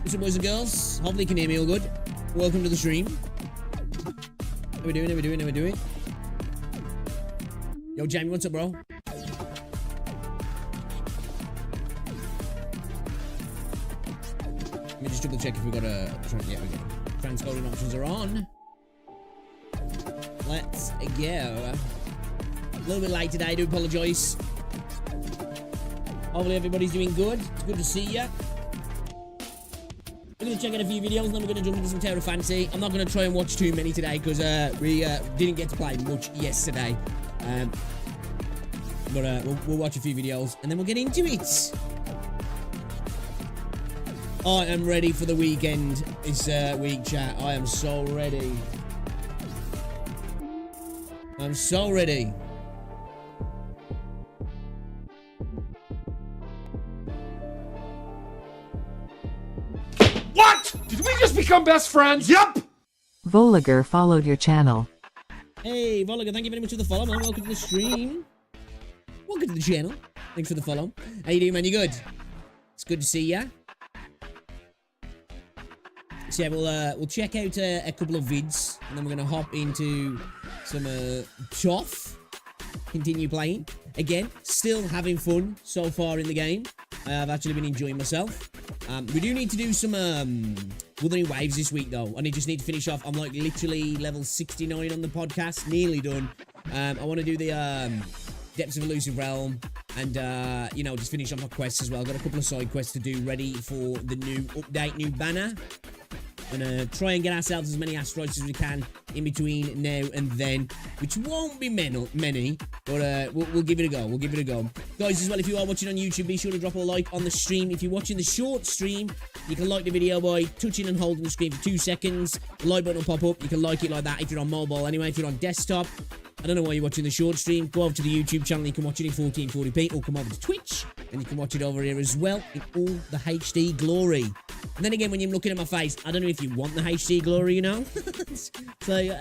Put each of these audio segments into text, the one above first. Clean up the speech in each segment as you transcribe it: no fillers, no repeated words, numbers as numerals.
What's up, boys and girls? Hopefully you can hear me all good. Welcome to the stream. How we doing? How we doing? How we doing? Yo, Jamie, what's up, bro? Let me just double check if we got a... Yeah, we got transcoding options are on. Let's go. A little bit late today, I do apologise. Hopefully everybody's doing good. It's good to see you. I'm going to check out a few videos and then we're going to jump into some Tower of Fantasy. I'm not going to try and watch too many today because we didn't get to play much yesterday. But we'll watch a few videos and then we'll get into it. I am ready for the weekend this week, chat. I am so ready. I'm so ready. What? Did we just become best friends. Yup. Voliger followed your channel. Hey, Voliger, thank you very much for the follow, man. Welcome to the stream. Welcome to the channel. Thanks for the follow. How you doing, man? You good? It's good to see ya. So yeah, we'll check out a couple of vids, and then we're gonna hop into some Choff. Continue playing. Again, still having fun so far in the game. I've actually been enjoying myself. We do need to do some Wuthering Waves this week, though. And I just need to finish off. I'm like literally level 69 on the podcast. Nearly done. I want to do the Depths of Elusive Realm. And, you know, just finish off my quests as well. Got a couple of side quests to do ready for the new update, new banner. And try and get ourselves as many asteroids as we can in between now and then, which won't be many, but we'll give it a go. We'll give it a go. Guys, as well, if you are watching on YouTube, be sure to drop a like on the stream. If you're watching the short stream, you can like the video by touching and holding the screen for 2 seconds. The like button will pop up. You can like it like that if you're on mobile. Anyway, if you're on desktop, I don't know why you're watching the short stream. Go over to the YouTube channel. You can watch it in 1440p, or come over to Twitch, and you can watch it over here as well in all the HD glory. And then again, when you're looking at my face, I don't know if you want the HD glory, you know? So, you're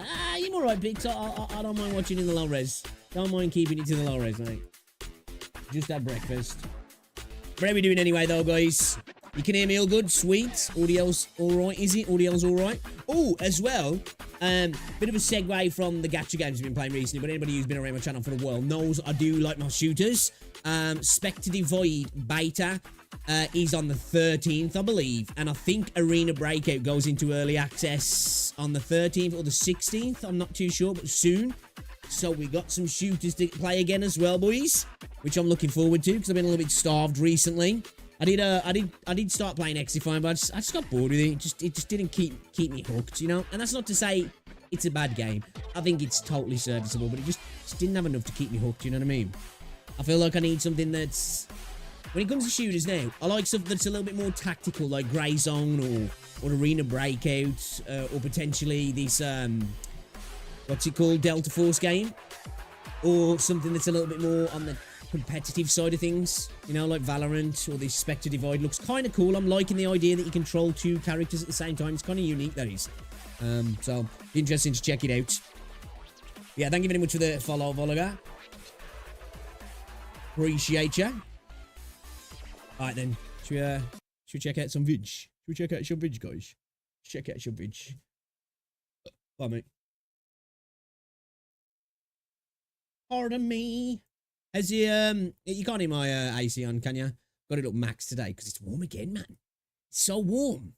alright, Pix. I don't mind watching in the low res. Don't mind keeping it to the low res, mate. Just had breakfast. What are we doing anyway, though, guys? You can hear me all good? Sweet. Audio's alright, is it? Audio's alright. Oh, as well, bit of a segue from the gacha games we've been playing recently, but anybody who's been around my channel for a while knows I do like my shooters. Spectre Divide beta is on the 13th, I believe, and I think Arena Breakout goes into early access on the 13th or the 16th. I'm not too sure, but soon. So we got some shooters to play again as well, boys, which I'm looking forward to because I've been a little bit starved recently. I did start playing Xifine, but I just got bored with it. It just didn't keep me hooked, you know. And that's not to say it's a bad game. I think it's totally serviceable, but it just didn't have enough to keep me hooked. You know what I mean? I feel like I need something that's, when it comes to shooters now, I like something that's a little bit more tactical, like Grey Zone or Arena Breakout, or potentially this what's it called, Delta Force game, or something that's a little bit more on the competitive side of things, you know, like Valorant or this Spectre Divide. Looks kind of cool. I'm liking the idea that you control 2 characters at the same time. It's kind of unique, that is. So interesting to check it out. Yeah, thank you very much for the follow, Voliger. Appreciate ya. All right then, should we check out some vid? Should we check out some vid, guys? Check out some vid. Bye, mate. Pardon me. Has you can't hear my AC on, can you? Got it up max today because it's warm again, man. It's so warm.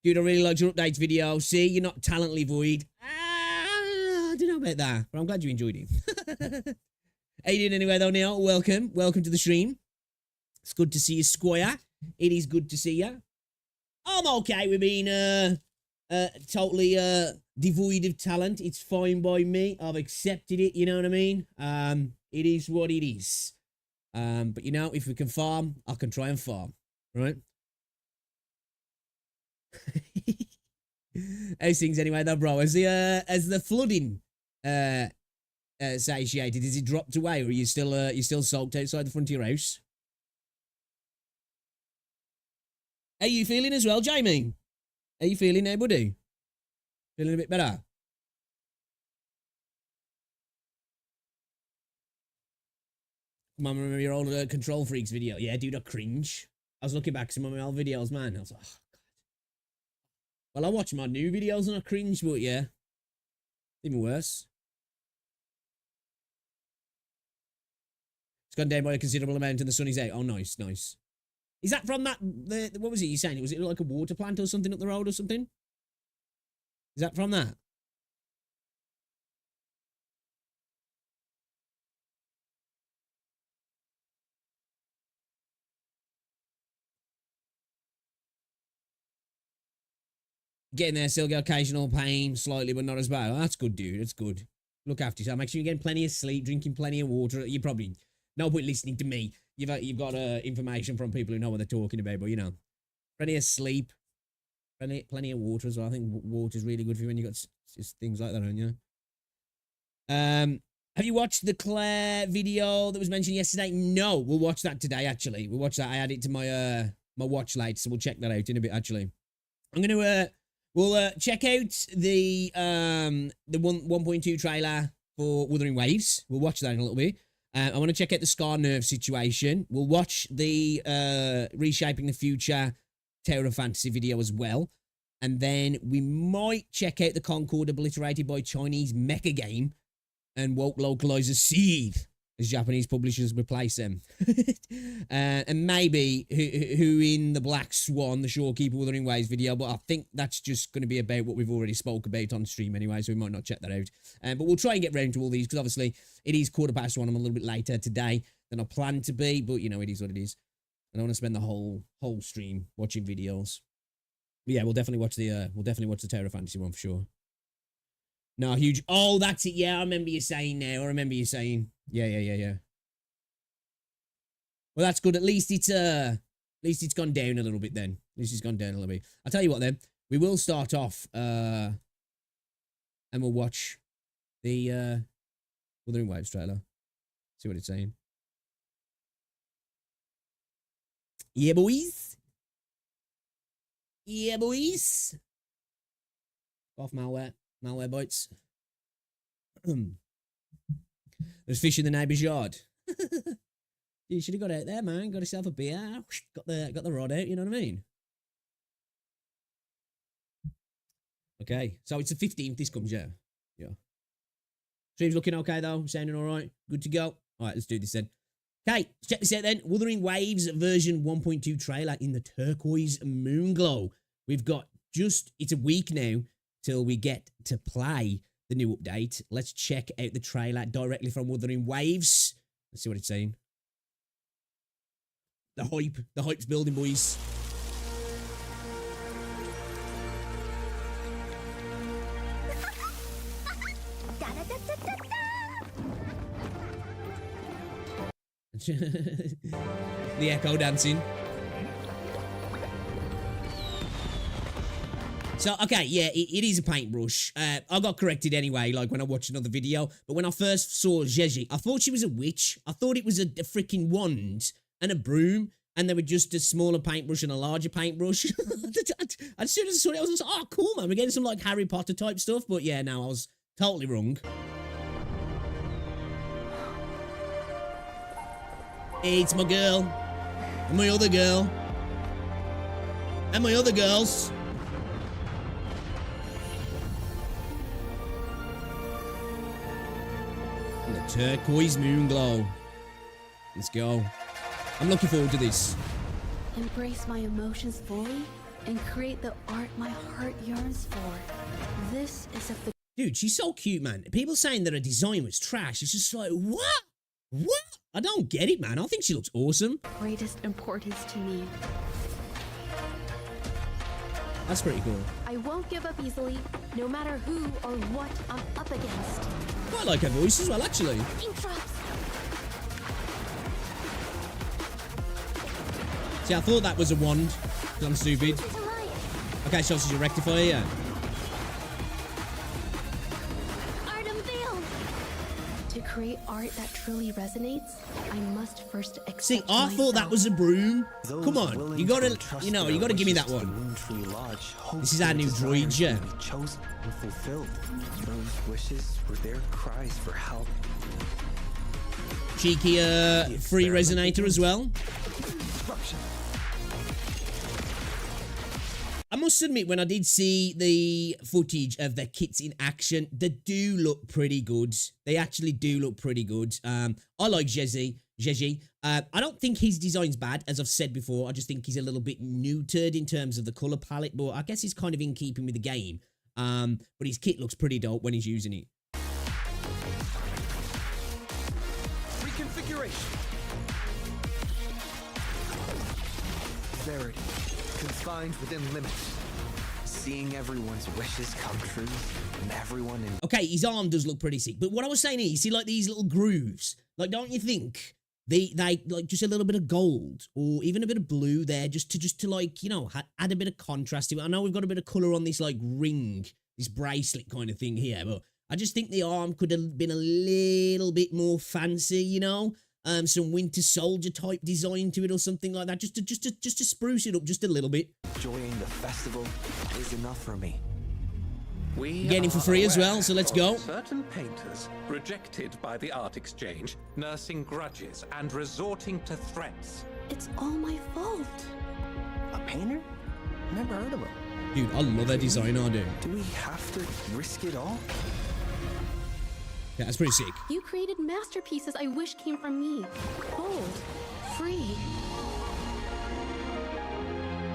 Dude, I really liked your updates video. See, you're not talently void. I don't know about that, but I'm glad you enjoyed it. How you doing anyway, though, Neil? Welcome. Welcome to the stream. It's good to see you, Squire. It is good to see you. I'm okay with being totally devoid of talent. It's fine by me. I've accepted it, you know what I mean? It is what it is. But you know, if we can farm, I can try and farm, right? How's things anyway though, bro? Has the flooding satiated? Is it dropped away, or are you still soaked outside the front of your house? How you feeling as well, Jamie? How you feeling now, buddy? Feeling a bit better? Come on, remember your old Control Freaks video? Yeah, dude, I cringe. I was looking back at some of my old videos, man. I was like, oh, God. Well, I watch my new videos and I cringe, but yeah. Even worse. It's gone down by a considerable amount and the sun is out. Oh, nice, nice. Is that from that, what was it you saying? Was it like a water plant or something up the road or something? Is that from that? Getting there, still get occasional pain, slightly, but not as bad. Oh, that's good, dude. That's good. Look after yourself. Make sure you're getting plenty of sleep, drinking plenty of water. You probably, no point listening to me. You've got information from people who know what they're talking about, but you know, plenty of sleep, plenty of water as well. I think water's really good for you when you got just things like that on you. Have you watched the Claire video that was mentioned yesterday? No, we'll watch that today. Actually, we'll watch that. I added it to my my watch later, so we'll check that out in a bit. Actually, I'm gonna we'll check out the 1.2 trailer for Wuthering Waves. We'll watch that in a little bit. I want to check out the Scar Nerve situation. We'll watch the Reshaping the Future Tower of Fantasy video as well. And then we might check out the Concord Obliterated by Chinese Mecha game and woke localizers Seed as Japanese publishers replace them. And maybe who in the Black Swan, the Shorekeeper Wuthering Waves video, but I think that's just going to be about what we've already spoke about on stream anyway, so we might not check that out. But we'll try and get round to all these, because obviously it is 1:15. I'm a little bit later today than I planned to be, but you know, it is what it is. I don't want to spend the whole stream watching videos. But yeah, we'll definitely watch the Tower of Fantasy one for sure. No, huge. Oh, that's it. Yeah, I remember you saying now. I remember you saying. Yeah. Well, that's good. At least it's gone down a little bit then. At least it's gone down a little bit. I'll tell you what then. We will start off and we'll watch the Wuthering Waves trailer. See what it's saying. Yeah, boys. Yeah, boys. Off malware. Malware bites. There's fish in the neighbour's yard. You should have got out there, man. Got yourself a beer. Got the rod out, you know what I mean? Okay, so it's the 15th this comes, yeah. Yeah. Stream's looking okay, though. Sounding all right. Good to go. All right, let's do this then. Okay, let's check this out then. Wuthering Waves version 1.2 trailer in the turquoise moonglow. We've got it's a week now till we get to play the new update. Let's check out the trailer directly from Wuthering Waves. Let's see what it's saying. The hype's building, boys. The echo dancing. So, okay, yeah, it is a paintbrush. I got corrected anyway, like when I watched another video. But when I first saw Jeji, I thought she was a witch. I thought it was a freaking wand and a broom. And they were just a smaller paintbrush and a larger paintbrush. As soon as I saw it, I was like, oh, cool, man. We're getting some, like, Harry Potter type stuff. But, yeah, no, I was totally wrong. It's my girl. And my other girl. And my other girls. And the turquoise moonglow. Let's go. I'm looking forward to this. Embrace my emotions fully and create the art my heart yearns for. This is a... Dude, she's so cute, man. People saying that her design was trash. It's just like, what? What? I don't get it, man. I think she looks awesome. Greatest importance to me. That's pretty cool. I won't give up easily, no matter who or what I'm up against. I like her voice as well, actually. Ink drops. See, I thought that was a wand, because I'm stupid. Okay, so she's a rectifier, yeah. Art unveiled. To create art that truly resonates, I must first accept See, I thought that was a broom. Come on, you gotta give me that one. This is our new droid, yeah. Chosen and fulfilled. Those wishes were their cries for help. Cheeky, free resonator as well. I must admit, when I did see the footage of the kits in action, they do look pretty good. They actually do look pretty good. I like Jeji. I don't think his design's bad, as I've said before. I just think he's a little bit neutered in terms of the color palette, but I guess he's kind of in keeping with the game. But his kit looks pretty dope when he's using it. Reconfiguration. Verity. Confined within limits. Seeing everyone's wishes come true and everyone in... Okay, his arm does look pretty sick. But what I was saying is, you see like these little grooves? Like, don't you think they like just a little bit of gold or even a bit of blue there just to like, you know, add a bit of contrast to it? I know we've got a bit of color on this like ring, this bracelet kind of thing here, but I just think the arm could have been a little bit more fancy, you know? some Winter Soldier type design to it or something like that, just to spruce it up just a little bit. Enjoying the festival is enough for me. We Getting it for are free as well, aware so let's of go. Certain painters rejected by the art exchange, nursing grudges and resorting to threats. It's all my fault. A painter? Never heard of him. Dude, I love her design, I do. Do we have to risk it all? Yeah, that's pretty sick. You created masterpieces I wish came from me. Bold, free.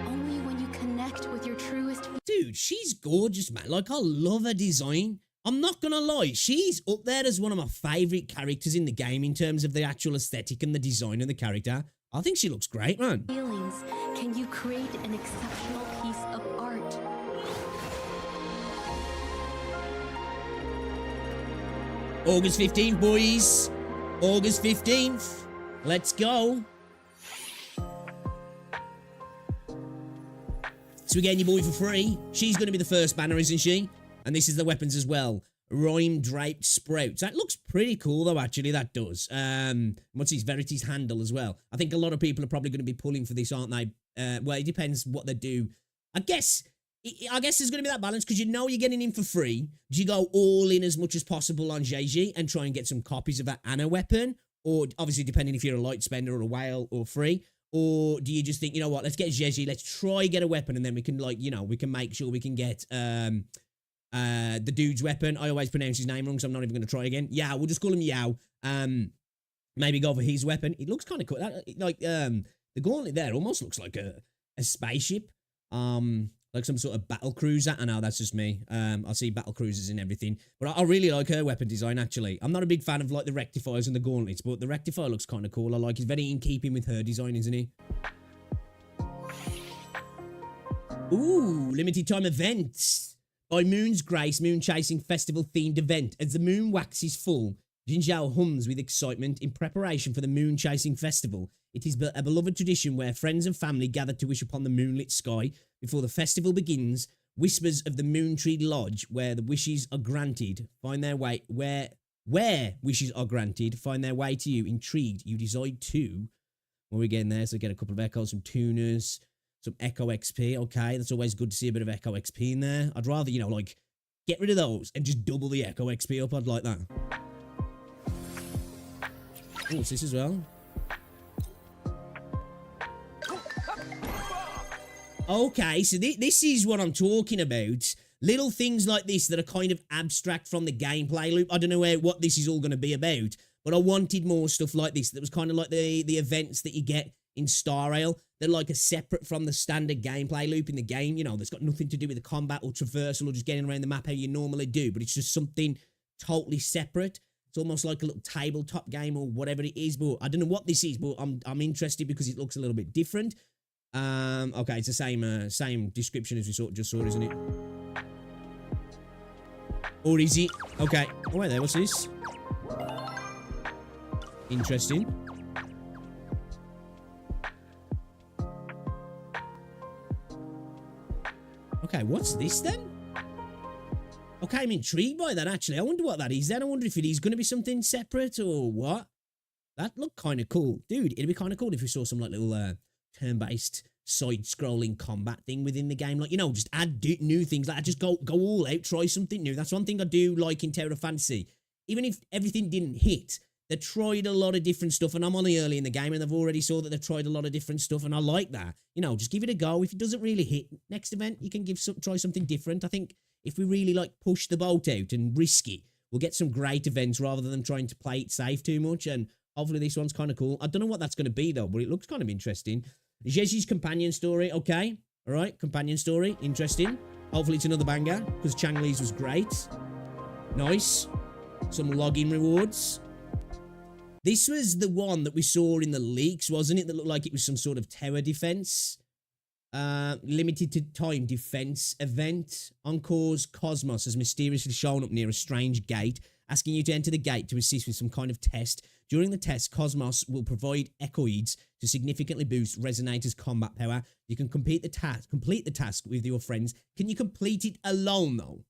Only when you connect with your truest Dude, she's gorgeous, man. Like, I love her design. I'm not gonna lie, she's up there as one of my favourite characters in the game in terms of the actual aesthetic and the design of the character. I think she looks great, man. feelings can you create an exceptional piece of art. August 15th, boys. August 15th. Let's go. So we're getting your boy for free. She's going to be the first banner, isn't she? And this is the weapons as well. Rhyme draped sprouts. That looks pretty cool though, actually, that does. What's his Verity's handle as well? I think a lot of people are probably going to be pulling for this, aren't they? Well, it depends what they do. I guess there's going to be that balance because you know you're getting in for free. Do you go all in as much as possible on JG and try and get some copies of that Anna weapon? Or obviously depending if you're a light spender or a whale or free. Or do you just think, you know what, let's get JG, let's try get a weapon and then we can like, you know, we can make sure we can get the dude's weapon. I always pronounce his name wrong, so I'm not even going to try again. Yeah, we'll just call him Yao. Maybe go for his weapon. It looks kind of cool. Like the gauntlet there almost looks like a spaceship. Like some sort of battle cruiser. I know that's just me. I see battle cruisers and everything, but I really like her weapon design. Actually, I'm not a big fan of like the rectifiers and the gauntlets, but the rectifier looks kind of cool. I like. It's very in keeping with her design, isn't he? Ooh, limited time events. By Moon's Grace, Moon Chasing Festival themed event. As the moon waxes full, Jinzhao hums with excitement in preparation for the Moon Chasing Festival. It is a beloved tradition where friends and family gather to wish upon the moonlit sky. Before the festival begins, whispers of the Moon Tree Lodge, where the wishes are granted, find their way where wishes are granted, find their way to you. Intrigued, you decide to. What are we getting there? So get a couple of echoes, some tuners, some Echo XP. Okay, that's always good to see a bit of Echo XP in there. I'd rather, you know, like, get rid of those and just double the Echo XP up. I'd like that. Oh, what's this as well? Okay, so this is what I'm talking about. Little things like this that are kind of abstract from the gameplay loop. I don't know what this is all going to be about, but I wanted more stuff like this that was kind of like the events that you get in Star Rail. They're like a separate from the standard gameplay loop in the game, you know, that's got nothing to do with the combat or traversal or just getting around the map how you normally do, but it's just something totally separate. It's almost like a little tabletop game or whatever it is, but I don't know what this is, but I'm interested because it looks a little bit different. Okay, it's the same description as we just saw, isn't it? Or is it? Okay. Oh, wait there, what's this? Interesting. Okay, what's this then? Okay, I'm intrigued by that, actually. I wonder what that is then. I wonder if it is going to be something separate or what. That looked kind of cool. Dude, it'd be kind of cool if we saw some like little turn-based side-scrolling combat thing within the game. Like, you know, just add new things. Like, just go all out, try something new. That's one thing I do like in Tower of Fantasy. Even if everything didn't hit, they tried a lot of different stuff, and I'm only early in the game, and they've already saw that they've tried a lot of different stuff, and I like that. You know, just give it a go. If it doesn't really hit, next event, you can try something different. I think if we really, like, push the boat out and risk it, we'll get some great events rather than trying to play it safe too much, and hopefully this one's kind of cool. I don't know what that's going to be, though, but it looks kind of interesting. Jeji's companion story, okay. All right, companion story, interesting. Hopefully it's another banger, because Chang Li's was great. Nice. Some login rewards. This was the one that we saw in the leaks, wasn't it? That looked like it was some sort of tower defense. Limited to time defense event. Encore's Cosmos has mysteriously shown up near a strange gate, asking you to enter the gate to assist with some kind of test. During the test, Cosmos will provide echoids to significantly boost Resonator's combat power. You can complete the task with your friends. Can you complete it alone, though?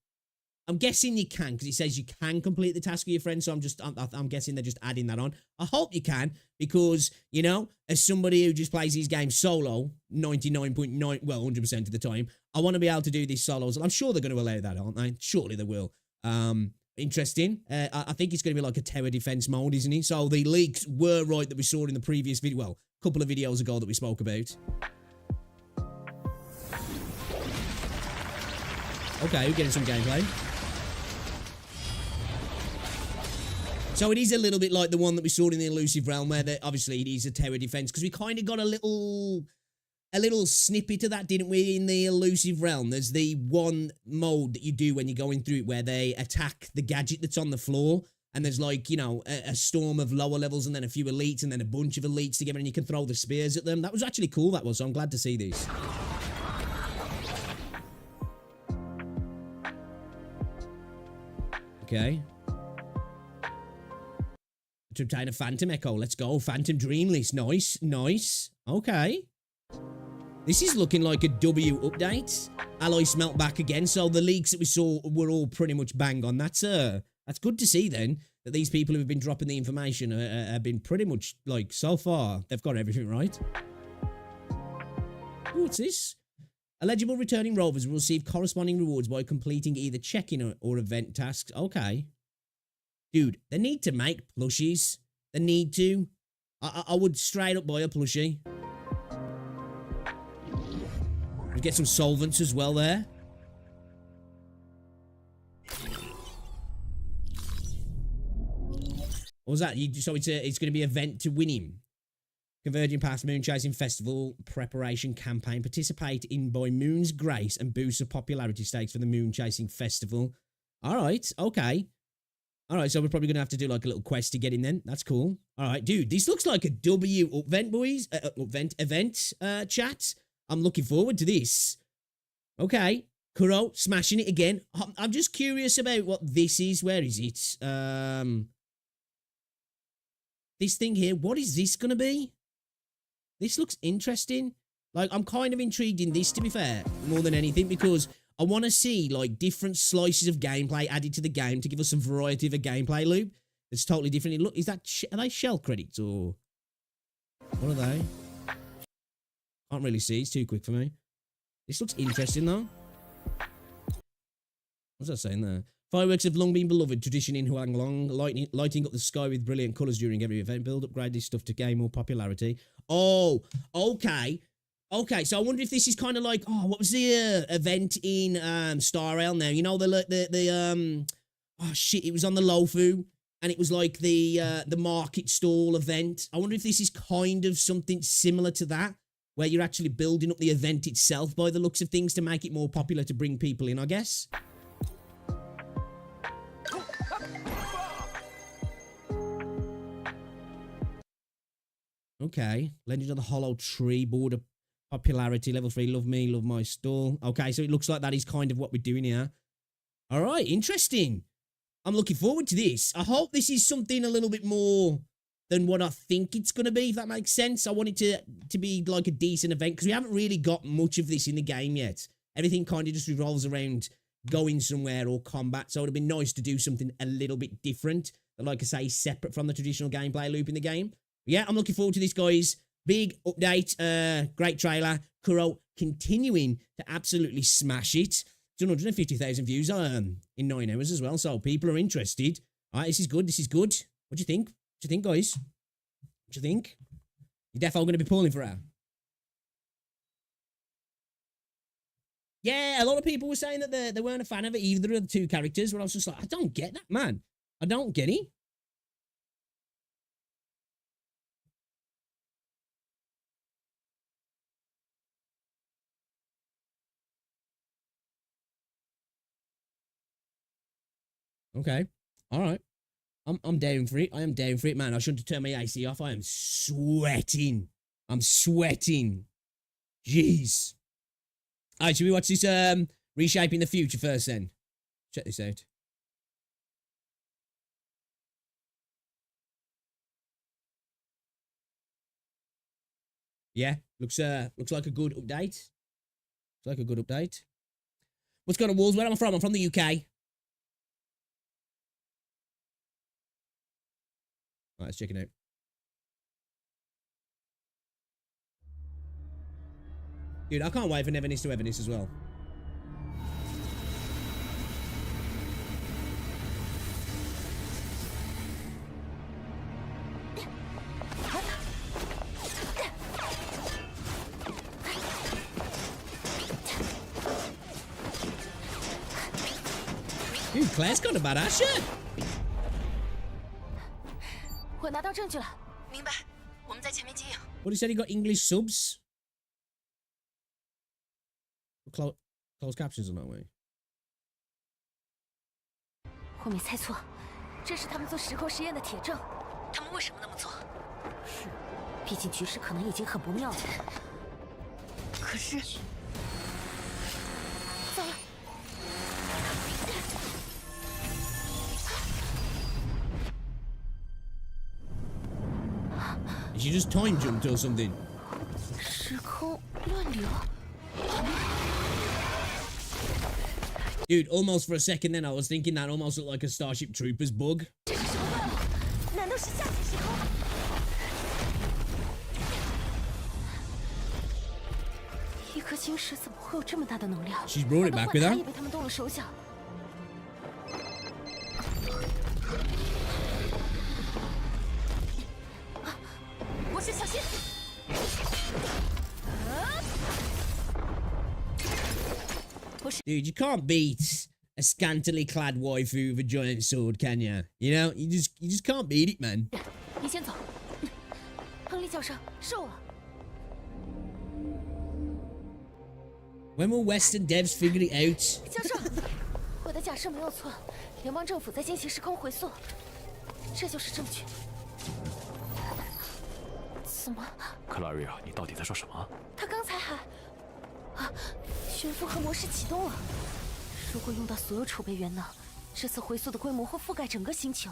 I'm guessing you can, because it says you can complete the task with your friends. So I'm guessing they're just adding that on. I hope you can, because, you know, as somebody who just plays these games solo, 99.9, well, 100% of the time, I want to be able to do these solos. And I'm sure they're going to allow that, aren't they? Surely they will. Interesting. I think it's going to be like a tower defense mode, isn't it? So the leaks were right that we saw in the previous video. Well, a couple of videos ago that we spoke about. Okay, we're getting some gameplay. So it is a little bit like the one that we saw in the Elusive Realm, where obviously it is a tower defense, because we kind of got a little snippet of that, didn't we, in the Elusive Realm? There's the one mode that you do when you're going through it, where they attack the gadget that's on the floor, and there's like, you know, a storm of lower levels, and then a few elites, and then a bunch of elites together, and you can throw the spears at them. That was actually cool, that was, so I'm glad to see this. Okay. To obtain a Phantom Echo. Let's go. Phantom Dream List. Nice. Nice. Okay. This is looking like a W update. Alloy smelt back again. So the leaks that we saw were all pretty much bang on. That's good to see then, that these people who have been dropping the information have been pretty much, like, so far, they've got everything right. Ooh, what's this? Eligible returning rovers will receive corresponding rewards by completing either check-in or event tasks. Okay. Dude, they need to make plushies. They need to. I would straight up buy a plushie. We get some solvents as well there. What was that? So it's going to be an event to win him. Converging past Moon Chasing Festival preparation campaign. Participate in by Moon's Grace and boost the popularity stakes for the Moon Chasing Festival. All right. Okay. All right, so we're probably going to have to do like a little quest to get in then. That's cool. All right, dude, this looks like a W event, boys. Event chat. I'm looking forward to this. Okay, Kuro, smashing it again. I'm just curious about what this is. Where is it? This thing here, what is this going to be? This looks interesting. Like, I'm kind of intrigued in this, to be fair, more than anything, because I want to see, like, different slices of gameplay added to the game to give us some variety of a gameplay loop that's totally different. Look, is that, are they shell credits, or what are they? Can't really see, it's too quick for me. This looks interesting, though. What's that saying there? Fireworks have long been beloved tradition in Huanglong, lighting up the sky with brilliant colours during every event. Build, upgrade this stuff to gain more popularity. Oh, okay. Okay, so I wonder if this is kind of like, oh, what was the event in Star Rail now? You know, oh shit, it was on the Lofu, and it was like the market stall event. I wonder if this is kind of something similar to that, where you're actually building up the event itself by the looks of things to make it more popular to bring people in, I guess. Okay, Legend of the Hollow Tree, border popularity, level 3, love me, love my stall. Okay, so it looks like that is kind of what we're doing here. All right, interesting. I'm looking forward to this. I hope this is something a little bit more than what I think it's going to be, if that makes sense. I want it to be like a decent event, because we haven't really got much of this in the game yet. Everything kind of just revolves around going somewhere or combat, so it would have been nice to do something a little bit different, that, like I say, separate from the traditional gameplay loop in the game. But yeah, I'm looking forward to this, guys. Big update, great trailer. Kuro continuing to absolutely smash it. 250,000 views in 9 hours as well, so people are interested. All right, this is good, this is good. What do you think? What do you think, guys? What do you think? You're defo going to be pulling for her? Yeah, a lot of people were saying that they weren't a fan of either of the two characters, but I was just like, I don't get that, man. I don't get it. Okay. All right. I'm down for it. I am down for it, man. I shouldn't have turned my AC off. I am sweating. I'm sweating. Jeez. All right, should we watch this Reshaping the Future first then? Check this out. Yeah, looks like a good update. Looks like a good update. What's going on, Wolves? Where am I from? I'm from the UK. Right, let's check it out. Dude, I can't wait for Never Needs to Ever Needs as well. Dude, Claire's got a badass shirt. 我拿到证据了。明白，我们在前面接应。 What he said he got English subs? Closed captions on that way. 我没猜错，这是他们做时空实验的铁证。他们为什么那么做？是，毕竟局势可能已经很不妙了。可是，糟了！ Did she just time jumped or something? 时空乱流。 Dude, almost for a second then I was thinking that almost looked like a Starship Troopers bug. 这是什么怪物？难道是下级时空？一颗晶石怎么会有这么大的能量？ She's brought it back with her. 也被他们动了手脚。我是小心。 Dude, you can't beat a scantily clad waifu with a giant sword, can you? You know, you just can't beat it, man. 你先走。亨利教授，是我。 When will Western devs figure it out? 教授，我的假设没有错，联邦政府在进行时空回溯，这就是证据。怎么？克拉瑞亚，你到底在说什么？他刚才还……啊，悬浮核模式启动了。如果用到所有储备元能，这次回溯的规模会覆盖整个星球。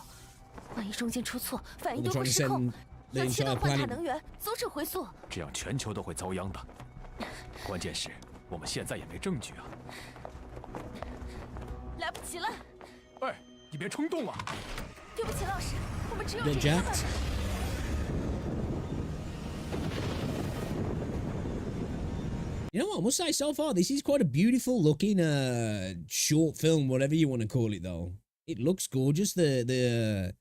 万一中间出错，反应丢失失控，要切断换塔能源，阻止回溯。这样全球都会遭殃的。关键是我们现在也没证据啊。来不及了。喂，你别冲动啊！对不起，老师，我们只有 They're 这个办 jacked. 法。 You know what? I must say, so far, this is quite a beautiful looking short film, whatever you want to call it, though. It looks gorgeous. The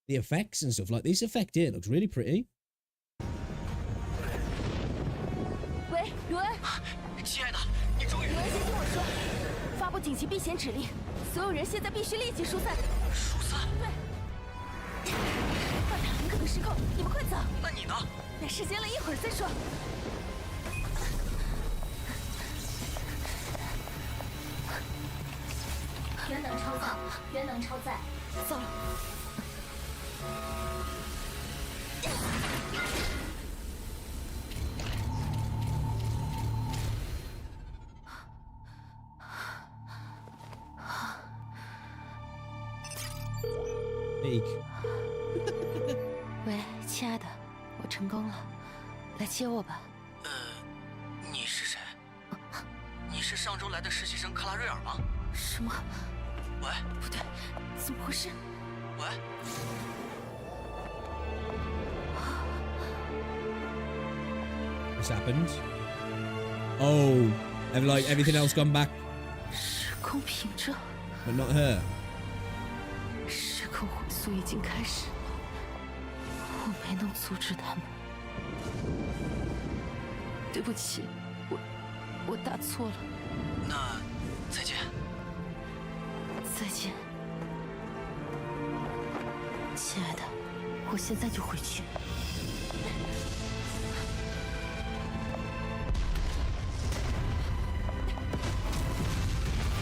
effects and stuff like this effect here looks really pretty. 喂，卢恩，亲爱的，你终于……卢恩，先听我说，发布紧急避险指令，所有人现在必须立即疏散。疏散？对。换塔很可能失控，你们快走。那你呢？没时间了，一会儿再说。 元能超载，元能超载。糟了！Peak. 喂，亲爱的，我成功了，来接我吧。你是谁？你是上周来的实习生克拉瑞尔吗？什么？ 喂，不对，怎么回事？喂， What's happened? Oh, have like everything else gone back, 时空屏障， but not her. 时空回溯已经开始，我没能阻止他们。对不起，我打错了。那再见。 再见，亲爱的，我现在就回去。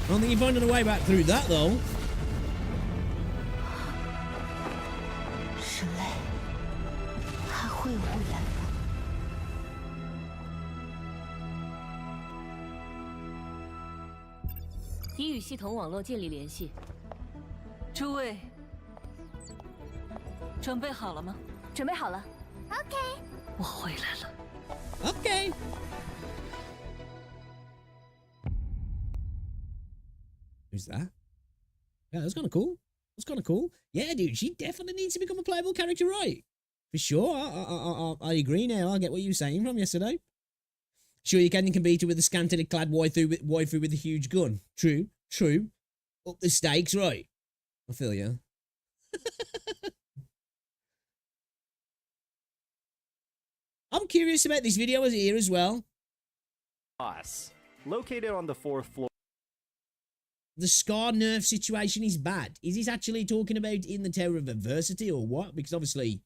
I don't think you're finding a way back through that though. 人类还会有未来吗？已与系统网络建立联系。诸位，准备好了吗？准备好了。我回来了。 Okay. Who's that? Yeah, that's kind of cool. It's kind of cool. Yeah, dude, she definitely needs to become a playable character, right? For sure. I agree now. I get what you were saying from yesterday. Sure, you can compete her with a scantily clad waifu with a huge gun. True. Up the stakes, right? I feel you. I'm curious about this video here as well. Boss, located on the 4th floor. The Scar nerf situation is bad. Is this actually talking about in the Tower of Adversity or what? Because obviously,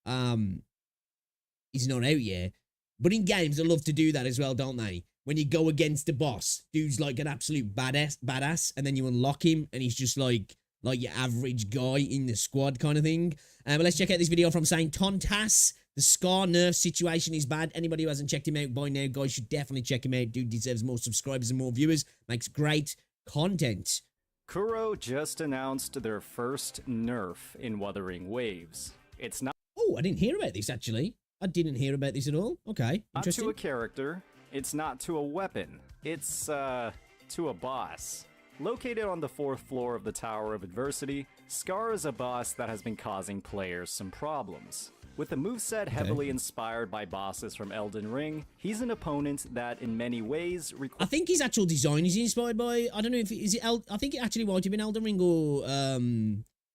it's not out yet. But in games, they love to do that as well, don't they? When you go against the boss, dude's like an absolute badass, and then you unlock him, and he's just like your average guy in the squad kind of thing. But let's check out this video from Saint Tontas. The Scar nerf situation is bad. Anybody who hasn't checked him out by now, guys, should definitely check him out. Dude deserves more subscribers and more viewers. Makes great content. Kuro just announced their first nerf in Wuthering Waves. It's not. Oh, I didn't hear about this actually. I didn't hear about this at all. Okay, interesting. Not to a character. It's not to a weapon. It's to a boss. Located on the 4th floor of the Tower of Adversity, Scar is a boss that has been causing players some problems. With a moveset heavily inspired by bosses from Elden Ring, he's an opponent that in many ways I think his actual design is inspired by, I don't know if I think it actually might have been Elden Ring or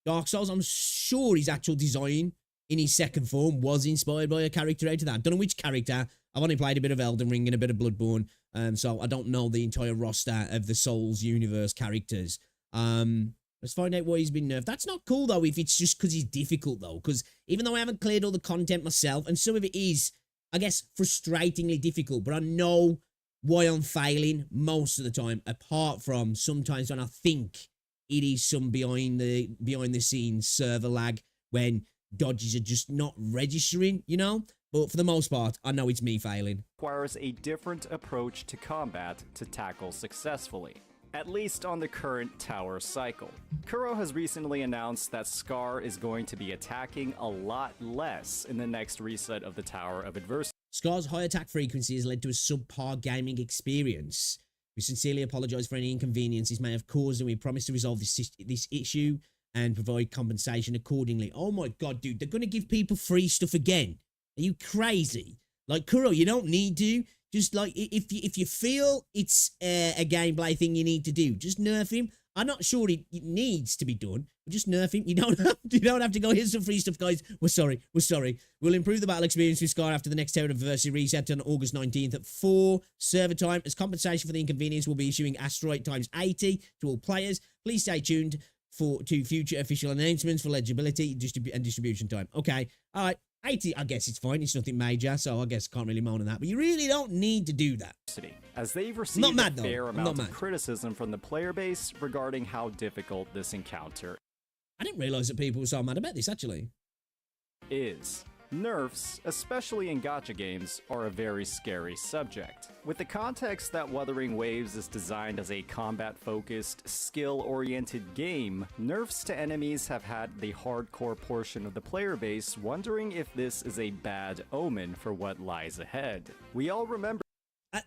Dark Souls. I'm sure his actual design in his second form was inspired by a character out of that. Don't know which character. I've only played a bit of Elden Ring and a bit of Bloodborne, so I don't know the entire roster of the Souls universe characters. Let's find out why he's been nerfed. That's not cool, though, if it's just because he's difficult, though. Because even though I haven't cleared all the content myself, and some of it is, I guess, frustratingly difficult, but I know why I'm failing most of the time, apart from sometimes when I think it is some behind the scenes server lag, when dodges are just not registering, you know? But for the most part, I know it's me failing. Requires a different approach to combat to tackle successfully. At least on the current tower cycle. Kuro has recently announced that Scar is going to be attacking a lot less in the next reset of the Tower of Adversity. Scar's high attack frequency has led to a subpar gaming experience. We sincerely apologize for any inconvenience this may have caused, and we promise to resolve this issue and provide compensation accordingly. Oh my god, dude, they're going to give people free stuff again. Are you crazy? Like, Kuro, you don't need to. Just like, if you feel it's a gameplay thing you need to do, just nerf him. I'm not sure it needs to be done, but just nerf him. You don't have to go, here's some free stuff, guys. We're sorry. We'll improve the battle experience with Scar after the next Tower of Adversity reset on August 19th at 4 server time. As compensation for the inconvenience, we'll be issuing Asteroid times 80 to all players. Please stay tuned to future official announcements for legibility and distribution time. Okay, all right. 80, I guess it's fine. It's nothing major, so I guess can't really moan on that. But you really don't need to do that. As they've received a fair amount of criticism from the player base regarding how difficult this encounter I didn't realize that people were so mad about this, actually. is. Nerfs, especially in gacha games, are a very scary subject. With the context that Wuthering Waves is designed as a combat-focused, skill-oriented game, nerfs to enemies have had the hardcore portion of the player base wondering if this is a bad omen for what lies ahead. We all remember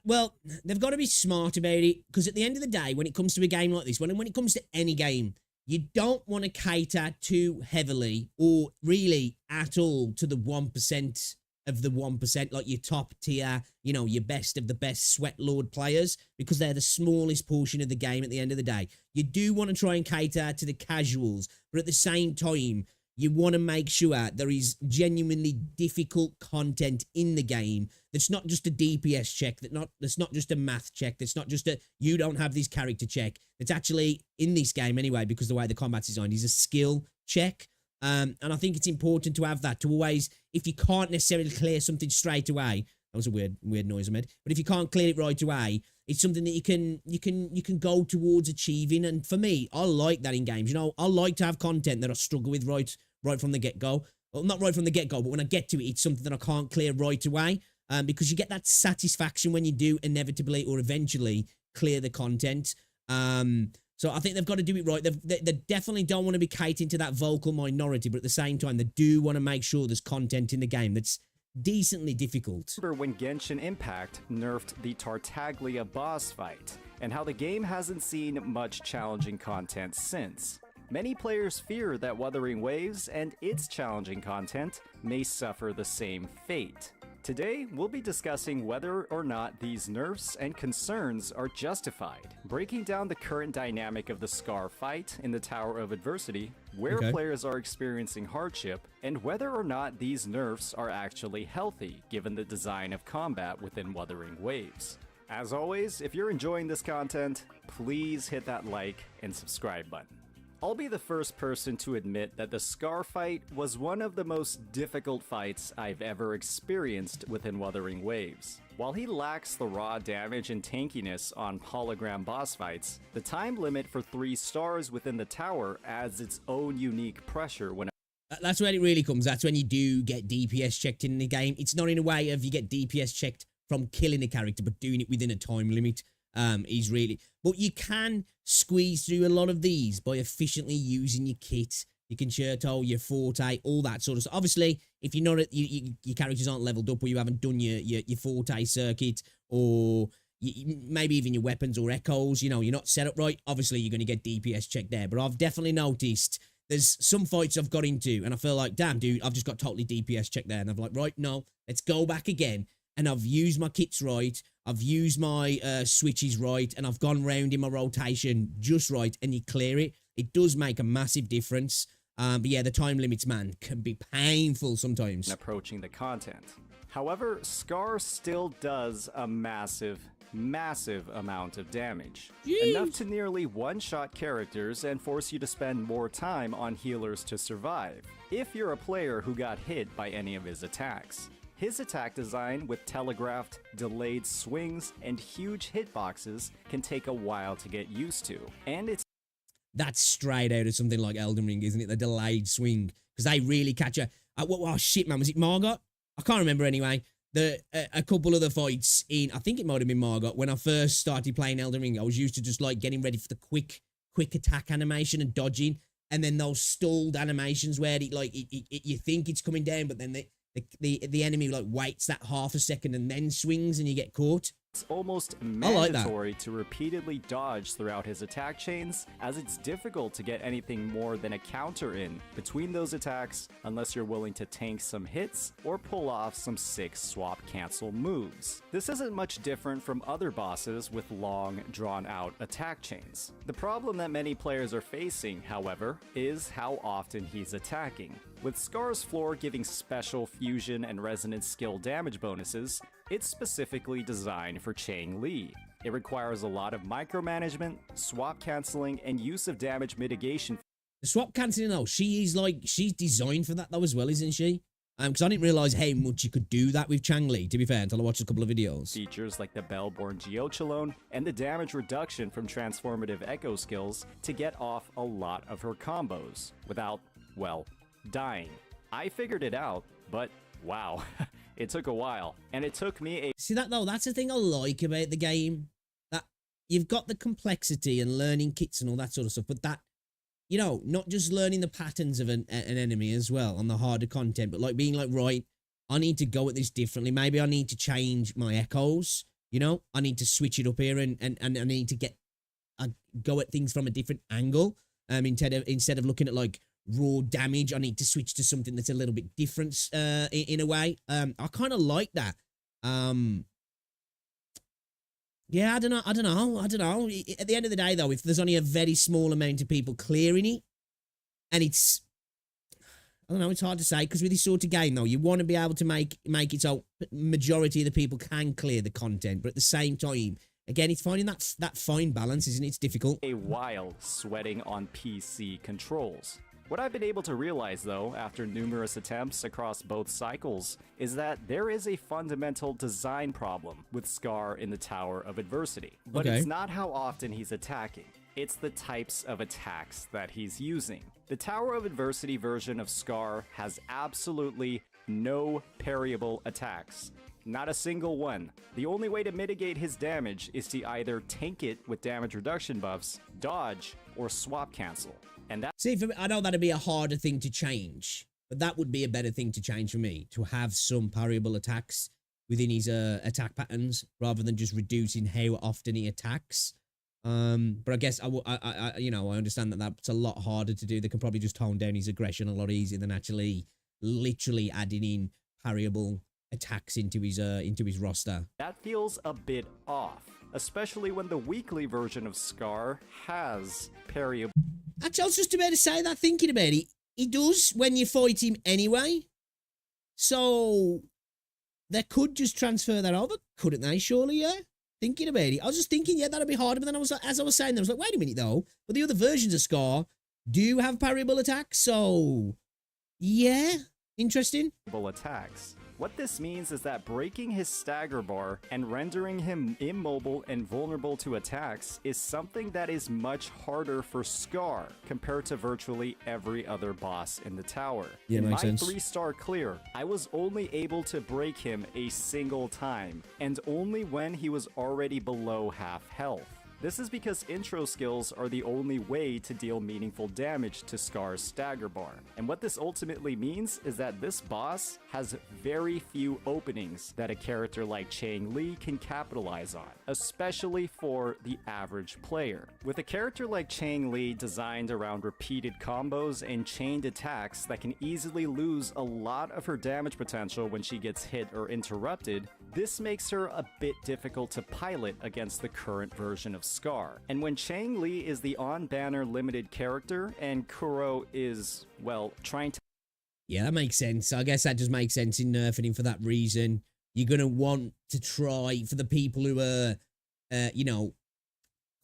well, they've got to be smart about it, because at the end of the day, when it comes to a game like this, when it comes to any game, you don't want to cater too heavily or really at all to the 1% of the 1%, like your top tier, you know, your best of the best sweat lord players, because they're the smallest portion of the game at the end of the day. You do want to try and cater to the casuals, but at the same time, you want to make sure there is genuinely difficult content in the game that's not just a DPS check, that's not just a math check, that's not just a you don't have this character check. It's actually, in this game anyway, because the way the combat's designed, is a skill check. And I think it's important to have that, to always, if you can't necessarily clear something straight away, that was a weird noise I made, but if you can't clear it right away, it's something that you can go towards achieving. And for me, I like that in games. You know, I like to have content that I struggle with right from the get-go. Well, not right from the get-go, but when I get to it, it's something that I can't clear right away. Because you get that satisfaction when you do inevitably or eventually clear the content. So I think they've got to do it right. They definitely don't want to be catering to that vocal minority, but at the same time, they do want to make sure there's content in the game that's decently difficult. Remember when Genshin Impact nerfed the Tartaglia boss fight, and how the game hasn't seen much challenging content since. Many players fear that Wuthering Waves and its challenging content may suffer the same fate. Today, we'll be discussing whether or not these nerfs and concerns are justified, breaking down the current dynamic of the Scar fight in the Tower of Adversity, where players are experiencing hardship, and whether or not these nerfs are actually healthy given the design of combat within Wuthering Waves. As always, if you're enjoying this content, please hit that like and subscribe button. I'll be the first person to admit that the Scar fight was one of the most difficult fights I've ever experienced within Wuthering Waves. While he lacks the raw damage and tankiness on hologram boss fights, the time limit for 3 stars within the tower adds its own unique pressure when That's when it really comes. That's when you do get DPS checked in the game. It's not in a way of you get DPS checked from killing a character, but doing it within a time limit. Is really, but you can squeeze through a lot of these by efficiently using your kit, your concerto, your forte, all that sort of stuff. Obviously, if you're not your characters aren't leveled up, or you haven't done your forte circuit, or maybe even your weapons or echoes, you know, you're not set up right, obviously you're going to get DPS checked there. But I've definitely noticed there's some fights I've got into and I feel like, damn dude, I've just got totally DPS checked there, and I'm like, right, no, let's go back again. And I've used my kits right, I've used my switches right, and I've gone round in my rotation just right, and you clear it. It does make a massive difference. But yeah, the time limits, man, can be painful sometimes. Approaching the content. However, Scar still does a massive amount of damage. Jeez. Enough to nearly one-shot characters and force you to spend more time on healers to survive, if you're a player who got hit by any of his attacks. His attack design with telegraphed, delayed swings, and huge hitboxes can take a while to get used to, and it's That's straight out of something like Elden Ring, isn't it? The delayed swing, because they really catch you. Oh shit, man, was it Margot? I can't remember anyway. A couple of the fights in, I think it might have been Margot, when I first started playing Elden Ring, I was used to just like getting ready for the quick attack animation and dodging, and then those stalled animations where you think it's coming down, but then the enemy like waits that half a second and then swings and you get caught. It's almost like mandatory to repeatedly dodge throughout his attack chains, as it's difficult to get anything more than a counter in between those attacks unless you're willing to tank some hits or pull off some sick swap cancel moves. This isn't much different from other bosses with long, drawn-out attack chains. The problem that many players are facing, however, is how often he's attacking. With Scar's floor giving special fusion and resonance skill damage bonuses, it's specifically designed for Chang Li. It requires a lot of micromanagement, swap canceling, and use of damage mitigation. The swap cancelling though, she's designed for that though as well, isn't she? Because I didn't realise how much you could do that with Chang Li, to be fair, until I watched a couple of videos. Features like the Bellborn Geochalone and the damage reduction from transformative echo skills to get off a lot of her combos without, well, dying. I figured it out, but wow, it took a while, and it took me a— See that though, that's the thing I like about the game, that you've got the complexity and learning kits and all that sort of stuff, but that, you know, not just learning the patterns of an enemy as well on the harder content, but like being like, right, I need to go at this differently. Maybe I need to change my echoes, you know, I need to switch it up here and I need to go at things from a different angle. Instead of looking at like raw damage, I need to switch to something that's a little bit different in a way. I kind of like that. Yeah, I don't know. At the end of the day, though, if there's only a very small amount of people clearing it, and it's, I don't know, it's hard to say, because with this sort of game, though, you want to be able to make it so majority of the people can clear the content, but at the same time, again, it's finding that fine balance, isn't it? It's difficult. A while sweating on PC controls. What I've been able to realize, though, after numerous attempts across both cycles, is that there is a fundamental design problem with Scar in the Tower of Adversity. But it's not how often he's attacking. It's the types of attacks that he's using. The Tower of Adversity version of Scar has absolutely no parryable attacks. Not a single one. The only way to mitigate his damage is to either tank it with damage reduction buffs, dodge, or swap cancel. And that— See, for me, I know that'd be a harder thing to change, but that would be a better thing to change for me, to have some parryable attacks within his attack patterns, rather than just reducing how often he attacks. But I guess I you know, I understand that that's a lot harder to do. They can probably just tone down his aggression a lot easier than actually literally adding in parryable attacks into his roster. That feels a bit off, especially when the weekly version of Scar has parryable. Actually, I was just about to say that, thinking about it. He does when you fight him anyway. So they could just transfer that over, couldn't they? Surely, yeah. Thinking about it, I was just thinking, yeah, that'd be harder. But then I was like, as I was saying, I was like, wait a minute though. But the other versions of Scar do have parryable attacks, so yeah, interesting. Attacks. What this means is that breaking his stagger bar and rendering him immobile and vulnerable to attacks is something that is much harder for Scar compared to virtually every other boss in the tower. Yeah, in makes my sense. 3-star clear, I was only able to break him a single time, and only when he was already below half health. This is because intro skills are the only way to deal meaningful damage to Scar's stagger bar. And what this ultimately means is that this boss has very few openings that a character like Chang Li can capitalize on, especially for the average player. With a character like Chang Li designed around repeated combos and chained attacks that can easily lose a lot of her damage potential when she gets hit or interrupted, this makes her a bit difficult to pilot against the current version of Scar. And when Chang Li is the on-banner limited character and Kuro is, well, trying to... Yeah, that makes sense. I guess that just makes sense in nerfing him for that reason. You're going to want to try, for the people who are, you know,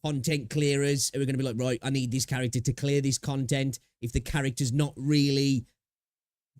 content clearers, who are going to be like, right, I need this character to clear this content. If the character's not really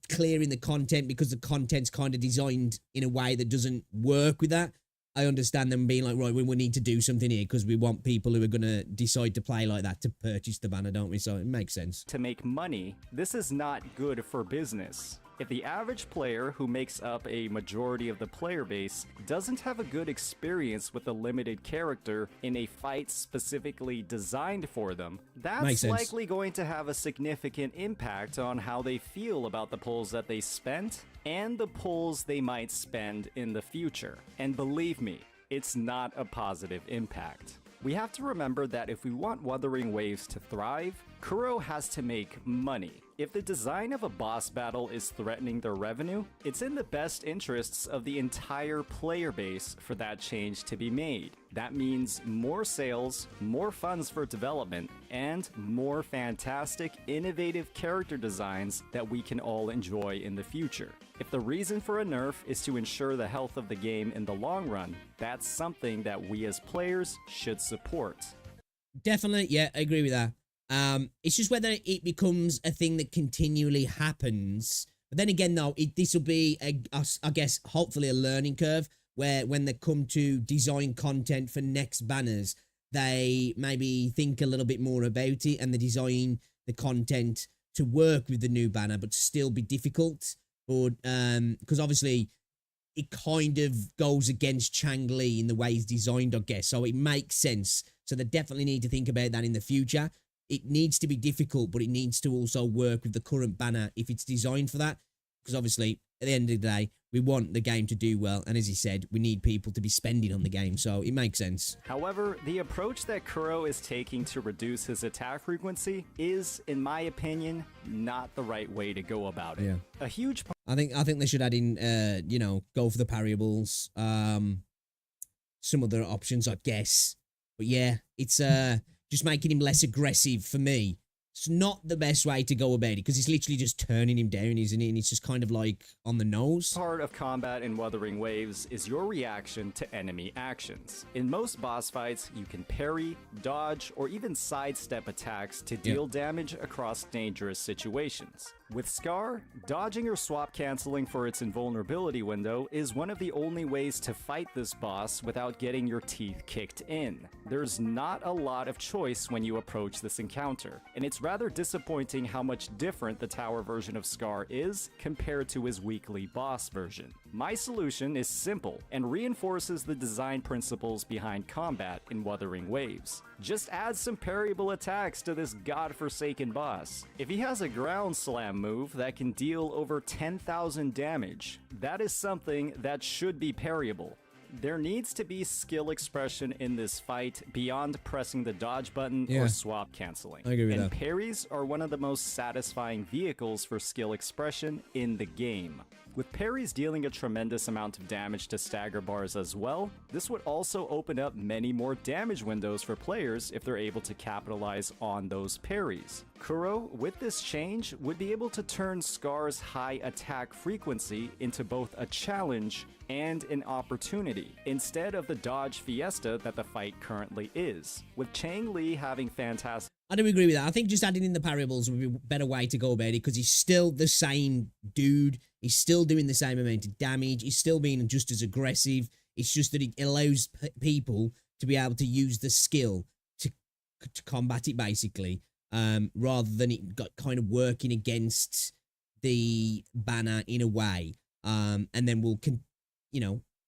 clearing the content because the content's kind of designed in a way that doesn't work with that, I understand them being like, right, we need to do something here because we want people who are going to decide to play like that to purchase the banner, don't we? So it makes sense. To make money, this is not good for business. If the average player who makes up a majority of the player base doesn't have a good experience with a limited character in a fight specifically designed for them, that's likely going to have a significant impact on how they feel about the pulls that they spent and the pulls they might spend in the future. And believe me, it's not a positive impact. We have to remember that if we want Wuthering Waves to thrive, Kuro has to make money. If the design of a boss battle is threatening their revenue, it's in the best interests of the entire player base for that change to be made. That means more sales, more funds for development, and more fantastic, innovative character designs that we can all enjoy in the future. If the reason for a nerf is to ensure the health of the game in the long run, that's something that we as players should support. Definitely, yeah, I agree with that. It's just whether it becomes a thing that continually happens. But then again, though, this will be, I guess, hopefully a learning curve where when they come to design content for next banners, they maybe think a little bit more about it and they design the content to work with the new banner, but still be difficult. But because obviously it kind of goes against Chang Li in the way he's designed, I guess. So it makes sense. So they definitely need to think about that in the future. It needs to be difficult, but it needs to also work with the current banner if it's designed for that. Because obviously, at the end of the day, we want the game to do well. And as he said, we need people to be spending on the game. So it makes sense. However, the approach that Kuro is taking to reduce his attack frequency is, in my opinion, not the right way to go about it. Yeah. A huge part I think they should add in, you know, go for the parryables. Some other options, I guess. But yeah, it's just making him less aggressive for me. It's not the best way to go about it because it's literally just turning him down, isn't it? And it's just kind of like on the nose. Part of combat in Wuthering Waves is your reaction to enemy actions. In most boss fights, you can parry, dodge, or even sidestep attacks to deal damage across dangerous situations. With Scar, dodging or swap canceling for its invulnerability window is one of the only ways to fight this boss without getting your teeth kicked in. There's not a lot of choice when you approach this encounter, and it's rather disappointing how much different the tower version of Scar is compared to his weekly boss version. My solution is simple and reinforces the design principles behind combat in Wuthering Waves. Just add some parryable attacks to this godforsaken boss. If he has a ground slam move that can deal over 10,000 damage, that is something that should be parryable. there needs to be skill expression in this fight beyond pressing the dodge button Yeah. or swap canceling. I agree with and that. parries are one of the most satisfying vehicles for skill expression in the game. With parries dealing a tremendous amount of damage to stagger bars as well, this would also open up many more damage windows for players if they're able to capitalize on those parries. Kuro, with this change, would be able to turn Scar's high attack frequency into both a challenge and an opportunity, instead of the dodge fiesta that the fight currently is. With Chang Li having fantastic I do agree with that. I think just adding in the parryables would be a better way to go about it because he's still the same dude. He's still doing the same amount of damage. He's still being just as aggressive. It's just that it allows people to be able to use the skill to combat it, basically, rather than it got kind of working against the banner in a way. And then we'll,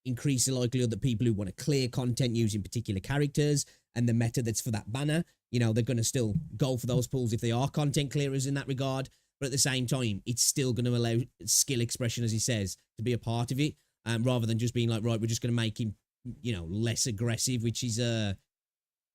increase the likelihood that people who want to clear content using particular characters and the meta that's for that banner, they're going to still go for those pulls if they are content clearers in that regard. But at the same time, it's still going to allow skill expression, as he says, to be a part of it, rather than just being like, right, we're just going to make him, less aggressive, which is a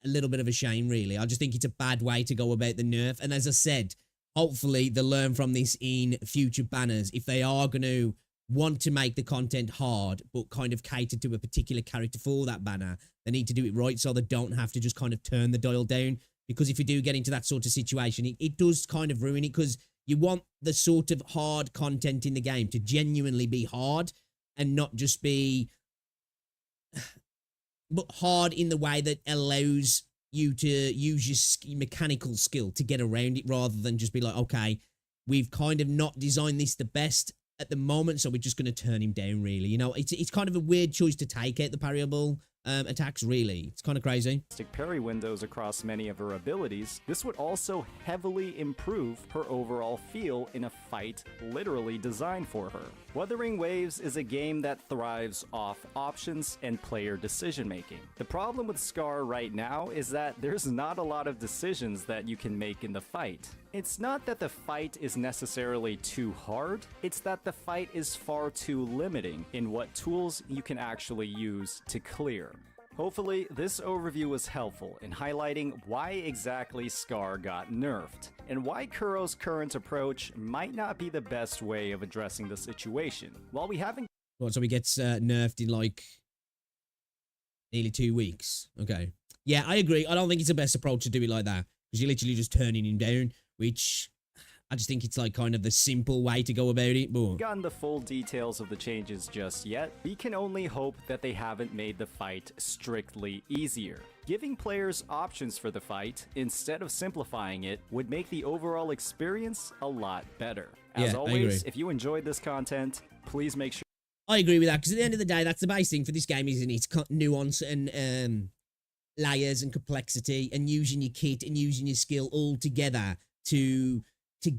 little bit of a shame, really. I just think it's a bad way to go about the nerf. And as I said, hopefully they'll learn from this in future banners. If they are going to want to make the content hard, but kind of cater to a particular character for that banner, they need to do it right so they don't have to just kind of turn the dial down. Because if you do get into that sort of situation, it does kind of ruin it, because you want the sort of hard content in the game to genuinely be hard and not just be, but hard in the way that allows you to use your mechanical skill to get around it, rather than just be like, okay, we've kind of not designed this the best at the moment, so we're just going to turn him down, really. It's kind of a weird choice to take out the parryable attacks, really. It's kind of crazy. Parry windows across many of her abilities. This would also heavily improve her overall feel in a fight literally designed for her. Wuthering Waves is a game that thrives off options and player decision making. The problem with Scar right now is that there's not a lot of decisions that you can make in the fight. It's not that the fight is necessarily too hard, it's that the fight is far too limiting in what tools you can actually use to clear. Hopefully, this overview was helpful in highlighting why exactly Scar got nerfed, and why Kuro's current approach might not be the best way of addressing the situation. While we haven't... So he gets nerfed in like nearly 2 weeks. Okay. Yeah, I agree. I don't think it's the best approach to do it like that, because you're literally just turning him down, which I just think it's like kind of the simple way to go about it. But gotten the full details of the changes just yet, we can only hope that they haven't made the fight strictly easier. Giving players options for the fight, instead of simplifying it, would make the overall experience a lot better. As always, if you enjoyed this content, please make sure... I agree with that, because at the end of the day, that's the base thing for this game, isn't it? It's nuance and layers and complexity, and using your kit and using your skill all together to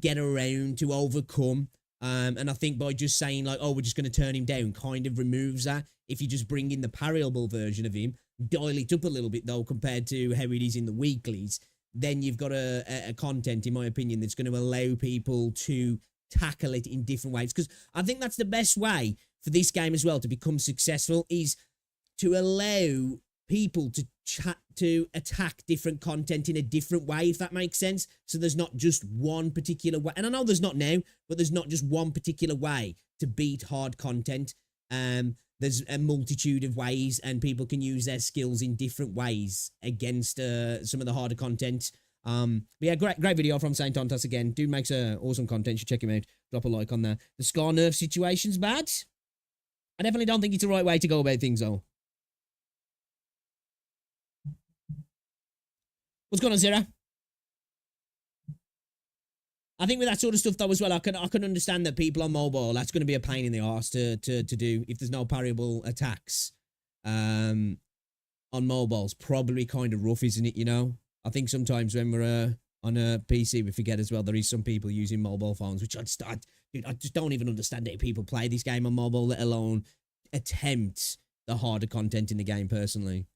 get around, to overcome. And I think by just saying like, oh, we're just going to turn him down, kind of removes that. If you just bring in the parryable version of him, dial it up a little bit though, compared to how it is in the weeklies, then you've got a content, in my opinion, that's going to allow people to tackle it in different ways. Because I think that's the best way for this game as well to become successful, is to allow people to attack different content in a different way, if that makes sense. So there's not just one particular way, and I know there's not now, but there's not just one particular way to beat hard content. There's a multitude of ways, and people can use their skills in different ways against some of the harder content. But yeah, great video from Saint Tontas again. Dude makes awesome content. You should check him out. Drop a like on that. The Scar nerf situation's bad. I definitely don't think it's the right way to go about things, though. What's going on, Zira? I think with that sort of stuff though as well, I can understand that people on mobile, that's going to be a pain in the arse to do if there's no parryable attacks. On mobiles, probably kind of rough, isn't it? I think sometimes when we're on a PC, we forget as well there is some people using mobile phones, which I just don't even understand how people play this game on mobile, let alone attempt the harder content in the game. Personally,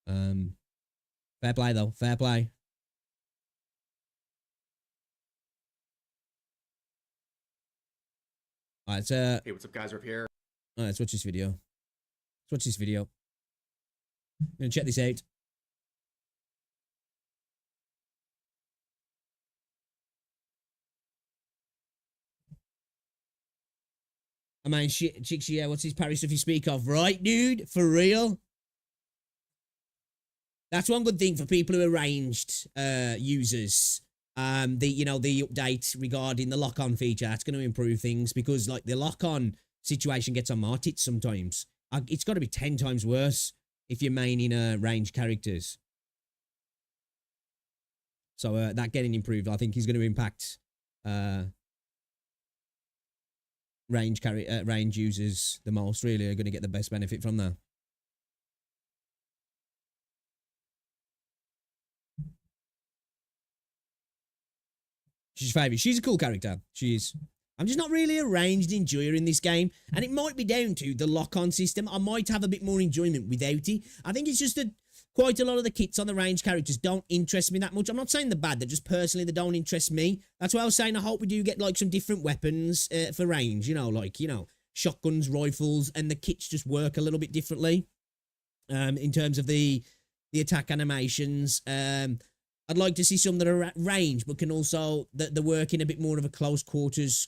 fair play though, fair play. Alright, hey, what's up, guys? We're up here. Alright, let's watch this video. I'm gonna check this out. I mean, shit, Chicks, yeah, what's this Paris stuff you speak of? Right, dude? For real? That's one good thing for people who are ranged users. The update regarding the lock-on feature, that's going to improve things because, like, the lock-on situation gets on my tits sometimes. It's got to be 10 times worse if you're maining ranged characters. So that getting improved, I think, is going to impact range users the most. Really, are going to get the best benefit from that. She's favorite. She's a cool character. I'm just not really a ranged enjoyer in this game, and it might be down to the lock-on system. I might have a bit more enjoyment without it. I think it's just that quite a lot of the kits on the ranged characters don't interest me that much. I'm not saying they're bad. They're just personally they don't interest me. That's why I was saying I hope we do get like some different weapons for range. Shotguns, rifles, and the kits just work a little bit differently. In terms of the attack animations. I'd like to see some that are at range, but can also that work in a bit more of a close quarters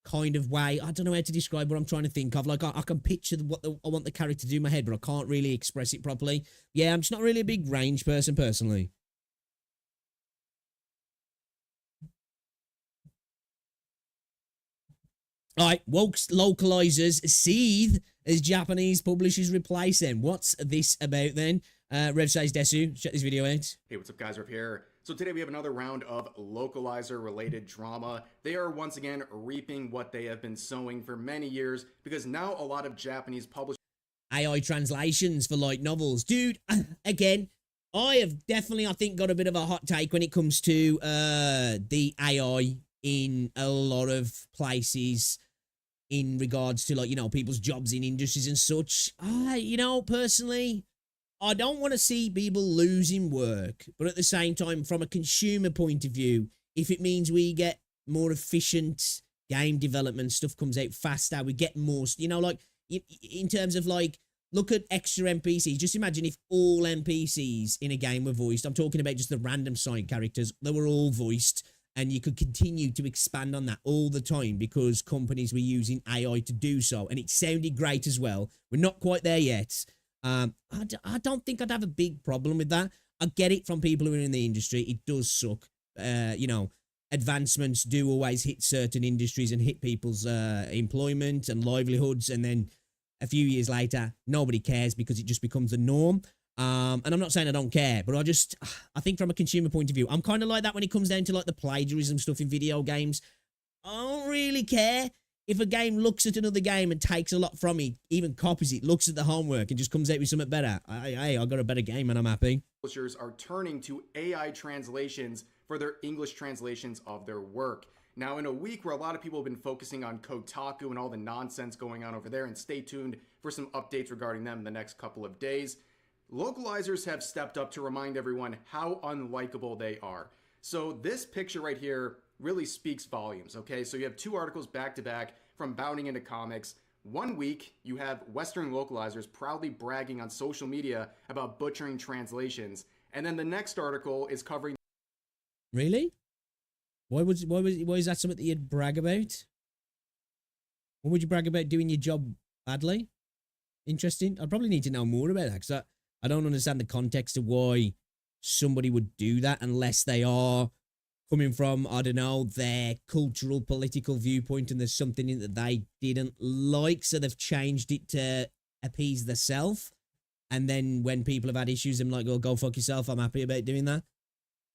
kind of way. I don't know how to describe what I'm trying to think of. Like I can picture what I want the character to do in my head, but I can't really express it properly. Yeah, I'm just not really a big range person personally. All right, woke localizers seethe as Japanese publishers replace them. What's this about then? Rev says Desu, check this video out. Hey, what's up guys, Rev here. So today we have another round of localizer related drama. They are once again reaping what they have been sowing for many years because now a lot of Japanese publishers AI translations for light novels. Dude, again, I have definitely, I think, got a bit of a hot take when it comes to the AI in a lot of places in regards to, like, people's jobs in industries and such. Personally, I don't want to see people losing work, but at the same time, from a consumer point of view, if it means we get more efficient game development, stuff comes out faster, we get more, in terms of, like, look at extra NPCs. Just imagine if all NPCs in a game were voiced. I'm talking about just the random side characters. They were all voiced, and you could continue to expand on that all the time because companies were using AI to do so, and it sounded great as well. We're not quite there yet. I don't think I'd have a big problem with that. I get it from people who are in the industry. It does suck. Advancements do always hit certain industries and hit people's employment and livelihoods. And then a few years later, nobody cares because it just becomes the norm. And I'm not saying I don't care, but I think from a consumer point of view, I'm kind of like that when it comes down to like the plagiarism stuff in video games. I don't really care. If a game looks at another game and takes a lot from it, even copies it, looks at the homework and just comes out with something better, I got a better game and I'm happy. Publishers are turning to AI translations for their English translations of their work. Now, in a week where a lot of people have been focusing on Kotaku and all the nonsense going on over there, and stay tuned for some updates regarding them in the next couple of days, localizers have stepped up to remind everyone how unlikable they are. So this picture right here really speaks volumes, okay? So you have two articles back to back from Bounding Into Comics. One week, you have Western localizers proudly bragging on social media about butchering translations. And then the next article is covering... Really? Why is that something that you'd brag about? What would you brag about doing your job badly? Interesting. I probably need to know more about that because I don't understand the context of why somebody would do that unless they are coming from, I don't know, their cultural, political viewpoint and there's something in that they didn't like, so they've changed it to appease themselves. And then when people have had issues, I'm like, oh, go fuck yourself, I'm happy about doing that.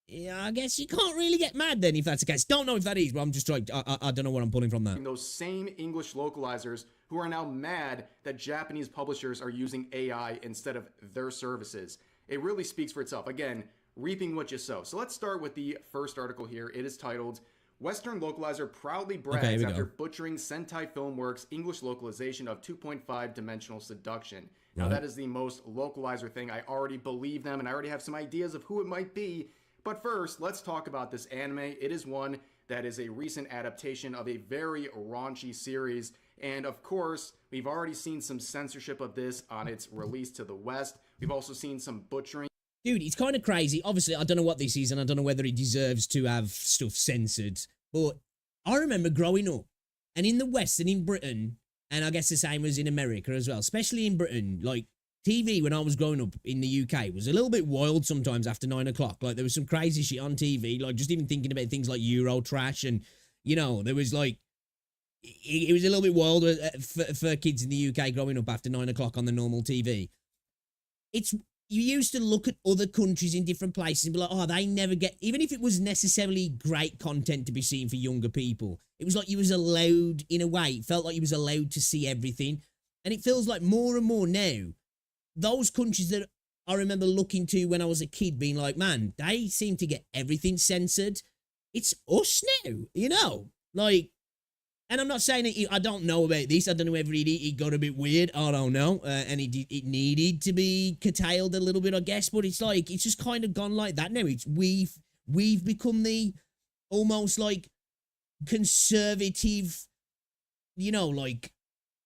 Yeah, I guess you can't really get mad then if that's the case. Don't know if that is, but I'm just like, I don't know what I'm pulling from that. Those same English localizers who are now mad that Japanese publishers are using AI instead of their services. It really speaks for itself. Again, reaping what you sow. So let's start with the first article here. It is titled, Western Localizer Proudly Brags After Butchering Sentai Filmworks English Localization of 2.5 Dimensional Seduction. Now that is the most localizer thing. I already believe them and I already have some ideas of who it might be. But first, let's talk about this anime. It is one that is a recent adaptation of a very raunchy series. And of course, we've already seen some censorship of this on its release to the West. We've also seen some butchering. Dude, it's kind of crazy. Obviously, I don't know what this is, and I don't know whether it deserves to have stuff censored. But I remember growing up, and in the West and in Britain, and I guess the same as in America as well, especially in Britain, like, TV when I was growing up in the UK was a little bit wild sometimes after 9 o'clock. Like, there was some crazy shit on TV, like, just even thinking about things like Euro trash, and, you know, there was, like, it was a little bit wild for kids in the UK growing up after 9 o'clock on the normal TV. You used to look at other countries in different places and be like, oh, they never get, even if it was necessarily great content to be seen for younger people, it was like you was allowed, in a way, it felt like you was allowed to see everything. And it feels like more and more now, those countries that I remember looking to when I was a kid being like, man, they seem to get everything censored. It's us now, you know? Like, and I'm not saying that I don't know about this. I don't know whether it got a bit weird. I don't know. And it needed to be curtailed a little bit, I guess. But it's like, it's just kind of gone like that now. We've become the almost like conservative, you know, like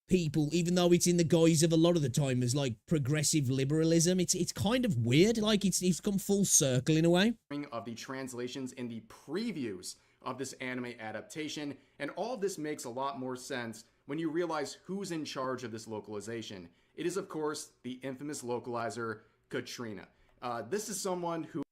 people, even though it's in the guise of a lot of the time as like progressive liberalism. It's kind of weird. Like it's come full circle in a way. Of the translations in the previews of this anime adaptation, and all of this makes a lot more sense when you realize who's in charge of this localization. It is, of course, the infamous localizer, Katrina. This is someone who...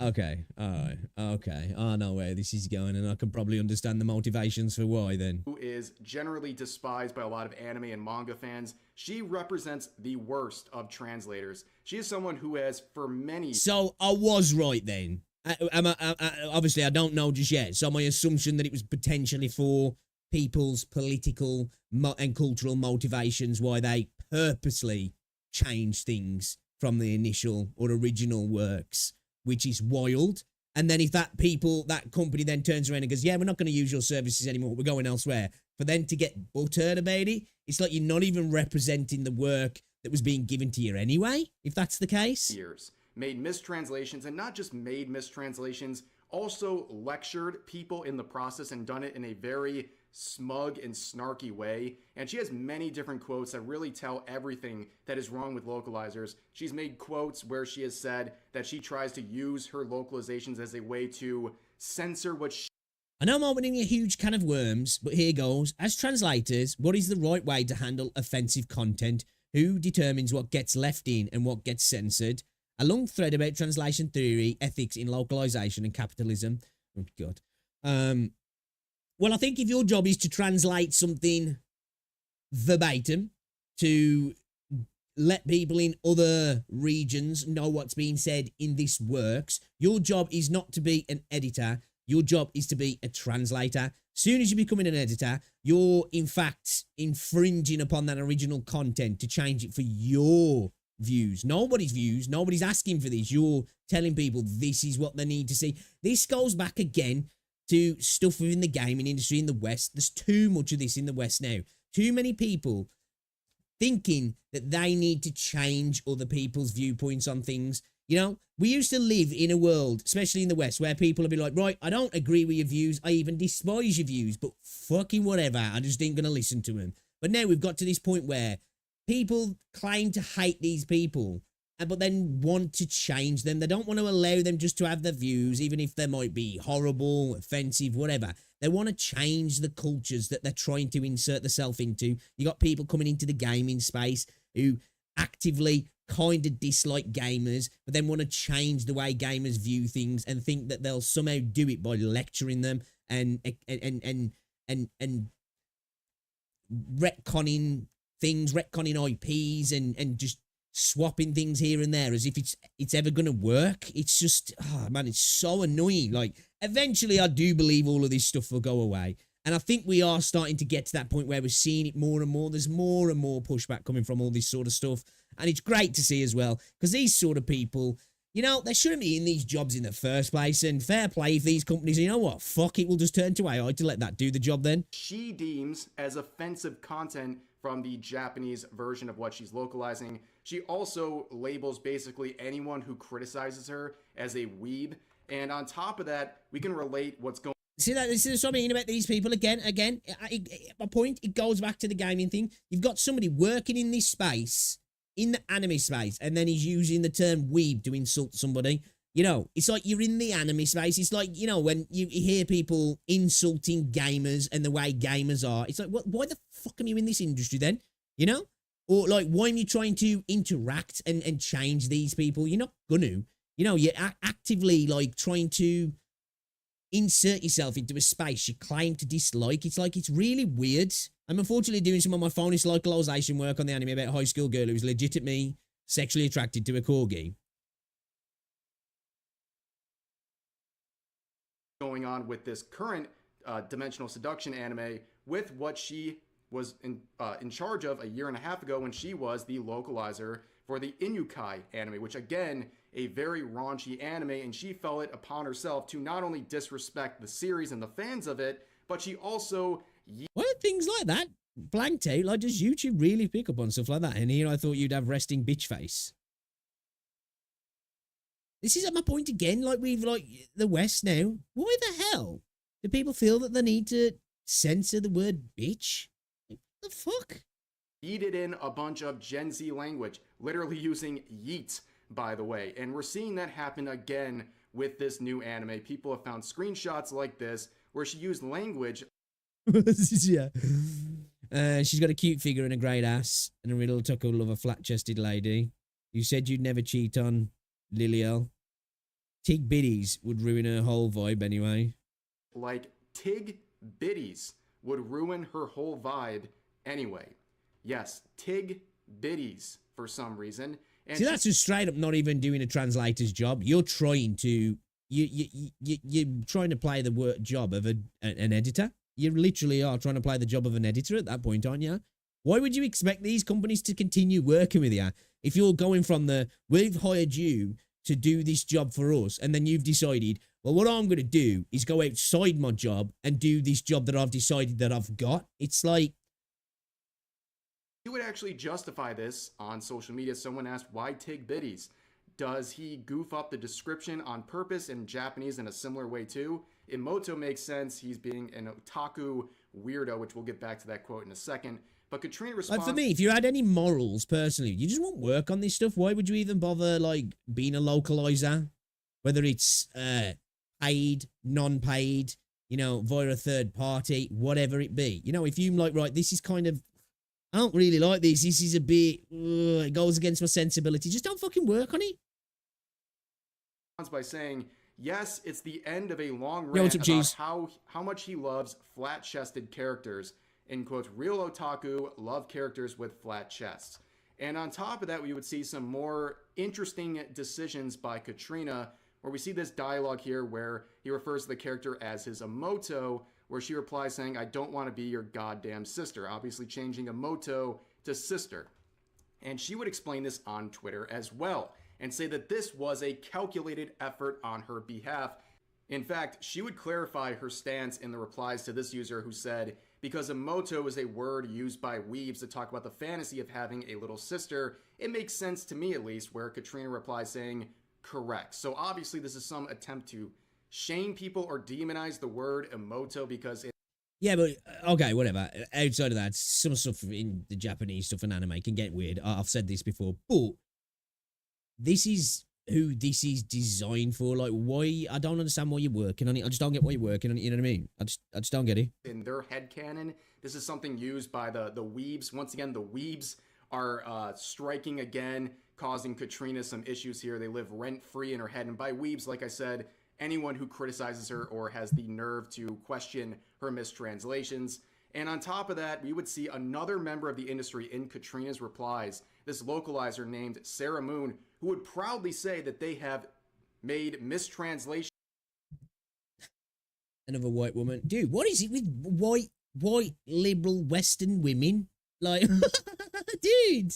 Okay, alright, okay. I know where this is going, and I can probably understand the motivations for why then. Who is generally despised by a lot of anime and manga fans. She represents the worst of translators. She is someone who has, for many... So, I was right then. Obviously, I don't know just yet. So my assumption that it was potentially for people's political and cultural motivations why they purposely changed things from the initial or original works, which is wild. And then if that company then turns around and goes, yeah, we're not going to use your services anymore, we're going elsewhere, for them to get buttered about it, it's like you're not even representing the work that was being given to you anyway, if that's the case. Years. Made mistranslations, and not just made mistranslations, also lectured people in the process and done it in a very smug and snarky way. And she has many different quotes that really tell everything that is wrong with localizers. She's made quotes where she has said that she tries to use her localizations as a way to censor what she... I know I'm opening a huge can of worms, but here goes. As translators, what is the right way to handle offensive content? Who determines what gets left in and what gets censored? A long thread about translation theory, ethics in localization and capitalism. Oh, God. Well, I think if your job is to translate something verbatim to let people in other regions know what's being said in this works, your job is not to be an editor. Your job is to be a translator. Soon as you're becoming an editor, you're, in fact, infringing upon that original content to change it for your views. Nobody's views. Nobody's asking for this. You're telling people this is what they need to see. This goes back again to stuff within the gaming industry in the West. There's too much of this in the West now. Too many people thinking that they need to change other people's viewpoints on things. You know, we used to live in a world, especially in the West, where people would be like, right, I don't agree with your views. I even despise your views, but fucking whatever. I just ain't going to listen to them. But now we've got to this point where people claim to hate these people, but then want to change them. They don't want to allow them just to have their views, even if they might be horrible, offensive, whatever. They want to change the cultures that they're trying to insert themselves into. You got people coming into the gaming space who actively kind of dislike gamers, but then want to change the way gamers view things and think that they'll somehow do it by lecturing them and retconning things, retconning IPs and just swapping things here and there as if it's ever going to work. It's just, oh man, it's so annoying. Like, eventually I do believe all of this stuff will go away. And I think we are starting to get to that point where we're seeing it more and more. There's more and more pushback coming from all this sort of stuff. And it's great to see as well, because these sort of people, you know, they shouldn't be in these jobs in the first place. And fair play if these companies, you know what, fuck it, we'll just turn to AI to let that do the job then. She deems as offensive content from the Japanese version of what she's localizing. She also labels basically anyone who criticizes her as a weeb. And on top of that, we can relate what's going on. See that? This is what I mean about these people. Again, my point, it goes back to the gaming thing. You've got somebody working in this space in the anime space and then he's using the term weeb to insult somebody. You know, it's like you're in the anime space. It's like, you know, when you hear people insulting gamers and the way gamers are. It's like, why the fuck are you in this industry then? You know? Or like, why are you trying to interact and change these people? You're not gonna. You know, you're actively like trying to insert yourself into a space you claim to dislike. It's like, it's really weird. I'm unfortunately doing some of my phoniest localization work on the anime about a high school girl who's legitimately sexually attracted to a corgi. Going on with this current dimensional seduction anime with what she was in charge of a year and a half ago when she was the localizer for the Inukai anime, which again, a very raunchy anime, and she felt it upon herself to not only disrespect the series and the fans of it, but she also... Why are things like that blanked out? Like, does YouTube really pick up on stuff like that? And here I thought you'd have resting bitch face. This is at my point again, like we've like the West now. Why the hell do people feel that they need to censor the word bitch? Like, what the fuck? Yeeted in a bunch of Gen Z language, literally using yeet, by the way. And we're seeing that happen again with this new anime. People have found screenshots like this where she used language. Yeah. She's got a cute figure and a great ass and a real tuckle of a flat-chested lady. You said you'd never cheat on Liliel. Tig Biddies would ruin her whole vibe anyway. Like, Tig Biddies would ruin her whole vibe anyway. Yes, Tig Biddies for some reason. And see, that's just straight up not even doing a translator's job. You're trying to... You're trying to play the job of an editor. You literally are trying to play the job of an editor at that point, aren't you? Why would you expect these companies to continue working with you if you're going from the, we've hired you to do this job for us, and then you've decided, well, what I'm going to do is go outside my job and do this job that I've decided that I've got. It's like... He would actually justify this on social media. Someone asked, why Tig Biddies? Does he goof up the description on purpose in Japanese in a similar way too? Emoto makes sense. He's being an otaku weirdo, which we'll get back to that quote in a second. But Katrina responds... Like for me, if you had any morals, personally, you just won't work on this stuff. Why would you even bother, like, being a localizer? Whether it's paid, non-paid, you know, via a third party, whatever it be. You know, if you're like, right, this is kind of... I don't really like this. This is a bit... it goes against my sensibility. Just don't fucking work on it. By saying, yes, it's the end of a long rant about how much he loves flat-chested characters. In quotes, real otaku love characters with flat chests. And on top of that, we would see some more interesting decisions by Katrina, where we see this dialogue here where he refers to the character as his Emoto, where she replies saying, I don't want to be your goddamn sister, obviously changing Emoto to sister. And she would explain this on Twitter as well, and say that this was a calculated effort on her behalf. In fact, she would clarify her stance in the replies to this user who said, because Emoto is a word used by weebs to talk about the fantasy of having a little sister, it makes sense to me at least, where Katrina replies saying, correct. So obviously this is some attempt to shame people or demonize the word Emoto because it... Yeah, but, okay, whatever. Outside of that, some stuff in the Japanese stuff and anime can get weird. I've said this before, but this is who this is designed for. Like, why? I don't understand why you're working on it. I just don't get why you're working on it, you know what I mean? I just don't get it. In their headcanon, this is something used by the weebs. Once again, the weebs are striking again, causing Katrina some issues here. They live rent-free in her head. And by weebs, like I said, anyone who criticizes her or has the nerve to question her mistranslations. And on top of that, we would see another member of the industry in Katrina's replies, this localizer named Sarah Moon, who would proudly say that they have made mistranslations. Another white woman. Dude, what is it with white liberal Western women? Like, dude,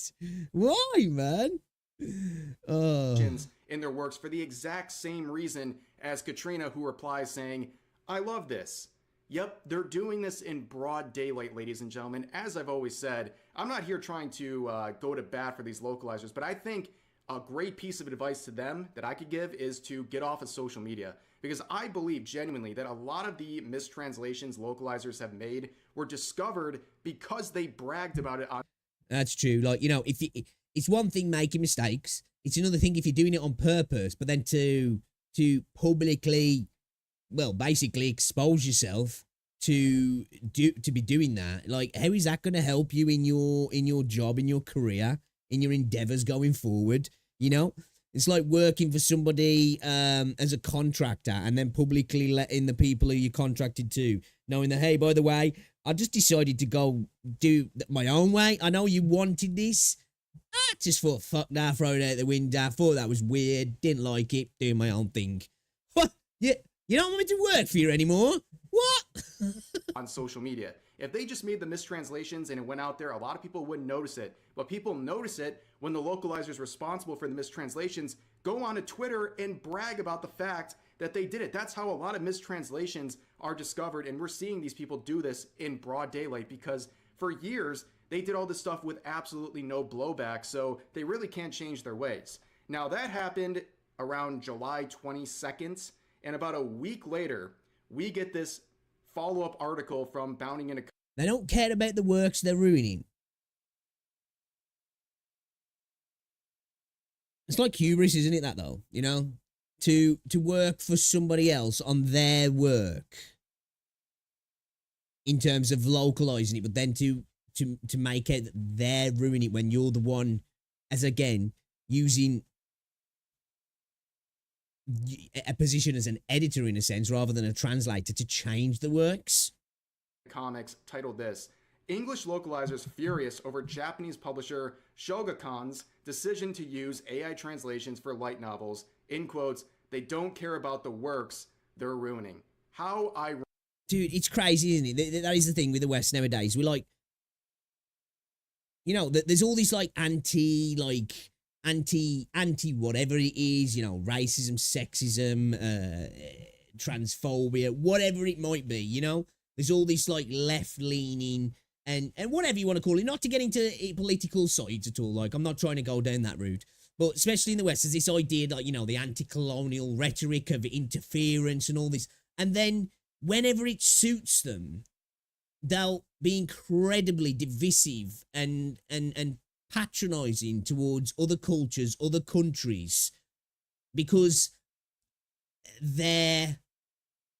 why, man? In their works for the exact same reason as Katrina, who replies saying, I love this. Yep, they're doing this in broad daylight, ladies and gentlemen. As I've always said, I'm not here trying to go to bat for these localizers, but I think a great piece of advice to them that I could give is to get off of social media. Because I believe genuinely that a lot of the mistranslations localizers have made were discovered because they bragged about it on... That's true. Like, you know, if it's one thing making mistakes. It's another thing if you're doing it on purpose, but then to publicly, well, basically expose yourself to be doing that. Like, how is that going to help you in your job, in your career, in your endeavors going forward? You know, it's like working for somebody as a contractor and then publicly letting the people who you're contracted to knowing that, hey, by the way, I just decided to go do my own way. I know you wanted this. I just thought, fuck that, throw it out the window. Thought that was weird. Didn't like it. Doing my own thing. What? You don't want me to work for you anymore? What? On social media. If they just made the mistranslations and it went out there, a lot of people wouldn't notice it. But people notice it when the localizers responsible for the mistranslations go onto Twitter and brag about the fact that they did it. That's how a lot of mistranslations are discovered, and we're seeing these people do this in broad daylight because for years they did all this stuff with absolutely no blowback, so they really can't change their ways. Now that happened around July 22nd, and about a week later, we get this follow-up article from Bounding into... They don't care about the works they're ruining. It's like hubris, isn't it, that though? You know? To work for somebody else on their work in terms of localizing it, but then to make it that they're ruining it when you're the one, as again, using a position as an editor in a sense rather than a translator to change the works. Comics titled this: English localizers furious over Japanese publisher Shogakukan's decision to use AI translations for light novels. In quotes, they don't care about the works they're ruining. How ironic. Dude, it's crazy, isn't it? That is the thing with the West nowadays. We're like, you know, there's all this like anti whatever it is, you know, racism, sexism, transphobia, whatever it might be, you know? There's all this like left-leaning and whatever you want to call it, not to get into political sides at all, like I'm not trying to go down that route, but especially in the West, there's this idea that, you know, the anti-colonial rhetoric of interference and all this, and then whenever it suits them, they'll be incredibly divisive and patronizing towards other cultures, other countries, because their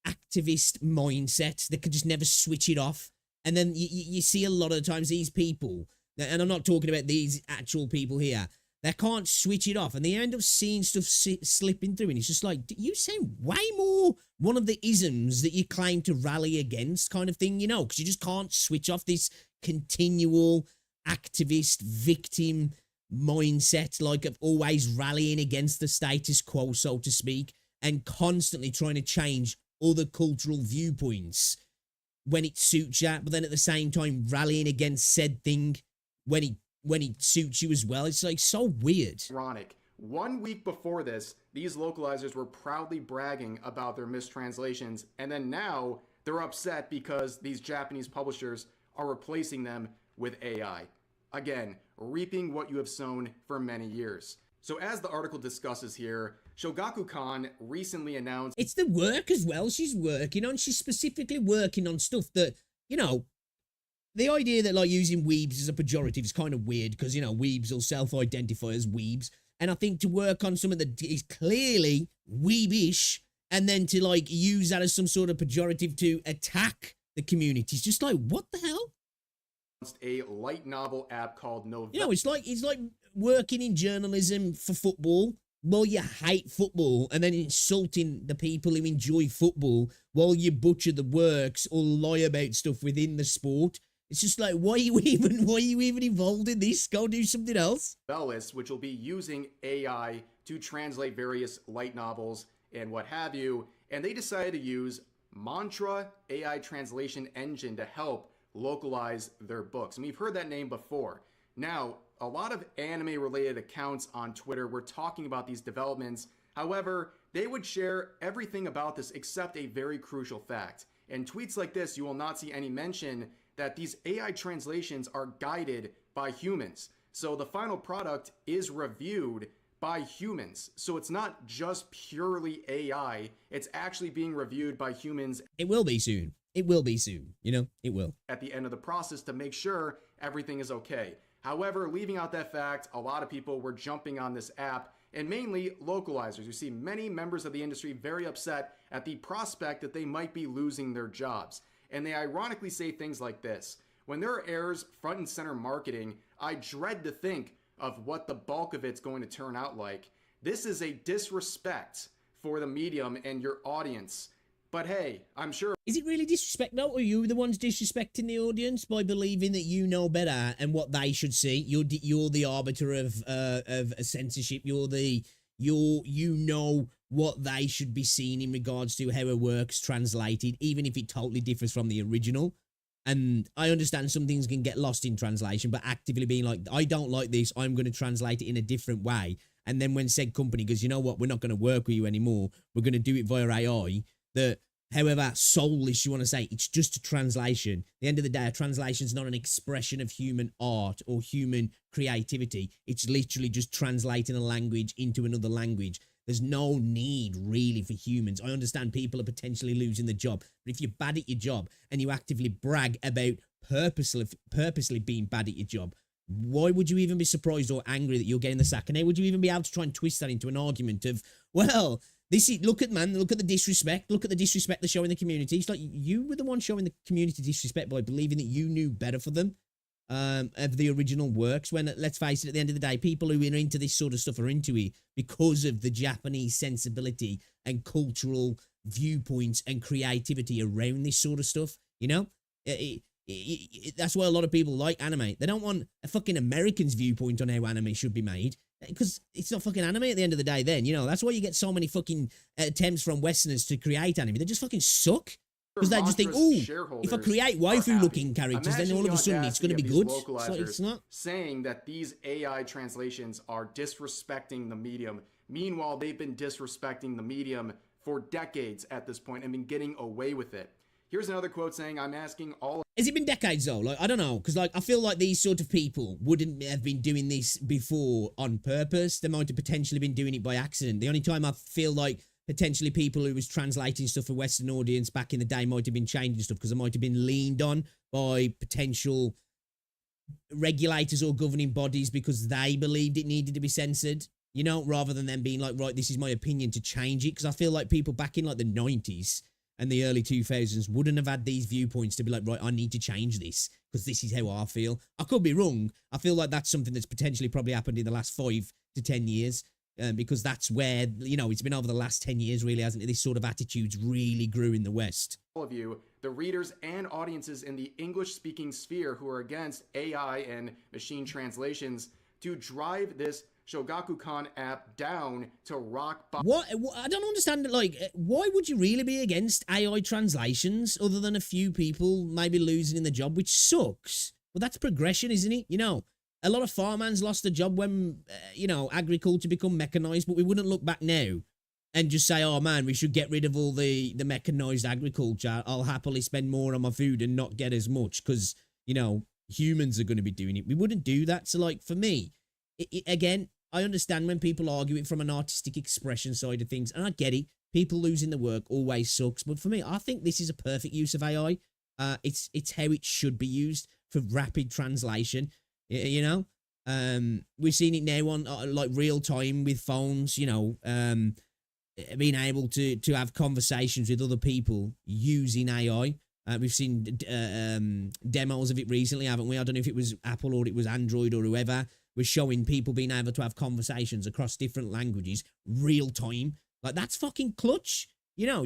activist mindset, they could just never switch it off. And then you see a lot of times these people, and I'm not talking about these actual people here, they can't switch it off and they end up seeing stuff slipping through, and it's just like, you sound way more one of the isms that you claim to rally against kind of thing, you know, because you just can't switch off this continual activist victim mindset, like of always rallying against the status quo, so to speak, and constantly trying to change other cultural viewpoints when it suits you, but then at the same time rallying against said thing when it suits you as well. It's like so weird. Ironic. 1 week before this, these localizers were proudly bragging about their mistranslations, and then now they're upset because these Japanese publishers are replacing them with AI. Again, reaping what you have sown for many years. So as the article discusses here, Shogakukan recently announced... It's the work as well she's working on. She's specifically working on stuff that, you know, the idea that like using weebs as a pejorative is kind of weird because, you know, weebs will self-identify as weebs. And I think to work on something that is clearly weebish and then to like use that as some sort of pejorative to attack the community is just like, what the hell? A light novel app called Novella. You know, it's like working in journalism for football while you hate football and then insulting the people who enjoy football while you butcher the works or lie about stuff within the sport. It's just like, why are you even involved in this? Go do something else. Bellis, which will be using AI to translate various light novels and what have you. And they decided to use Mantra AI translation engine to help localize their books. And we've heard that name before. Now, a lot of anime-related accounts on Twitter were talking about these developments. However, they would share everything about this except a very crucial fact. In tweets like this, you will not see any mention that these AI translations are guided by humans. So the final product is reviewed by humans. So it's not just purely AI, it's actually being reviewed by humans. It will be soon. It will be soon. You know, it will. At the end of the process to make sure everything is okay. However, leaving out that fact, a lot of people were jumping on this app, and mainly localizers. You see many members of the industry very upset at the prospect that they might be losing their jobs. And they ironically say things like this: when there are errors front and center marketing, I dread to think of what the bulk of it's going to turn out like. This is a disrespect for the medium and your audience. But hey, I'm sure... Is it really disrespect though? Or are you the ones disrespecting the audience by believing that you know better and what they should see? You're the arbiter of censorship. You know what they should be seeing in regards to how a work's translated, even if it totally differs from the original. And I understand some things can get lost in translation, but actively being like, I don't like this, I'm going to translate it in a different way. And then when said company goes, you know what, we're not going to work with you anymore, we're going to do it via AI, that however soulless you want to say, it's just a translation. At the end of the day, a translation is not an expression of human art or human creativity. It's literally just translating a language into another language. There's no need really for humans. I understand people are potentially losing the job, but if you're bad at your job and you actively brag about purposely being bad at your job, why would you even be surprised or angry that you're getting the sack? And how would you even be able to try and twist that into an argument of, well, look at the disrespect. Look at the disrespect they're showing the community. It's like you were the one showing the community disrespect by believing that you knew better for them of the original works. When, let's face it, at the end of the day, people who are into this sort of stuff are into it because of the Japanese sensibility and cultural viewpoints and creativity around this sort of stuff. You know, that's why a lot of people like anime. They don't want a fucking American's viewpoint on how anime should be made, because it's not fucking anime at the end of the day then, you know. That's why you get so many fucking attempts from Westerners to create anime. They just fucking suck. Because they just think, oh, if I create waifu-looking characters, then all of a sudden it's going to be good. So it's not. Saying that these AI translations are disrespecting the medium. Meanwhile, they've been disrespecting the medium for decades at this point and been getting away with it. Here's another quote saying, I'm asking all... Has it been decades though? Like, I don't know. Because like, I feel like these sort of people wouldn't have been doing this before on purpose. They might have potentially been doing it by accident. The only time I feel like potentially people who was translating stuff for Western audience back in the day might have been changing stuff because it might have been leaned on by potential regulators or governing bodies because they believed it needed to be censored, you know, rather than them being like, right, this is my opinion to change it. Because I feel like people back in like the 90s and the early 2000s wouldn't have had these viewpoints to be like, right, I need to change this because this is how I feel. I could be wrong. I feel like that's something that's potentially probably happened in the last 5 to 10 years. Because that's where, you know, it's been over the last 10 years, really, hasn't it? This sort of attitudes really grew in the West. All of you, the readers and audiences in the English-speaking sphere who are against AI and machine translations to drive this Shogakukan app down to rock bottom. What? I don't understand it. Like, why would you really be against AI translations other than a few people maybe losing in the job, which sucks? Well, that's progression, isn't it? You know, a lot of farmhands lost their job when, you know, agriculture become mechanized, but we wouldn't look back now and just say, oh man, we should get rid of all the mechanized agriculture. I'll happily spend more on my food and not get as much because, you know, humans are going to be doing it. We wouldn't do that. So like for me, again, I understand when people argue it from an artistic expression side of things, and I get it. People losing the work always sucks. But for me, I think this is a perfect use of AI. It's how it should be used for rapid translation. You know, we've seen it now on like real time with phones, you know, being able to have conversations with other people using AI. We've seen demos of it recently, haven't we? I don't know if it was Apple or it was Android or whoever was showing people being able to have conversations across different languages real time. Like that's fucking clutch. You know,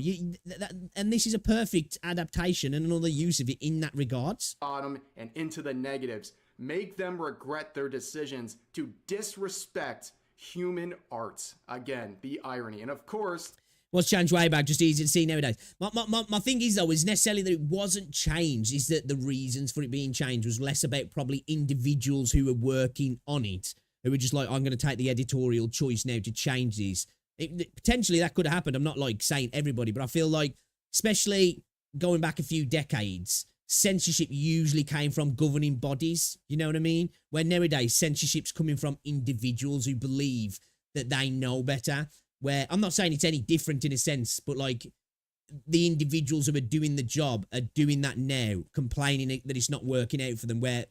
and this is a perfect adaptation and another use of it in that regards. Bottom and into the negatives. Make them regret their decisions to disrespect human art. Again, the irony. And of course... What's changed way back, just easy to see nowadays. My thing is, though, is necessarily that it wasn't changed, is that the reasons for it being changed was less about probably individuals who were working on it, who were just like, I'm going to take the editorial choice now to change these. Potentially that could have happened. I'm not like saying everybody, but I feel like, especially going back a few decades, censorship usually came from governing bodies, you know what I mean? Where nowadays censorship's coming from individuals who believe that they know better. Where I'm not saying it's any different in a sense, but like the individuals who are doing the job are doing that now, complaining that it's not working out for them. Where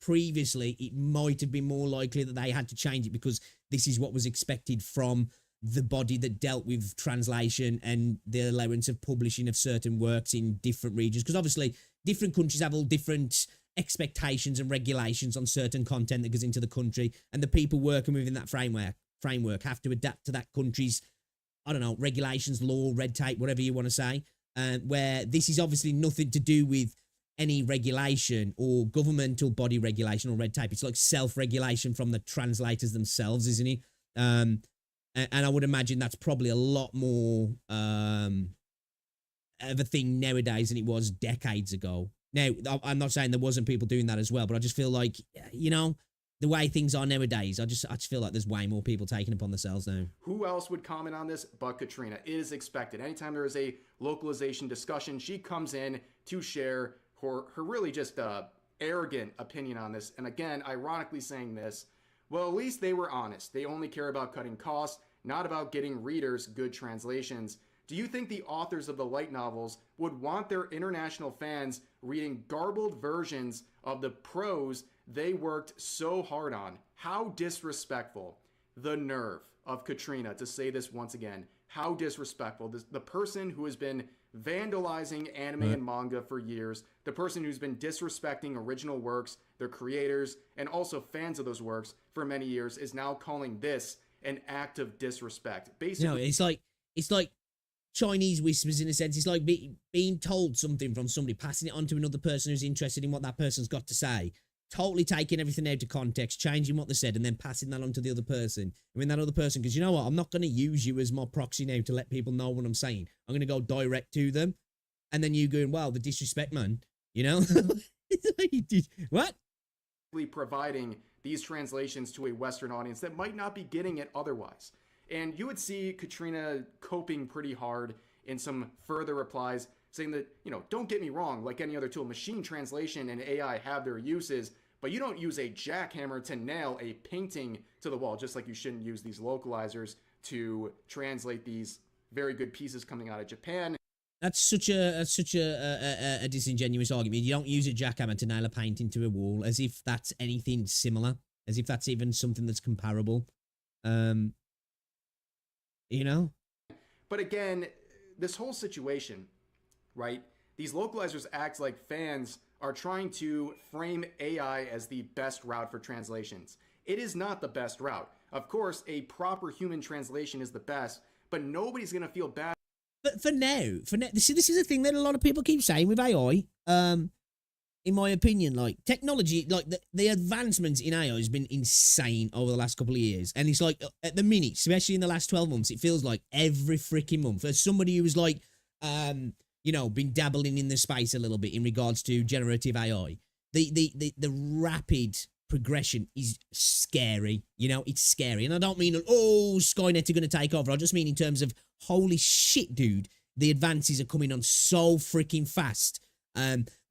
previously it might have been more likely that they had to change it because this is what was expected from the body that dealt with translation and the allowance of publishing of certain works in different regions. Because obviously different countries have all different expectations and regulations on certain content that goes into the country, and the people working within that framework have to adapt to that country's, I don't know, regulations, law, red tape, whatever you want to say. Where this is obviously nothing to do with any regulation or governmental body regulation or red tape. It's like self-regulation from the translators themselves, isn't it? And I would imagine that's probably a lot more of a thing nowadays than it was decades ago. Now, I'm not saying there wasn't people doing that as well, but I just feel like, you know, the way things are nowadays, I just feel like there's way more people taking upon themselves now. Who else would comment on this but Katrina? It is expected. Anytime there is a localization discussion, she comes in to share her really just arrogant opinion on this. And again, ironically saying this, well, at least they were honest. They only care about cutting costs, not about getting readers good translations. Do you think the authors of the light novels would want their international fans reading garbled versions of the prose they worked so hard on? How disrespectful. The nerve of Katrina to say this once again. How disrespectful. The person who has been vandalizing anime and manga for years, the person who's been disrespecting original works, their creators, and also fans of those works for many years, is now calling this an act of disrespect. Basically, no, it's like Chinese whispers in a sense. It's like being told something from somebody, passing it on to another person who's interested in what that person's got to say, totally taking everything out of context, changing what they said, and then passing that on to the other person. I mean, that other person, because you know what? I'm not going to use you as my proxy now to let people know what I'm saying. I'm going to go direct to them. And then you going, wow, the disrespect, man. You know? What? Providing these translations to a Western audience that might not be getting it otherwise. And you would see Katrina coping pretty hard in some further replies, saying that, you know, don't get me wrong, like any other tool, machine translation and AI have their uses, but you don't use a jackhammer to nail a painting to the wall, just like you shouldn't use these localizers to translate these very good pieces coming out of Japan. That's such a disingenuous argument. You don't use a jackhammer to nail a painting to a wall, as if that's anything similar, as if that's even something that's comparable. You know? But again, this whole situation, right? These localizers act like fans are trying to frame AI as the best route for translations. It is not the best route. Of course, a proper human translation is the best, but nobody's going to feel bad. But for now, this is a thing that a lot of people keep saying with AI. In my opinion, like technology, like the advancements in AI has been insane over the last couple of years. And it's like at the minute, especially in the last 12 months, it feels like every freaking month. As somebody who was like, you know, been dabbling in the space a little bit in regards to generative AI, the rapid progression is scary. You know, it's scary. And I don't mean, oh, Skynet are going to take over. I just mean in terms of, holy shit, dude, the advances are coming on so freaking fast.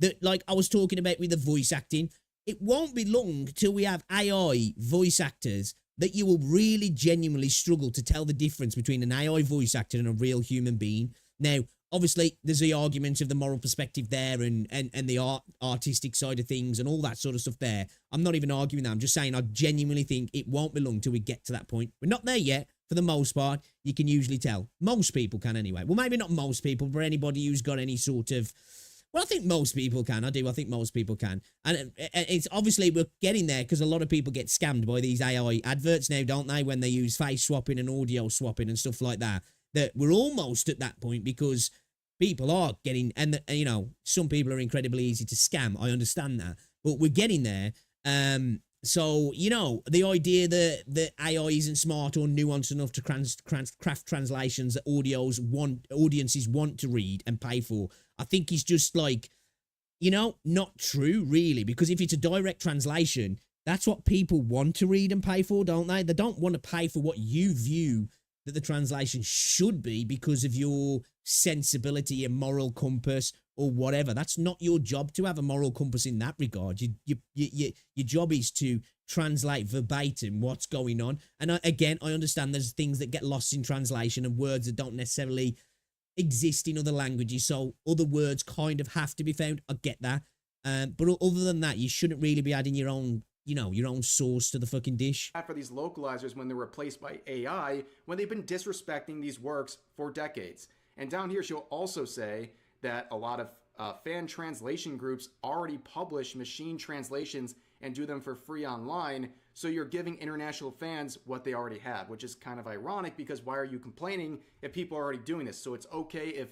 That, like I was talking about with the voice acting, it won't be long till we have AI voice actors that you will really genuinely struggle to tell the difference between an AI voice actor and a real human being. Now, obviously, there's the argument of the moral perspective there and the artistic side of things and all that sort of stuff there. I'm not even arguing that. I'm just saying I genuinely think it won't be long till we get to that point. We're not there yet. For the most part, you can usually tell. Most people can anyway. Well, maybe not most people, but anybody who's got any sort of... Well, I think most people can. I think most people can. And it's obviously we're getting there because a lot of people get scammed by these AI adverts now, don't they? When they use face swapping and audio swapping and stuff like that. That we're almost at that point because people are getting, and you know, some people are incredibly easy to scam. I understand that. But we're getting there. So, you know, the idea that AI isn't smart or nuanced enough to craft translations that audiences want to read and pay for, I think is just like, you know, not true, really. Because if it's a direct translation, that's what people want to read and pay for, don't they? They don't want to pay for what you view that the translation should be because of your sensibility, your moral compass, or whatever. That's not your job to have a moral compass in that regard. Your job is to translate verbatim what's going on. And again, I understand there's things that get lost in translation and words that don't necessarily exist in other languages, so other words kind of have to be found. I get that. But other than that, you shouldn't really be adding your own, you know, your own sauce to the fucking dish. For these localizers when they're replaced by AI, when they've been disrespecting these works for decades. And down here, she'll also say that a lot of fan translation groups already publish machine translations and do them for free online, so you're giving international fans what they already have, which is kind of ironic because why are you complaining if people are already doing this? So it's okay if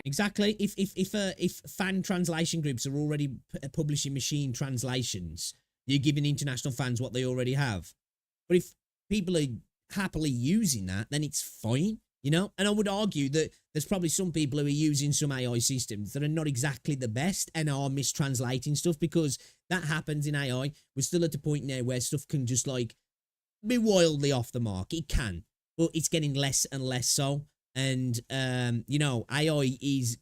exactly. If fan translation groups are already publishing machine translations, you're giving international fans what they already have. But if people are happily using that, then it's fine, you know? And I would argue that there's probably some people who are using some AI systems that are not exactly the best and are mistranslating stuff, because that happens in AI. We're still at a point now where stuff can just like be wildly off the mark. It can, but it's getting less and less so. And, you know, AI is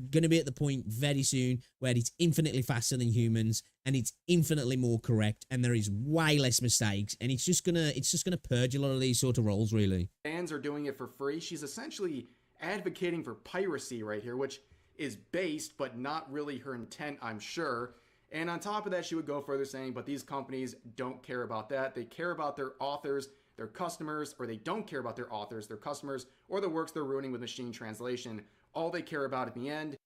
going to be at the point very soon where it's infinitely faster than humans and it's infinitely more correct and there is way less mistakes, and it's just gonna purge a lot of these sort of roles, really. Fans are doing it for free. She's essentially advocating for piracy right here, which is based but not really her intent, I'm sure. And on top of that, she would go further saying, but these companies don't care about that. They care about their authors, their customers, or they don't care about their authors, their customers, or the works they're ruining with machine translation. All they care about at the end.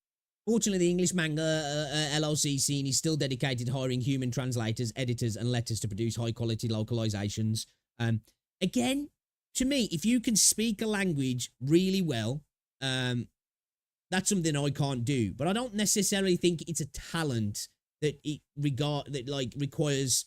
Fortunately, the English manga LLC scene is still dedicated to hiring human translators, editors, and letters to produce high-quality localizations. Again, to me, if you can speak a language really well, that's something I can't do. But I don't necessarily think it's a talent that requires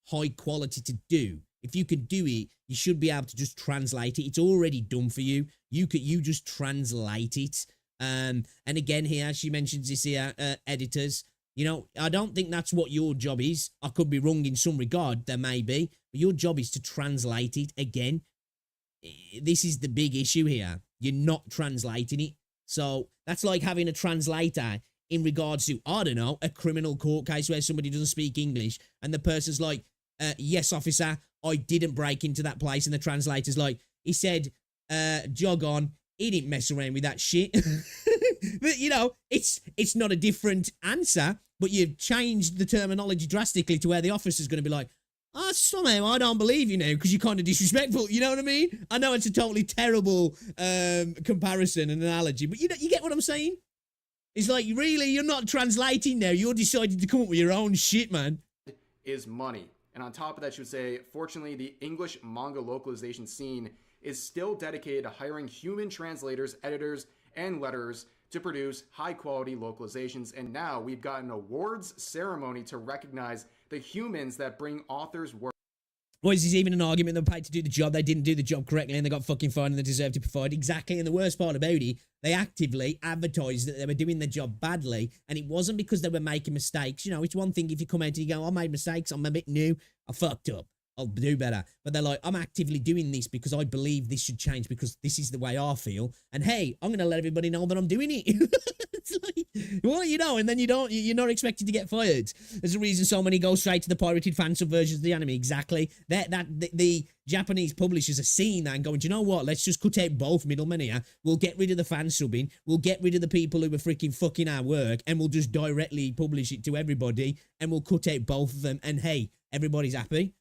high quality to do. If you could do it, you should be able to just translate it. It's already done for you. You just translate it. And again, here she mentions this here, editors. You know, I don't think that's what your job is. I could be wrong in some regard. There may be, but your job is to translate it. Again, this is the big issue here. You're not translating it. So that's like having a translator in regards to, I don't know, a criminal court case where somebody doesn't speak English and the person's like, yes, officer, I didn't break into that place. And the translator's like, he said, jog on. He didn't mess around with that shit. But, you know, it's not a different answer, but you've changed the terminology drastically to where the officer's going to be like, oh, somehow I don't believe you now because you're kind of disrespectful. You know what I mean? I know it's a totally terrible comparison and analogy, but you get what I'm saying? It's like, really, you're not translating now. You're deciding to come up with your own shit, man. Is money. And on top of that, she would say, fortunately, the English manga localization scene is still dedicated to hiring human translators, editors, and letters to produce high-quality localizations. And now we've got an awards ceremony to recognize the humans that bring authors' work. Or is this even an argument? They were paid to do the job, they didn't do the job correctly, and they got fucking fined and they deserve to be fined. Exactly, and the worst part about it, they actively advertised that they were doing the job badly, and it wasn't because they were making mistakes. You know, it's one thing if you come out and you go, I made mistakes, I'm a bit new, I fucked up, I'll do better. But they're like, I'm actively doing this because I believe this should change because this is the way I feel, and hey, I'm going to let everybody know that I'm doing it. It's like, well, you know, and then you're not expected to get fired. There's a reason so many go straight to the pirated fan subversions of the anime. Exactly. The Japanese publishers are seeing that and going, do you know what? Let's just cut out both middlemen here. We'll get rid of the fan subbing. We'll get rid of the people who are freaking fucking our work, and we'll just directly publish it to everybody, and we'll cut out both of them. And hey, everybody's happy.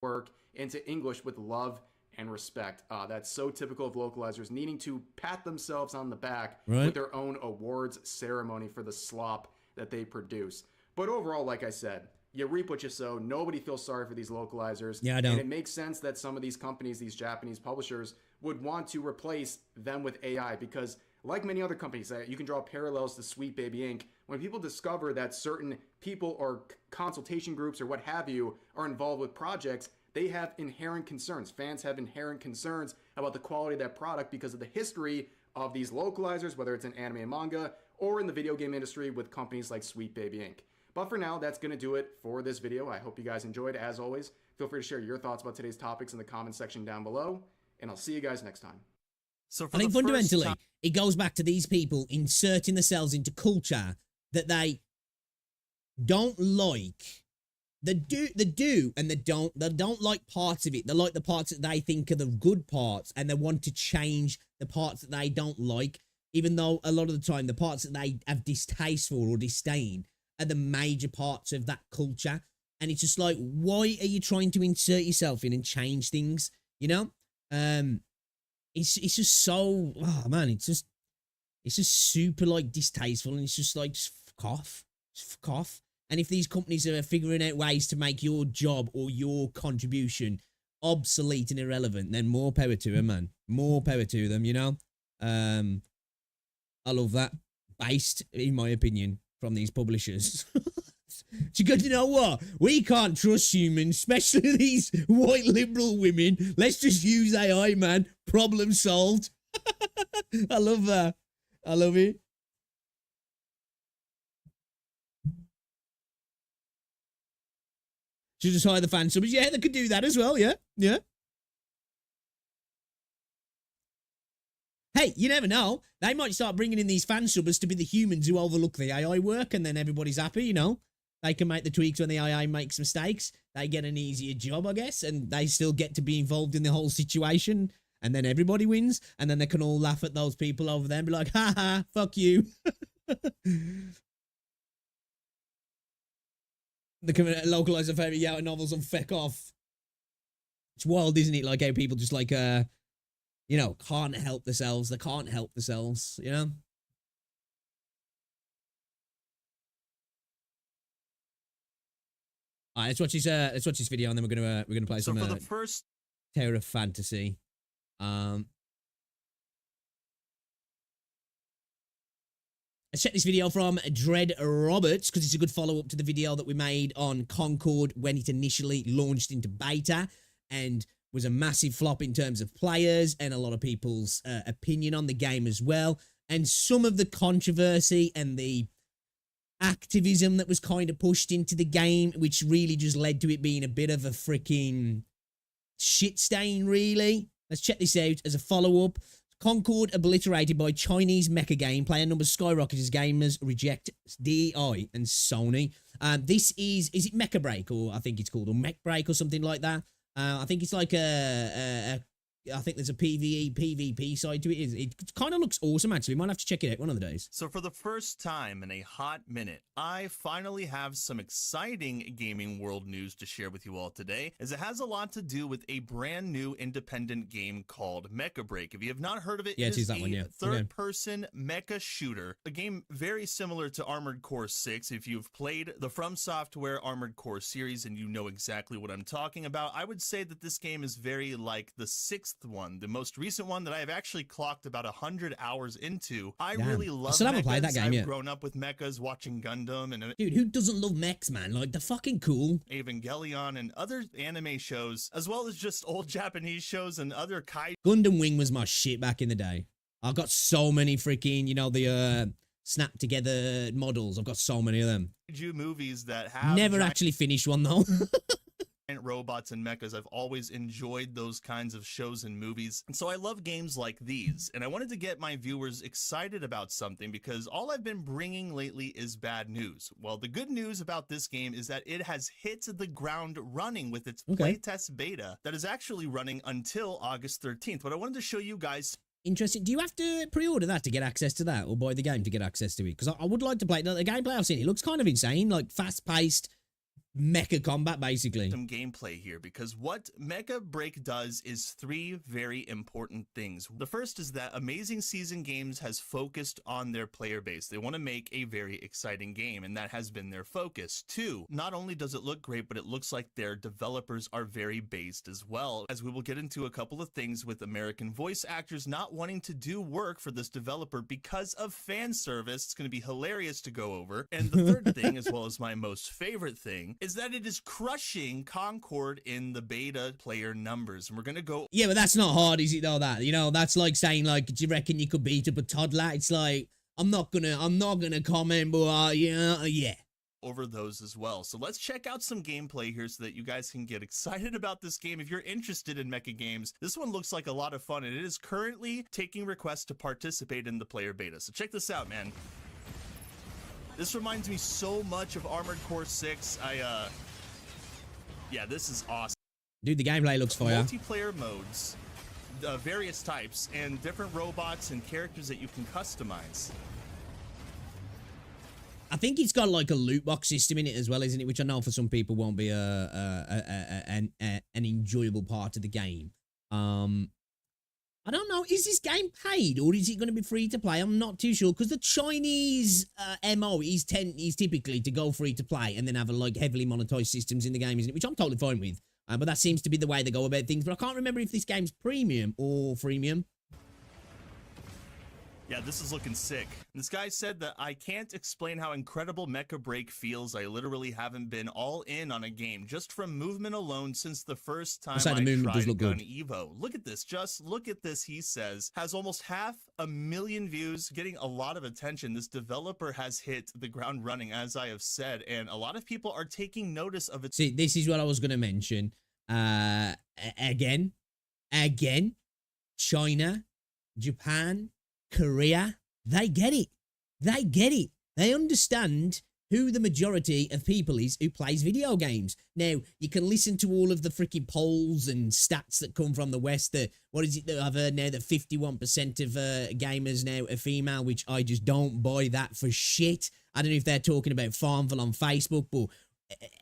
Work into English with love and respect. That's so typical of localizers needing to pat themselves on the back with their own awards ceremony for the slop that they produce. But overall, like I said, you reap what you sow. Nobody feels sorry for these localizers. Yeah, I don't. And it makes sense that some of these companies, these Japanese publishers, would want to replace them with AI because, like many other companies, you can draw parallels to Sweet Baby Inc. When people discover that certain people or consultation groups or what have you are involved with projects, they have inherent concerns. Fans have inherent concerns about the quality of that product because of the history of these localizers, whether it's in anime and manga or in the video game industry with companies like Sweet Baby Inc. But for now, that's going to do it for this video. I hope you guys enjoyed. As always, feel free to share your thoughts about today's topics in the comment section down below, and I'll see you guys next time. So I think fundamentally, it goes back to these people inserting themselves into culture that they don't like. They do, and they don't like parts of it. They like the parts that they think are the good parts, and they want to change the parts that they don't like, even though a lot of the time the parts that they have distaste for or disdain are the major parts of that culture. And it's just like, why are you trying to insert yourself in and change things? You know? It's just so, oh man, it's just super like distasteful, and it's just like, just fuck off. Just fuck off. And if these companies are figuring out ways to make your job or your contribution obsolete and irrelevant, then more power to them, man. More power to them, you know? I love that. Based, in my opinion, from these publishers. It's good to know what? We can't trust humans, especially these white liberal women. Let's just use AI, man. Problem solved. I love that. I love it. Should just hire the fan subbers. Yeah, they could do that as well, yeah. Yeah. Hey, you never know. They might start bringing in these fan subbers to be the humans who overlook the AI work, and then everybody's happy, you know. They can make the tweaks when the AI makes mistakes. They get an easier job, I guess, and they still get to be involved in the whole situation, and then everybody wins, and then they can all laugh at those people over there and be like, ha ha, fuck you. They can localize their favorite Yaoi novels and feck off. It's wild, isn't it? Like how people just like, you know, can't help themselves. They can't help themselves, you know? All right, let's watch this video, and then we're gonna play some for the first Terror Fantasy. Let's check this video from Dread Roberts, because it's a good follow-up to the video that we made on Concord when it initially launched into beta and was a massive flop in terms of players and a lot of people's opinion on the game as well. And some of the controversy and the activism that was kind of pushed into the game, which really just led to it being a bit of a freaking shit stain, really. Let's check this out as a follow-up. Concord obliterated by Chinese mecha game. Player numbers skyrocket as gamers reject DI and Sony. This is it Mecha Break, or I think it's called, or Mech Break or something like that. I think it's like I think there's a PvE, PvP side to it. It kind of looks awesome, actually. Might have to check it out one of the days. So for the first time in a hot minute, I finally have some exciting gaming world news to share with you all today, as it has a lot to do with a brand new independent game called Mecha Break. If you have not heard of it, yeah, it is that one, yeah. third-person mecha shooter, a game very similar to Armored Core 6. If you've played the From Software Armored Core series and you know exactly what I'm talking about, I would say that this game is very like the sixth one, the most recent one that I have actually clocked about 100 hours into. I really love still haven't mechas. played that game I've yet. grown up with mechas, watching Gundam and dude, who doesn't love mechs, man? Like, they're fucking cool. Evangelion and other anime shows, as well as just old Japanese shows and other Gundam Wing was my shit back in the day. I've got so many freaking, you know, the snap together models. I've got so many of them. Movies that have never actually finished one though. Robots and mechas. I've always enjoyed those kinds of shows and movies, and so I love games like these, and I wanted to get my viewers excited about something, because all I've been bringing lately is bad news. Well, the good news about this game is that it has hit the ground running with its playtest beta that is actually running until August 13th. But I wanted to show you guys. Interesting. Do you have to pre-order that to get access to that, or buy the game to get access to it? Because I would like to play it. The gameplay I've seen, it looks kind of insane, like fast-paced mecha combat, basically. Some gameplay here, because what Mecha Break does is three very important things. The first is that Amazing Season Games has focused on their player base. They want to make a very exciting game, and that has been their focus. Two, not only does it look great, but it looks like their developers are very based as well, as we will get into a couple of things with American voice actors not wanting to do work for this developer because of fan service. It's going to be hilarious to go over. And the third thing, as well as my most favorite thing, is that it is crushing Concord in the beta player numbers. And we're gonna go. Yeah, but that's not hard, is it though? That, you know, that's like saying, like, do you reckon you could beat up a toddler? It's like, I'm not gonna comment, but yeah. Over those as well. So let's check out some gameplay here so that you guys can get excited about this game. If you're interested in mecha games, this one looks like a lot of fun, and it is currently taking requests to participate in the player beta. So check this out, man. This reminds me so much of Armored Core 6. Yeah, this is awesome. Dude, the gameplay looks fire. Multiplayer modes, various types, and different robots and characters that you can customize. I think it's got like a loot box system in it as well, isn't it? Which I know for some people won't be an enjoyable part of the game. I don't know. Is this game paid or is it going to be free to play? I'm not too sure because the Chinese MO is typically to go free to play and then have a like heavily monetized systems in the game, isn't it? Which I'm totally fine with. But that seems to be the way they go about things. But I can't remember if this game's premium or freemium. Yeah, this is looking sick. This guy said that I can't explain how incredible Mecha Break feels. I literally haven't been all in on a game just from movement alone since the first time I tried Gun Evo. Look at this, just look at this, he says. Has almost 500,000 views, getting a lot of attention. This developer has hit the ground running, as I have said, and a lot of people are taking notice of it. See, this is what I was going to mention. Again, China, Japan, Korea, they get it. They get it. They understand who the majority of people is who plays video games. Now, you can listen to all of the freaking polls and stats that come from the West. That what is it that I've heard now that 51% of gamers now are female, which I just don't buy that for shit. I don't know if they're talking about Farmville on Facebook, but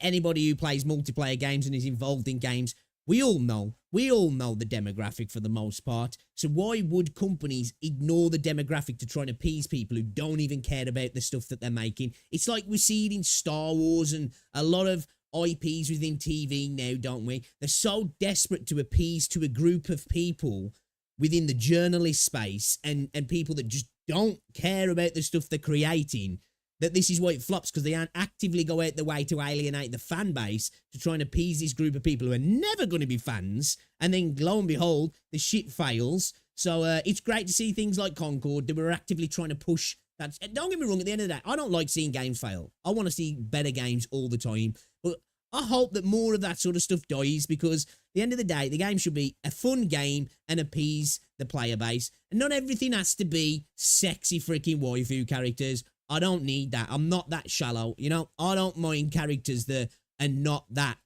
anybody who plays multiplayer games and is involved in games, we all know the demographic for the most part. So why would companies ignore the demographic to try and appease people who don't even care about the stuff that they're making? It's like we see it in Star Wars and a lot of IPs within TV now, don't we? They're so desperate to appease to a group of people within the journalist space and people that just don't care about the stuff they're creating, that this is why it flops, because they aren't actively go out the way to alienate the fan base to try and appease this group of people who are never going to be fans, and then lo and behold, the shit fails. So it's great to see things like Concord that we're actively trying to push that. Don't get me wrong, at the end of the day, I don't like seeing games fail. I want to see better games all the time, but I hope that more of that sort of stuff dies, because at the end of the day, the game should be a fun game and appease the player base, and not everything has to be sexy freaking waifu characters. I don't need that. I'm not that shallow, you know. I don't mind characters that are not that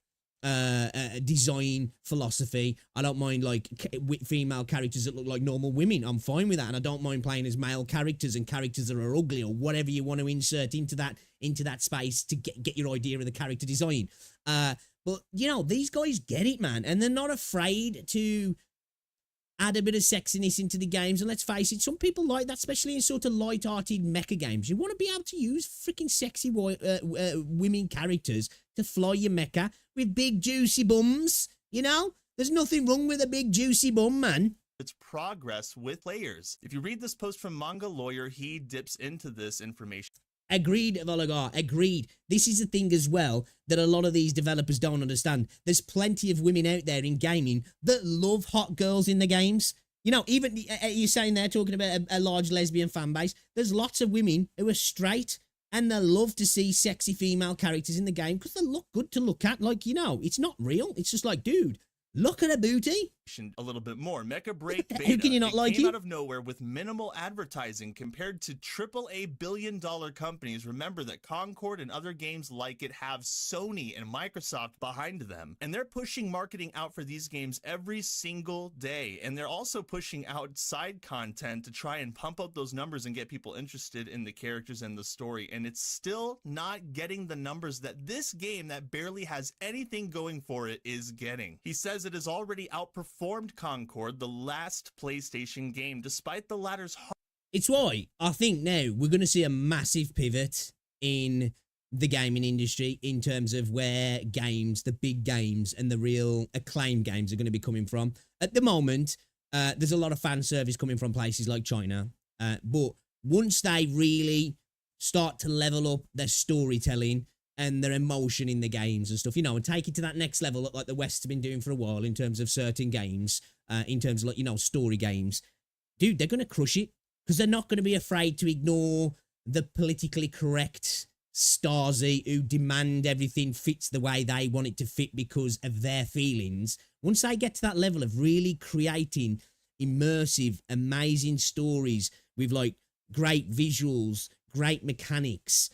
design philosophy. I don't mind like female characters that look like normal women. I'm fine with that, and I don't mind playing as male characters and characters that are ugly or whatever you want to insert into that space to get your idea of the character design. But you know, these guys get it, man, and they're not afraid to add a bit of sexiness into the games. And let's face it, some people like that, especially in sort of light-hearted mecha games. You want to be able to use freaking sexy women characters to fly your mecha with big juicy bums, you know? There's nothing wrong with a big juicy bum, man. Its progress with players. If you read this post from Manga Lawyer, he dips into this information. Agreed, Vologar, agreed. This is the thing as well that a lot of these developers don't understand. There's plenty of women out there in gaming that love hot girls in the games. You know, even you're saying they're talking about a large lesbian fan base. There's lots of women who are straight and they love to see sexy female characters in the game because they look good to look at. Like, you know, it's not real. It's just like, dude, look at a booty. A little bit more. Mecha Break Beta. How can you not like came it? Out of nowhere with minimal advertising compared to AAA billion-dollar companies. Remember that Concord and other games like it have Sony and Microsoft behind them, and they're pushing marketing out for these games every single day. And they're also pushing out side content to try and pump up those numbers and get people interested in the characters and the story. And it's still not getting the numbers that this game that barely has anything going for it is getting. He says it has already outperformed Concord, the last PlayStation game, despite the latter's. It's why I think now we're going to see a massive pivot in the gaming industry in terms of where games, the big games and the real acclaimed games are going to be coming from. At the moment, there's a lot of fan service coming from places like China, but once they really start to level up their storytelling and their emotion in the games and stuff, you know, and take it to that next level like the West's been doing for a while in terms of certain games, in terms of like, you know, story games, dude, they're going to crush it because they're not going to be afraid to ignore the politically correct Stasi who demand everything fits the way they want it to fit because of their feelings. Once they get to that level of really creating immersive, amazing stories with like great visuals, great mechanics,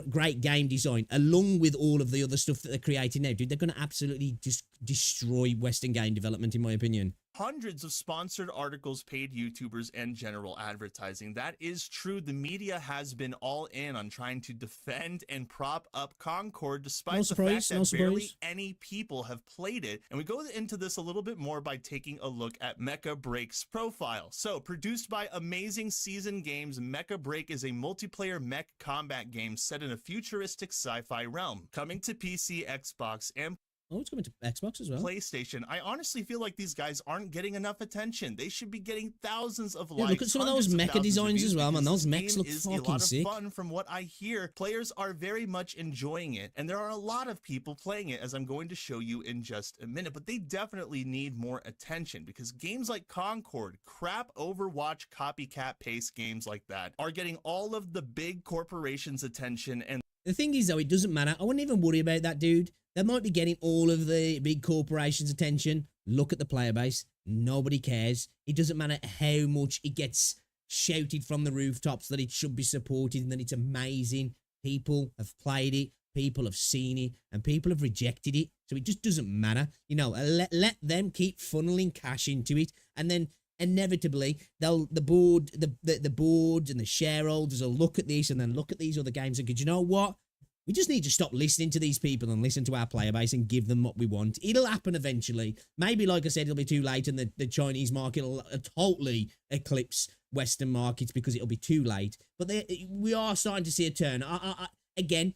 great game design, along with all of the other stuff that they're creating now, dude, they're going to absolutely just destroy Western game development, in my opinion. hundreds of sponsored articles, paid YouTubers, and general advertising. That is true. The media has been all in on trying to defend and prop up Concord, despite the fact that barely any people have played it. And we go into this a little bit more by taking a look at Mecha Break's profile. So, produced by Amazing Season Games, Mecha Break is a multiplayer mech combat game set in a futuristic sci-fi realm, coming to PC, Xbox, and oh, it's coming to Xbox as well. PlayStation. I honestly feel like these guys aren't getting enough attention. They should be getting thousands of likes. Yeah, look at some of those mecha designs as well, man. Those mechs look fucking fucking sick. A lot of fun from what I hear. Players are very much enjoying it, and there are a lot of people playing it, as I'm going to show you in just a minute. But they definitely need more attention, because games like Concord, crap Overwatch copycat paste games like that, are getting all of the big corporations' attention. And the thing is, though, it doesn't matter. I wouldn't even worry about that, dude. They might be getting all of the big corporations' attention. Look at the player base. Nobody cares. It doesn't matter how much it gets shouted from the rooftops that it should be supported and that it's amazing. People have played it. People have seen it. And people have rejected it. So it just doesn't matter. You know, let them keep funneling cash into it. And then inevitably, the board and the shareholders will look at this and then look at these other games and go, you know what? We just need to stop listening to these people and listen to our player base and give them what we want. It'll happen eventually. Maybe, like I said, it'll be too late and the Chinese market will totally eclipse Western markets because it'll be too late. But we are starting to see a turn. Again,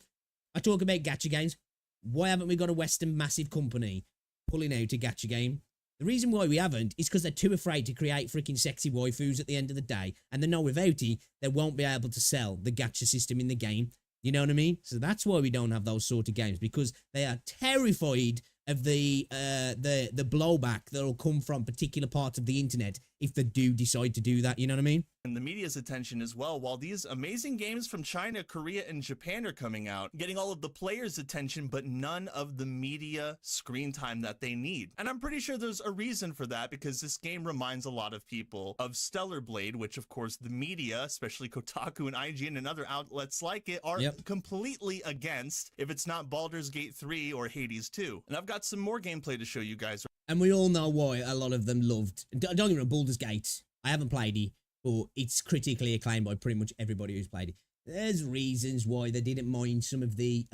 I talk about gacha games. Why haven't we got a Western massive company pulling out a gacha game? The reason why we haven't is because they're too afraid to create freaking sexy waifus at the end of the day. And they know without it, they won't be able to sell the gacha system in the game. You know what I mean? So that's why we don't have those sort of games, because they are terrified of the blowback that'll come from particular parts of the internet if they do decide to do that. You know what I mean? And the media's attention as well. While these amazing games from China, Korea, and Japan are coming out, getting all of the players' attention, but none of the media screen time that they need. And I'm pretty sure there's a reason for that, because this game reminds a lot of people of Stellar Blade, which of course the media, especially Kotaku and IGN and other outlets like it, are completely against, if it's not Baldur's Gate 3 or Hades 2. And I've got some more gameplay to show you guys. And we all know why a lot of them loved. Don't get me wrong, Baldur's Gate. I haven't played it, but it's critically acclaimed by pretty much everybody who's played it. There's reasons why they didn't mind some of the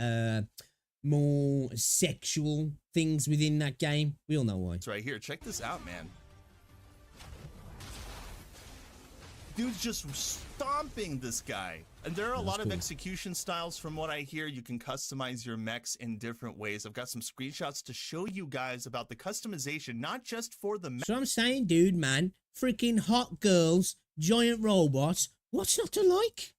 more sexual things within that game. We all know why. It's right here. Check this out, man. Dude's just stomping this guy. And there are a lot of execution styles from what I hear. You can customize your mechs in different ways. I've got some screenshots to show you guys about the customization, not just for the mech. So I'm saying, dude, man, freaking hot girls, giant robots, what's not to like?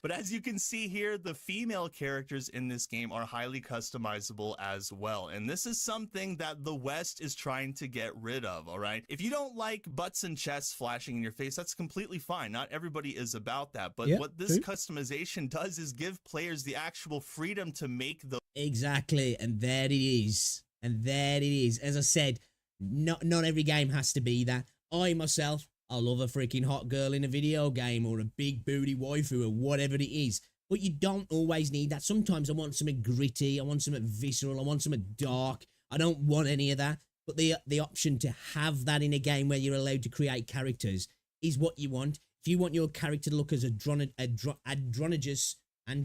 But as you can see here, the female characters in this game are highly customizable as well. And this is something that the West is trying to get rid of, all right? If you don't like butts and chests flashing in your face, that's completely fine. Not everybody is about that. But what this customization does is give players the actual freedom to make the... Exactly, and there it is. And there it is. As I said, not every game has to be that. I myself... I love a freaking hot girl in a video game or a big booty waifu or whatever it is. But you don't always need that. Sometimes I want something gritty. I want something visceral. I want something dark. I don't want any of that. But the option to have that in a game where you're allowed to create characters is what you want. If you want your character to look as androgynous, I'm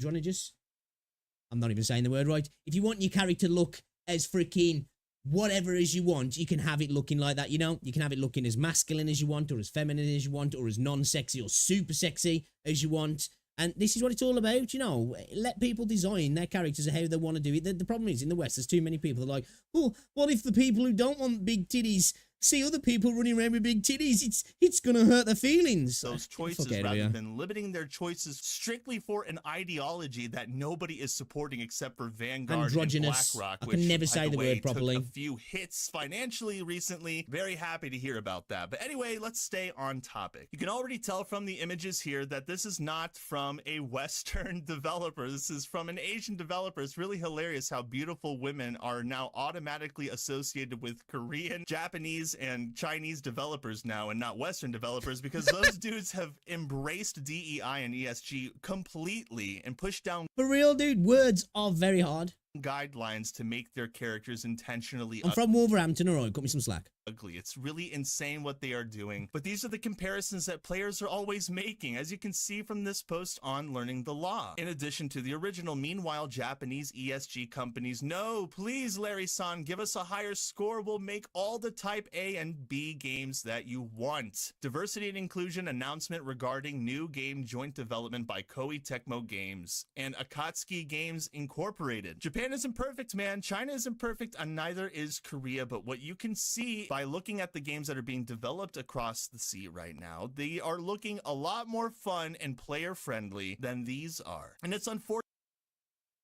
not even saying the word right. If you want your character to look as freaking whatever as you want, you can have it looking like that, you know? You can have it looking as masculine as you want, or as feminine as you want, or as non-sexy or super sexy as you want. And this is what it's all about, you know? Let people design their characters how they want to do it. The problem is, in the West, there's too many people that are like, oh, what if the people who don't want big titties see other people running around with big titties? It's gonna hurt their feelings. Those choices, rather than limiting their choices strictly for an ideology that nobody is supporting except for Vanguard and BlackRock. I can never say the word properly. Took a few hits financially recently. Very happy to hear about that. But anyway, let's stay on topic. You can already tell from the images here that this is not from a Western developer. This is from an Asian developer. It's really hilarious how beautiful women are now automatically associated with Korean, Japanese, and Chinese developers now, and not Western developers, because those dudes have embraced DEI and ESG completely and pushed down. For real, dude, words are very hard. guidelines to make their characters intentionally I'm from Wolverhampton, alright, cut me some slack. ugly. It's really insane what they are doing. But these are the comparisons that players are always making, as you can see from this post on Learning the Law. In addition to the original, meanwhile, Japanese ESG companies, no, please, Larry-san, give us a higher score. We'll make all the Type A and B games that you want. Diversity and inclusion announcement regarding new game joint development by Koei Tecmo Games and Akatsuki Games Incorporated. Japan isn't perfect, man. China isn't perfect, and neither is Korea. But what you can see by looking at the games that are being developed across the sea right now, they are looking a lot more fun and player friendly than these are. And it's unfortunate.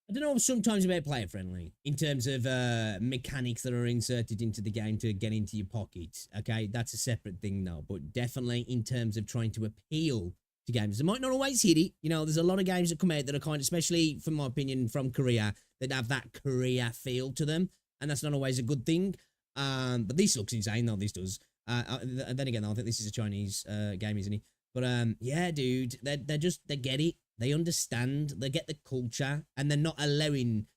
I don't know sometimes about player friendly in terms of mechanics that are inserted into the game to get into your pockets. Okay, that's a separate thing though, but definitely in terms of trying to appeal to games. They might not always hit it. You know, there's a lot of games that come out that are kind of, especially from my opinion, from Korea, that have that Korea feel to them, and that's not always a good thing. But this looks insane though, this does. Then again, I think this is a Chinese game, isn't it? But yeah, dude, they get it. They understand, they get the culture, and they're not allowing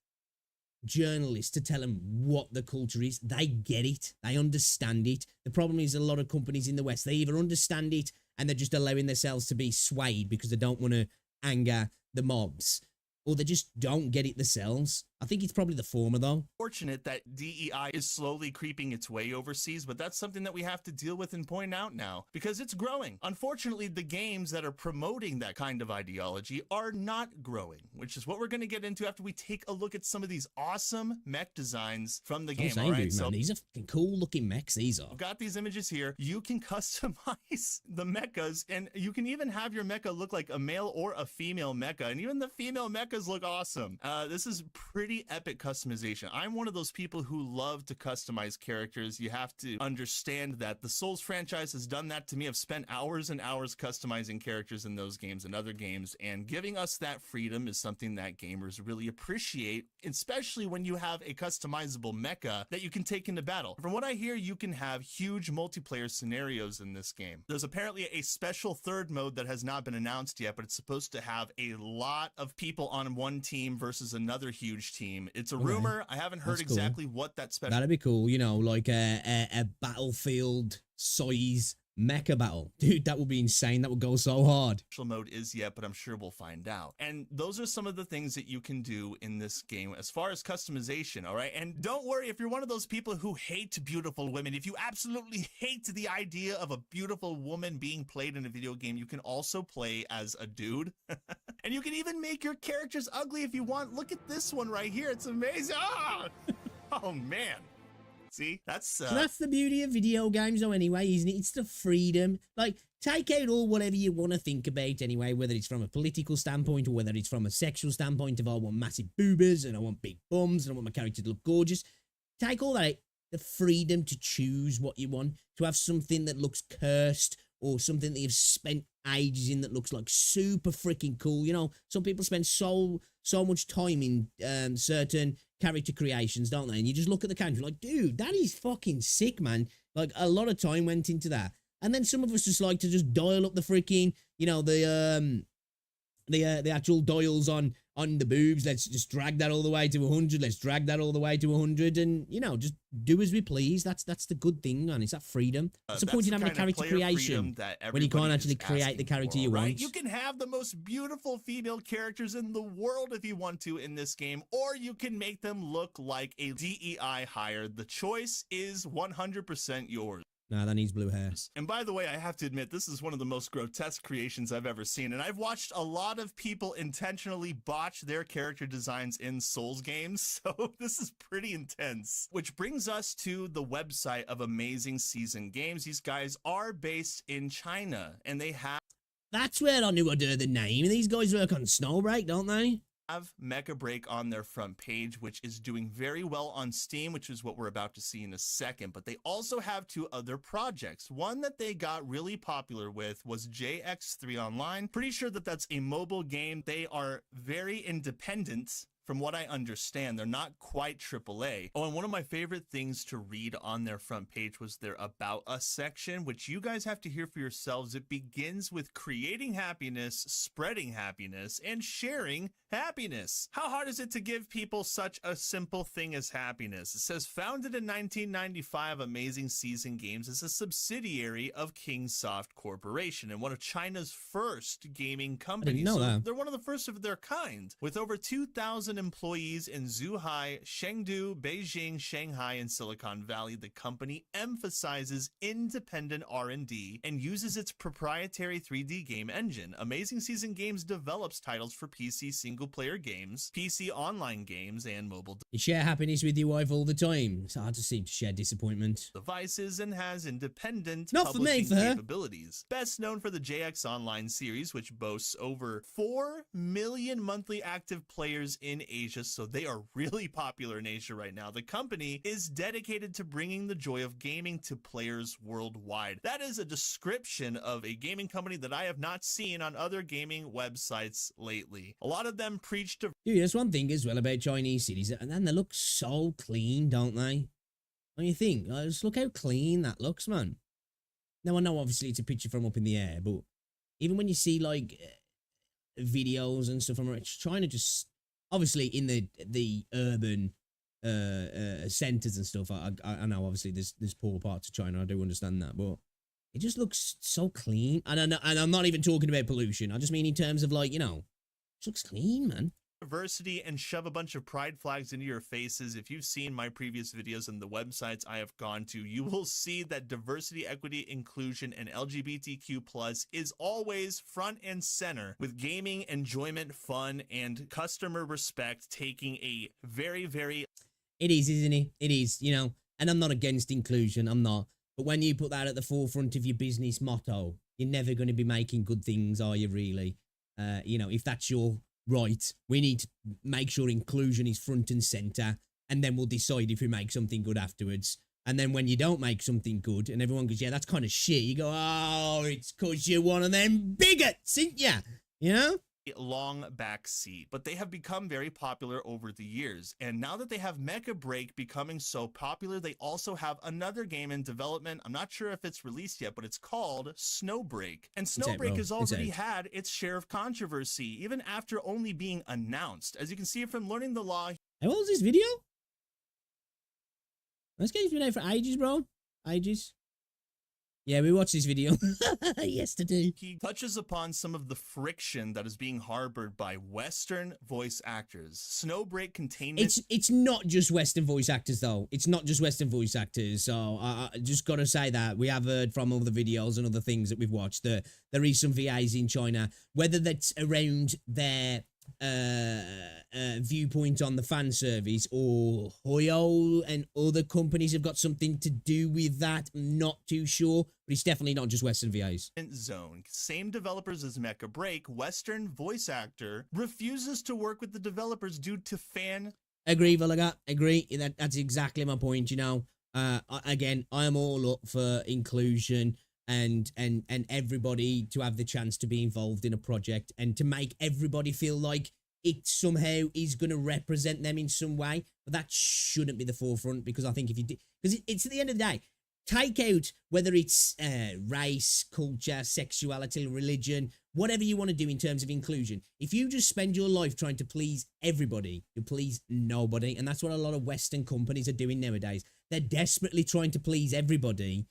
journalists to tell them what the culture is. They get it. They understand it. The problem is a lot of companies in the West, they either understand it and they're just allowing themselves to be swayed because they don't want to anger the mobs, or they just don't get it themselves. I think it's probably the former, though. Fortunate that DEI is slowly creeping its way overseas, but that's something that we have to deal with and point out now because it's growing. Unfortunately, the games that are promoting that kind of ideology are not growing, which is what we're going to get into after we take a look at some of these awesome mech designs from the game. All right, man, these are fucking cool looking mechs. These are. I've got these images here. You can customize the mechas, and you can even have your mecha look like a male or a female mecha, and even the female mechas look awesome. This is pretty epic customization. I'm one of those people who love to customize characters. You have to understand that the Souls franchise has done that to me. I've spent hours and hours customizing characters in those games and other games, and giving us that freedom is something that gamers really appreciate, especially when you have a customizable mecha that you can take into battle. From what I hear, you can have huge multiplayer scenarios in this game. There's apparently a special third mode that has not been announced yet, but it's supposed to have a lot of people on one team versus another huge team. It's a rumor. I haven't heard exactly what that special. That'd be cool, you know, like a battlefield size mecha battle. Dude, that would be insane. That would go so hard. Special mode is yet, but I'm sure we'll find out. And those are some of the things that you can do in this game as far as customization, all right? And don't worry if you're one of those people who hate beautiful women. If you absolutely hate the idea of a beautiful woman being played in a video game, you can also play as a dude. And you can even make your characters ugly if you want. Look at this one right here. It's amazing. Ah! Oh, man. See, that's the beauty of video games though anyway, isn't it? It's the freedom. Like, take out all whatever you want to think about anyway, whether it's from a political standpoint or whether it's from a sexual standpoint. If I want massive boobas and I want big bums and I want my character to look gorgeous, take all that out. The freedom to choose what you want, to have something that looks cursed or something that you've spent ages in that looks like super freaking cool. You know, some people spend so much time in certain character creations, don't they? And you just look at the character like, dude, that is fucking sick, man. Like, a lot of time went into that. And then some of us just like to just dial up the freaking, you know, the actual dials on the boobs. Let's just drag that all the way to 100. Let's drag that all the way to 100, and you know, just do as we please. That's the good thing, and it's that freedom. What's the point in having a character creation when you can't actually create the character you want? You can have the most beautiful female characters in the world if you want to in this game, or you can make them look like a DEI hire. The choice is 100% yours. Nah, that needs blue hair. And by the way, I have to admit, this is one of the most grotesque creations I've ever seen. And I've watched a lot of people intentionally botch their character designs in Souls games. So this is pretty intense. Which brings us to the website of Amazing Season Games. These guys are based in China, and they have... That's where I knew I'd heard the name. These guys work on Snowbreak, don't they? Have Mecha Break on their front page, which is doing very well on Steam, which is what we're about to see in a second. But they also have two other projects. One that they got really popular with was JX3 Online. Pretty sure that that's a mobile game. They are very independent from what I understand, they're not quite AAA. Oh, and one of my favorite things to read on their front page was their About Us section, which you guys have to hear for yourselves. It begins with creating happiness, spreading happiness, and sharing happiness. How hard is it to give people such a simple thing as happiness? It says, founded in 1995, Amazing Season Games is a subsidiary of Kingsoft Corporation and one of China's first gaming companies. I didn't know that. They're one of the first of their kind, with over 2,000 employees in Zhuhai, Chengdu, Beijing, Shanghai, and Silicon Valley. The company emphasizes independent R&D and uses its proprietary 3D game engine. Amazing Season Games develops titles for PC single-player games, PC online games, and mobile You share happiness with your wife all the time. It's hard to seem to share disappointment. devices and has independent Not for me, publishing for her. capabilities. Best known for the JX Online series, which boasts over 4 million monthly active players in Asia, so they are really popular in Asia right now. The company is dedicated to bringing the joy of gaming to players worldwide. That is a description of a gaming company that I have not seen on other gaming websites lately. A lot of them preach to Dude, that's one thing as well about Chinese cities, and then they look so clean, don't they? Don't you think? Just look how clean that looks, man. Now, I know obviously it's a picture from up in the air, but even when you see like videos and stuff from China, just obviously in the urban centers and stuff, I know obviously there's poor parts of China, I do understand that, but it just looks so clean. And I'm not even talking about pollution. I just mean in terms of like, you know, it looks clean, man. diversity and shove a bunch of pride flags into your faces. If you've seen my previous videos and the websites I have gone to, you will see that diversity, equity, inclusion, and LGBTQ plus is always front and center, with gaming, enjoyment, fun, and customer respect taking a very, very... It is, isn't it? It is, you know, and I'm not against inclusion, I'm not. But when you put that at the forefront of your business motto, you're never going to be making good things, are you really? You know, if that's your right, we need to make sure inclusion is front and center, and then we'll decide if we make something good afterwards. And then when you don't make something good and everyone goes, yeah, that's kind of shit, you go, oh, it's because you're one of them bigots, ain't ya? You know? long back seat, but they have become very popular over the years. And now that they have Mecha Break becoming so popular, they also have another game in development. I'm not sure if it's released yet, but it's called Snowbreak. And Snowbreak has already had its share of controversy, even after only being announced. As you can see from Learning the Law. How old is this video? This game's been out for ages, bro. Ages. Yeah, we watched this video yesterday. He touches upon some of the friction that is being harbored by Western voice actors. Snowbreak containment... It's not just Western voice actors, though. It's not just Western voice actors. So I just got to say that. We have heard from all the videos and other things that we've watched that there is some VAs in China, whether that's around their viewpoint on the fan service or Hoyo and other companies have got something to do with that. I'm not too sure, but it's definitely not just Western VAs. Zone. Same developers as Mecha Break, Western voice actor refuses to work with the developers due to fan... Agree, Velaga. Agree. That's exactly my point, you know. Again, I am all up for inclusion and everybody to have the chance to be involved in a project and to make everybody feel like it somehow is going to represent them in some way. But that shouldn't be the forefront, because I think if you do, because it's at the end of the day, take out whether it's race, culture, sexuality, religion, whatever you want to do in terms of inclusion. If you just spend your life trying to please everybody, you please nobody. And that's what a lot of Western companies are doing nowadays. They're desperately trying to please everybody,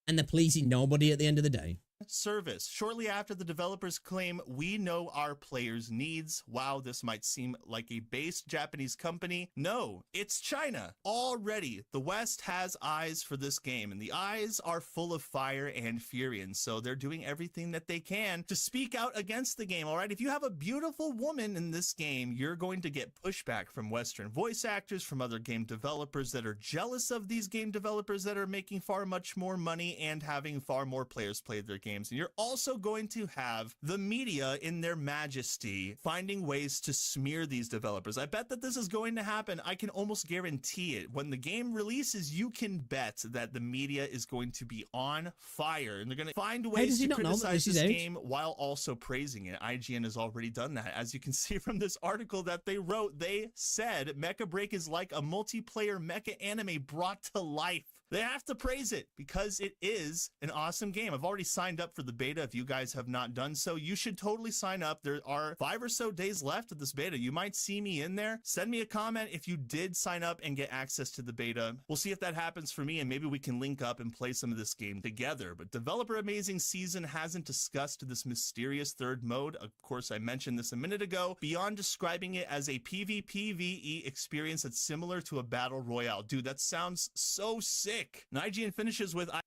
and they're pleasing nobody at the end of the day. Service. Shortly after, the developers claim, we know our players' needs. Wow, this might seem like a based Japanese company. No, it's China. Already, the West has eyes for this game, and the eyes are full of fire and fury, and so they're doing everything that they can to speak out against the game, all right? If you have a beautiful woman in this game, you're going to get pushback from Western voice actors, from other game developers that are jealous of these game developers that are making far much more money and having far more players play their game games. And you're also going to have the media in their majesty finding ways to smear these developers. I bet that this is going to happen. I can almost guarantee it. When the game releases, you can bet that the media is going to be on fire, and they're going to find ways to criticize this game while also praising it. IGN has already done that. As you can see from this article that they wrote, they said Mecha Break is like a multiplayer mecha anime brought to life. They have to praise it because it is an awesome game. I've already signed up for the beta. If you guys have not done so, you should totally sign up. There are 5 or so days left of this beta. You might see me in there. Send me a comment if you did sign up and get access to the beta. We'll see if that happens for me, and maybe we can link up and play some of this game together. But Developer Amazing Season hasn't discussed this mysterious third mode. Of course, I mentioned this a minute ago. Beyond describing it as a PvPvE experience that's similar to a battle royale. Dude, that sounds so sick. And IGN finishes with... I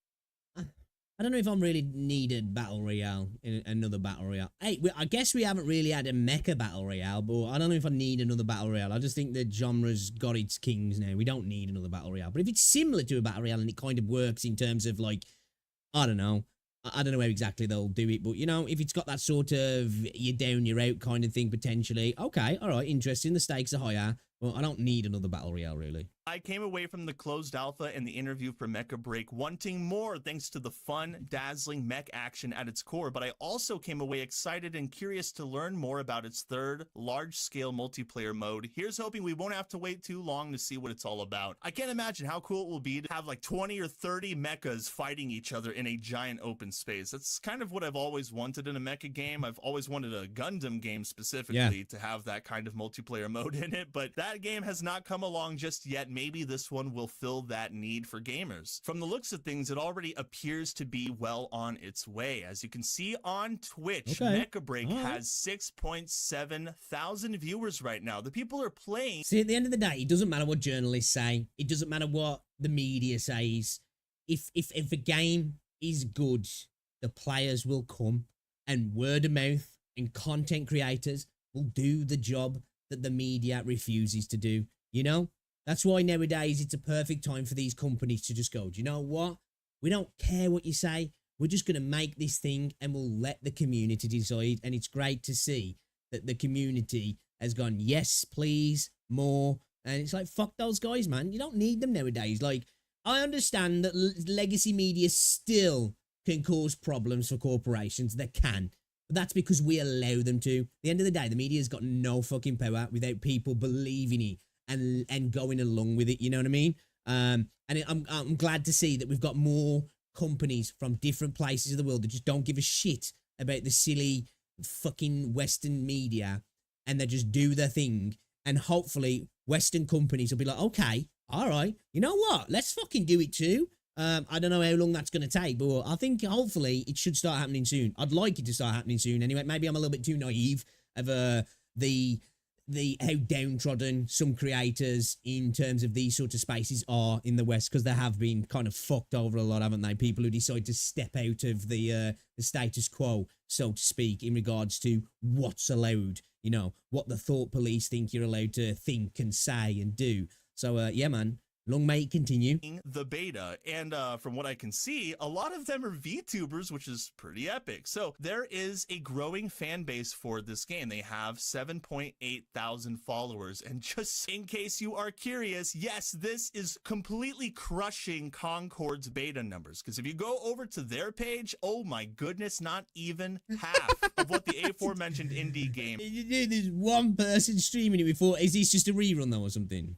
don't know if I'm really needed battle royale in another battle royale. Hey, I guess we haven't really had a mecha battle royale, but I don't know if I need another battle royale. I just think the genre's got its kings now. We don't need another battle royale. But if it's similar to a battle royale and it kind of works in terms of like, I don't know how exactly they'll do it, but you know, if it's got that sort of you're down, you're out kind of thing potentially, okay, all right, interesting. The stakes are higher. Well, I don't need another battle royale really. I came away from the closed alpha and the interview for Mecha Break wanting more thanks to the fun, dazzling mech action at its core, but I also came away excited and curious to learn more about its third, large-scale multiplayer mode. Here's hoping we won't have to wait too long to see what it's all about. I can't imagine how cool it will be to have like 20 or 30 mechas fighting each other in a giant open space. That's kind of what I've always wanted in a mecha game. I've always wanted a Gundam game specifically to have that kind of multiplayer mode in it, but that game has not come along just yet. Maybe this one will fill that need for gamers. From the looks of things, it already appears to be well on its way. As you can see on Twitch, Mecha Break has 6.7 thousand viewers right now. The people are playing. See, at the end of the day, it doesn't matter what journalists say. It doesn't matter what the media says. If a game is good, the players will come, and word of mouth and content creators will do the job that the media refuses to do. You know, that's why nowadays it's a perfect time for these companies to just go, do you know what? We don't care what you say. We're just going to make this thing and we'll let the community decide. And it's great to see that the community has gone, yes, please, more. And it's like, fuck those guys, man. You don't need them nowadays. Like, I understand that legacy media still can cause problems for corporations. They can. But that's because we allow them to. At the end of the day, the media's got no fucking power without people believing it and going along with it. You know what I mean? And I'm glad to see that we've got more companies from different places of the world that just don't give a shit about the silly fucking Western media, and they just do their thing. And hopefully Western companies will be like, okay, all right, you know what? Let's fucking do it too. I don't know how long that's going to take, but I think hopefully it should start happening soon. I'd like it to start happening soon anyway. Maybe I'm a little bit too naive of how downtrodden some creators in terms of these sort of spaces are in the West, because they have been kind of fucked over a lot, haven't they? People who decide to step out of the status quo, so to speak, in regards to what's allowed, you know, what the thought police think you're allowed to think and say and do. So, yeah, man. Long may it continue. The beta, and from what I can see, a lot of them are VTubers, which is pretty epic. So there is a growing fan base for this game. They have 7.8 thousand followers, and just in case you are curious, yes, this is completely crushing Concord's beta numbers, because if you go over to their page, oh my goodness, not even half of what the aforementioned indie game. There's one person streaming it before. Is this just a rerun though or something?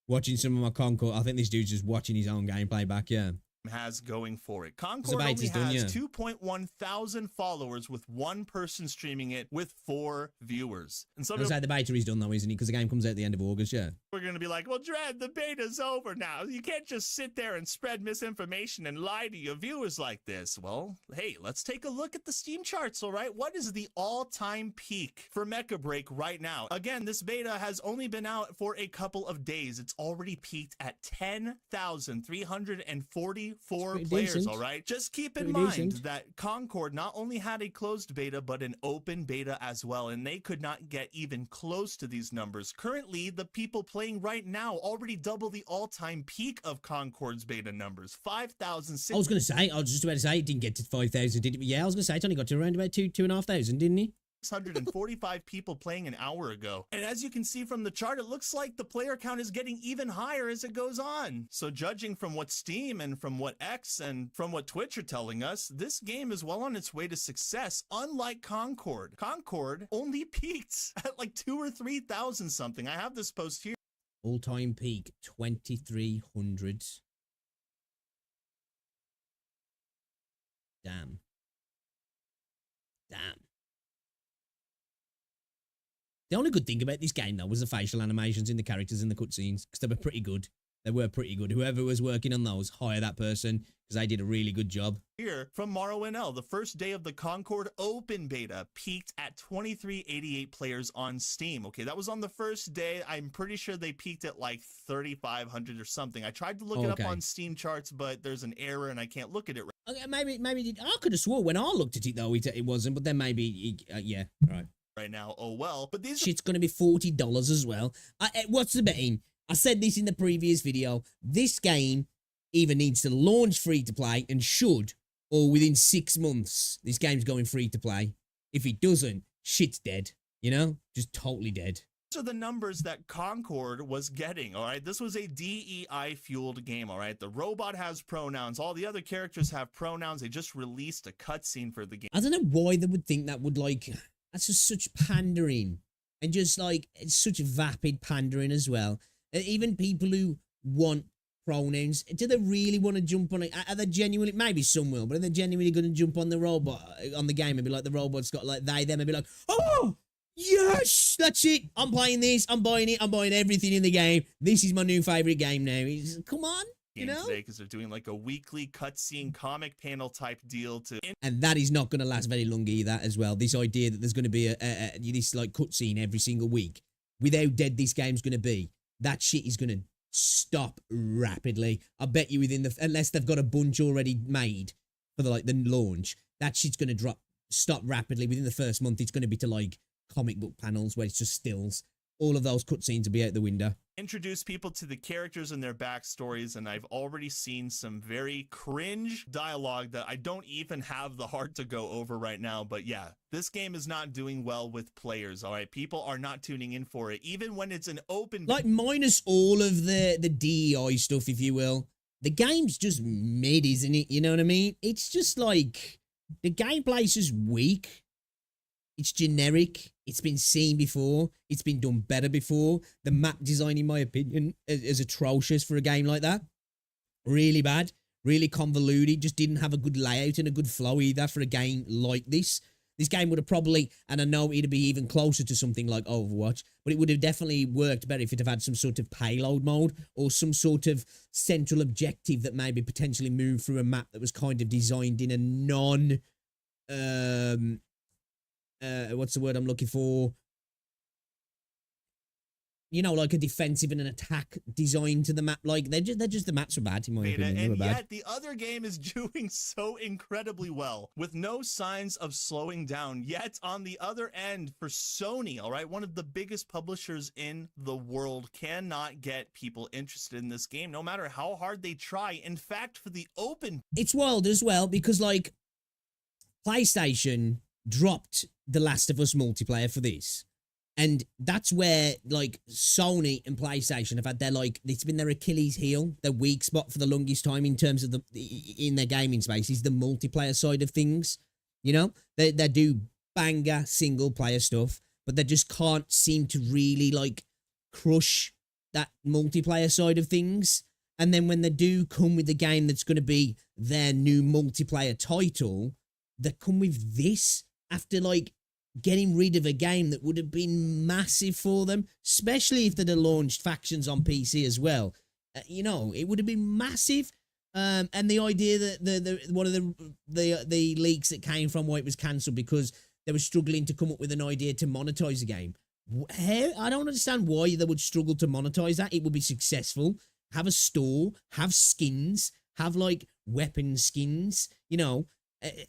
Watching some of my Concord. I think this dude's just watching his own gameplay back, yeah. Has going for it. Concord only has 2.1 thousand followers with one person streaming it with 4 viewers. And some the beta is done though, isn't it? Because the game comes out at the end of August, yeah. We're going to be like, well, Dread, the beta's over now. You can't just sit there and spread misinformation and lie to your viewers like this. Well, hey, let's take a look at the Steam charts, all right? What is the all-time peak for Mecha Break right now? Again, this beta has only been out for a couple of days. It's already peaked at 10,340 24 pretty players, decent. all right? Just keep in Pretty mind decent. that Concord not only had a closed beta, but an open beta as well, and they could not get even close to these numbers. Currently, the people playing right now already double the all-time peak of Concord's beta numbers, 5,000. I was just about to say, it didn't get to 5,000, did it? Yeah, I was going to say, it only got to around about 2,500, didn't it? 645 people playing an hour ago. And as you can see from the chart, it looks like the player count is getting even higher as it goes on. So judging from what Steam and from what X and from what Twitch are telling us, this game is well on its way to success, unlike Concord. Concord only peaked at like 2,000 or 3,000 something. I have this post here. All-time peak, 2,300. Damn. The only good thing about this game, though, was the facial animations in the characters in the cutscenes, because they were pretty good. They were pretty good. Whoever was working on those, hire that person, because they did a really good job. Here from Morrow NL, the first day of the Concord Open Beta peaked at 2,388 players on Steam. Okay, that was on the first day. I'm pretty sure they peaked at like 3,500 or something. I tried to look it up on Steam charts, but there's an error and I can't look at it. Okay, maybe I could have swore when I looked at it, though, it wasn't, but then maybe, yeah, right. Right now, oh well, but these shit's gonna be $40 as well. What's the betting? I said this in the previous video. This game either needs to launch free to play and should, or within 6 months, this game's going free to play. If it doesn't, shit's dead. You know, just totally dead. These are the numbers that Concord was getting, all right? This was a DEI-fueled game, all right? The robot has pronouns. All the other characters have pronouns. They just released a cutscene for the game. I don't know why they would think that would, like... That's just such pandering. And just, like, it's such vapid pandering as well. Even people who want pronouns, do they really want to jump on it? Are they genuinely... Maybe some will, but are they genuinely going to jump on the robot, on the game, and be like, the robot's got, like, they, them, and be like, oh! Yes, that's it. I'm playing this. I'm buying it. I'm buying everything in the game. This is my new favorite game now. Come on, you know? Today, because they're doing like a weekly cutscene comic panel type deal to. And that is not going to last very long either, as well. This idea that there's going to be this like cutscene every single week, with how dead this game's going to be, that shit is going to stop rapidly. I bet you unless they've got a bunch already made for the launch, that shit's going to stop rapidly within the first month. It's going to be to like comic book panels where it's just stills. All of those cutscenes will be out the window. Introduce people to the characters and their backstories, and I've already seen some very cringe dialogue that I don't even have the heart to go over right now. But yeah, this game is not doing well with players, all right? People are not tuning in for it, even when it's an open... Like, minus all of the DEI stuff, if you will. The game's just mid, isn't it? You know what I mean? It's just like... The gameplay's just weak. It's generic. It's been seen before. It's been done better before. The map design, in my opinion, is atrocious for a game like that. Really bad. Really convoluted. Just didn't have a good layout and a good flow either for a game like this. This game would have probably, and I know it'd be even closer to something like Overwatch, but it would have definitely worked better if it had had some sort of payload mode or some sort of central objective that maybe potentially moved through a map that was kind of designed in a non... what's the word I'm looking for? You know, like a defensive and an attack design to the map. Like, they're just the maps are bad, in my opinion. And yet, the other game is doing so incredibly well, with no signs of slowing down. Yet, on the other end, for Sony, all right, one of the biggest publishers in the world, cannot get people interested in this game, no matter how hard they try. In fact, for the open... It's wild as well, because, like, PlayStation dropped The Last of Us multiplayer for this. And that's where, like, Sony and PlayStation have had their, like, it's been their Achilles heel, their weak spot for the longest time in terms of in their gaming space is the multiplayer side of things. You know, they do banger single player stuff, but they just can't seem to really, like, crush that multiplayer side of things. And then when they do come with a game that's going to be their new multiplayer title, they come with this after, like, getting rid of a game that would have been massive for them, especially if they'd have launched factions on PC as well. You know, it would have been massive. And the idea that one of the leaks that came from why it was cancelled because they were struggling to come up with an idea to monetize the game. I don't understand why they would struggle to monetize that. It would be successful. Have a store, have skins, have like weapon skins, you know,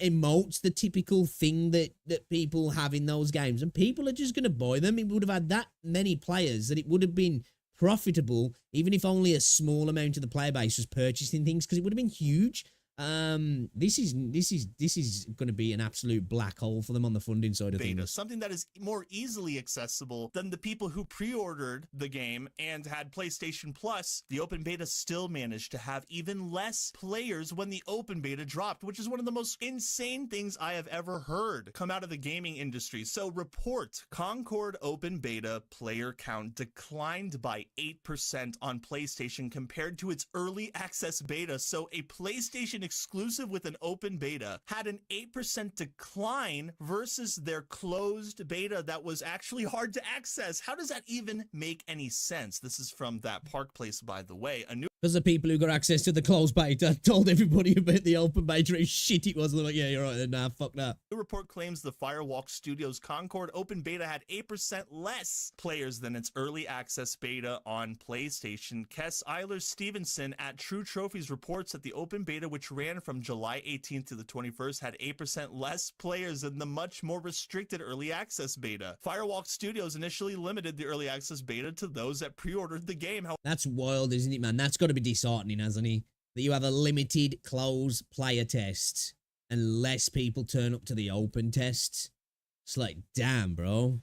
emotes, the typical thing that people have in those games, and people are just going to buy them. It would have had that many players that it would have been profitable, even if only a small amount of the player base was purchasing things, because it would have been huge. This is going to be an absolute black hole for them on the funding side of things. Something that is more easily accessible than the people who pre-ordered the game and had PlayStation Plus. The open beta still managed to have even less players when the open beta dropped, which is one of the most insane things I have ever heard come out of the gaming industry. So report, Concord open beta player count declined by 8% on PlayStation compared to its early access beta. So a PlayStation exclusive with an open beta had an 8% decline versus their closed beta that was actually hard to access. How does that even make any sense? This is from That Park Place, by the way. Because the people who got access to the closed beta told everybody about the open beta how shit it was. They're like, yeah, you're right then, nah, fuck that. The report claims the Firewalk Studios Concord open beta had 8% less players than its early access beta on PlayStation. Kess Eilers-Stevenson at True Trophies reports that the open beta, which ran from July 18th to the 21st, had 8% less players than the much more restricted early access beta. Firewalk Studios initially limited the early access beta to those that pre-ordered the game. That's wild, isn't it, man? That's got to be disheartening, hasn't he? That you have a limited closed player test and less people turn up to the open test. It's like, damn, bro.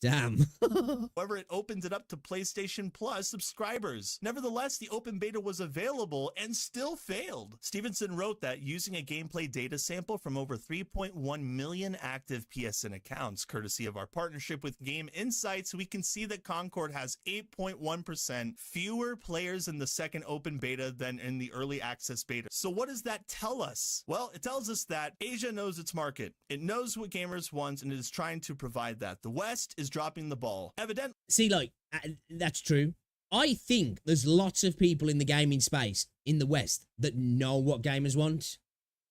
Damn. However, it opened it up to PlayStation Plus subscribers. Nevertheless, the open beta was available and still failed. Stevenson wrote that using a gameplay data sample from over 3.1 million active PSN accounts, courtesy of our partnership with Game Insights, we can see that Concord has 8.1% fewer players in the second open beta than in the early access beta. So what does that tell us? Well, it tells us that Asia knows its market. It knows what gamers want, and it is trying to provide that. The West is dropping the ball. Evidently. See, like, that's true. I think there's lots of people in the gaming space in the West that know what gamers want,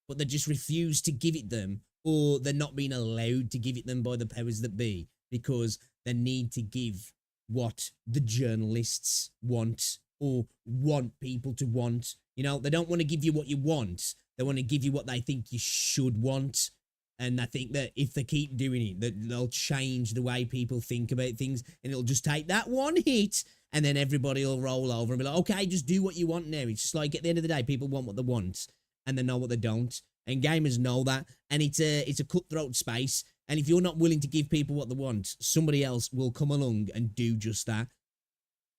but they just refuse to give it them, or they're not being allowed to give it them by the powers that be, because they need to give what the journalists want, or want people to want. You know, they don't want to give you what you want. They want to give you what they think you should want. And I think that if they keep doing it, that they'll change the way people think about things, and it'll just take that one hit, and then everybody will roll over and be like, okay, just do what you want now. It's just like, at the end of the day, people want what they want, and they know what they don't. And gamers know that, and it's a cutthroat space. And if you're not willing to give people what they want, somebody else will come along and do just that.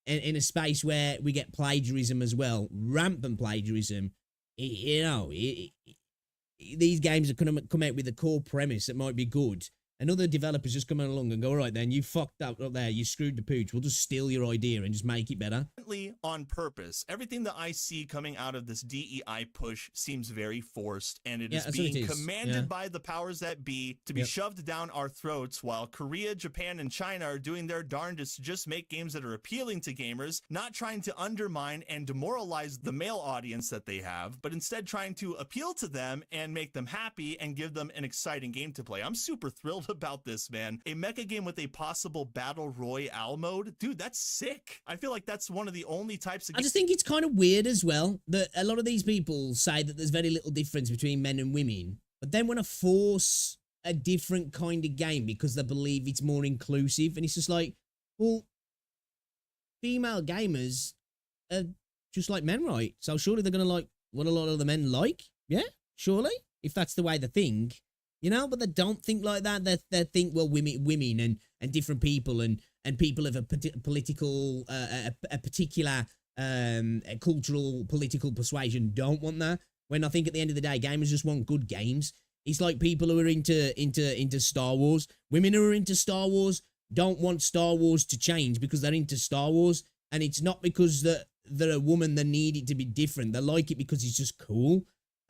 And in a space where we get plagiarism as well, rampant plagiarism, you know, these games are going to come out with a core premise that might be good, and other developers just come along and go, all right, then you fucked up there, you screwed the pooch, we'll just steal your idea and just make it better. On purpose. Everything that I see coming out of this DEI push seems very forced, and it is being commanded by the powers that be to be shoved down our throats, while Korea, Japan, and China are doing their darndest to just make games that are appealing to gamers, not trying to undermine and demoralize the male audience that they have, but instead trying to appeal to them and make them happy and give them an exciting game to play. I'm super thrilled about this, man. A mecha game with a possible battle royale mode, dude, that's sick. I feel like that's one of the only types of I just think it's kind of weird as well that a lot of these people say that there's very little difference between men and women, but then want to force a different kind of game because they believe it's more inclusive. And it's just like, well, female gamers are just like men, right? So surely they're going to like what a lot of the men like. Yeah, surely, if that's the way they think. You know, but they don't think like that. They think, well, women and different people and people of a political, a particular a cultural, political persuasion don't want that. When I think at the end of the day, gamers just want good games. It's like people who are into Star Wars. Women who are into Star Wars don't want Star Wars to change because they're into Star Wars, and it's not because they're a woman. They need it to be different. They like it because it's just cool.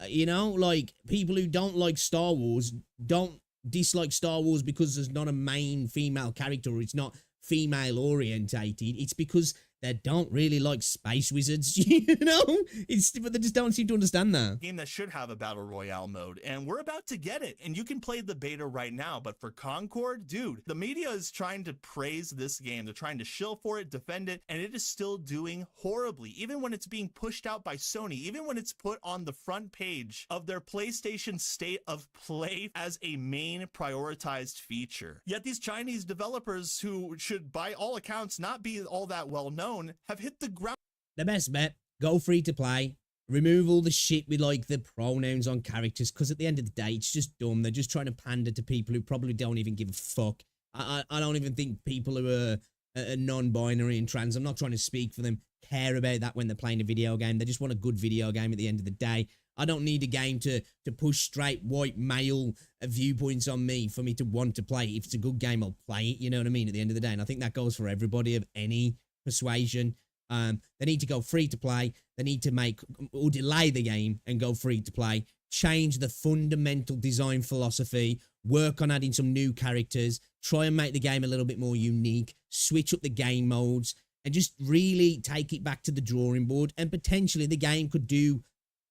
You know, like, people who don't like Star Wars don't dislike Star Wars because there's not a main female character or it's not female orientated. It's because that don't really like space wizards, you know? But they just don't seem to understand that. Game that should have a battle royale mode, and we're about to get it. And you can play the beta right now, but for Concord, dude, the media is trying to praise this game. They're trying to shill for it, defend it, and it is still doing horribly. Even when it's being pushed out by Sony, even when it's put on the front page of their PlayStation State of Play as a main prioritized feature. Yet these Chinese developers, who should by all accounts not be all that well known, have hit the ground. The best bet, go free to play. Remove all the shit with like the pronouns on characters, because at the end of the day, it's just dumb. They're just trying to pander to people who probably don't even give a fuck. I don't even think people who are non-binary and trans, I'm not trying to speak for them, care about that when they're playing a video game. They just want a good video game at the end of the day. I don't need a game to push straight white male viewpoints on me for me to want to play. If it's a good game, I'll play it, you know what I mean, at the end of the day. And I think that goes for everybody of any persuasion. They need to go free to play. They need to make or delay the game and go free to play. Change the fundamental design philosophy. Work on adding some new characters. Try and make the game a little bit more unique. Switch up the game modes and just really take it back to the drawing board. And potentially the game could do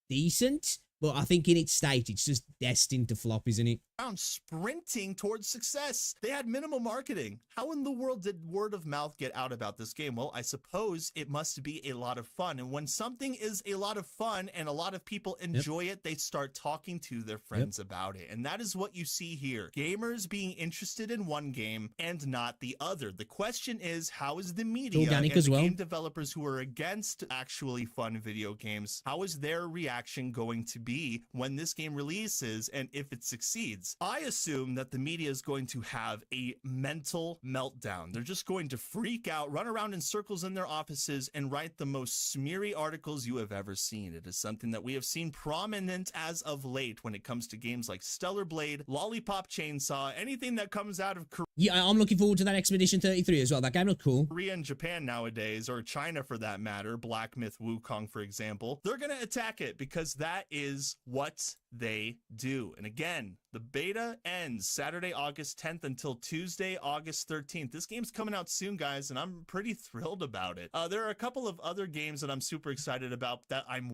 decent. But I think in its state, it's just destined to flop, isn't it? Sprinting towards success. They had minimal marketing. How in the world did word of mouth get out about this game? Well, I suppose it must be a lot of fun. And when something is a lot of fun and a lot of people enjoy it, they start talking to their friends about it. And that is what you see here. Gamers being interested in one game and not the other. The question is, how is the media and the game developers who are against actually fun video games, how is their reaction going to be when this game releases and if it succeeds? I assume that the media is going to have a mental meltdown. They're just going to freak out, run around in circles in their offices, and write the most smeary articles you have ever seen. It is something that we have seen prominent as of late when it comes to games like Stellar Blade, Lollipop Chainsaw, anything that comes out of Korea. Yeah, I'm looking forward to that Expedition 33 as well. That game looked cool. Korea and Japan nowadays, or China for that matter, Black Myth Wukong, for example, they're going to attack it because that is what they do. And again, the beta ends Saturday, August 10th until Tuesday, August 13th. This game's coming out soon, guys, and I'm pretty thrilled about it. There are a couple of other games that I'm super excited about that I'm...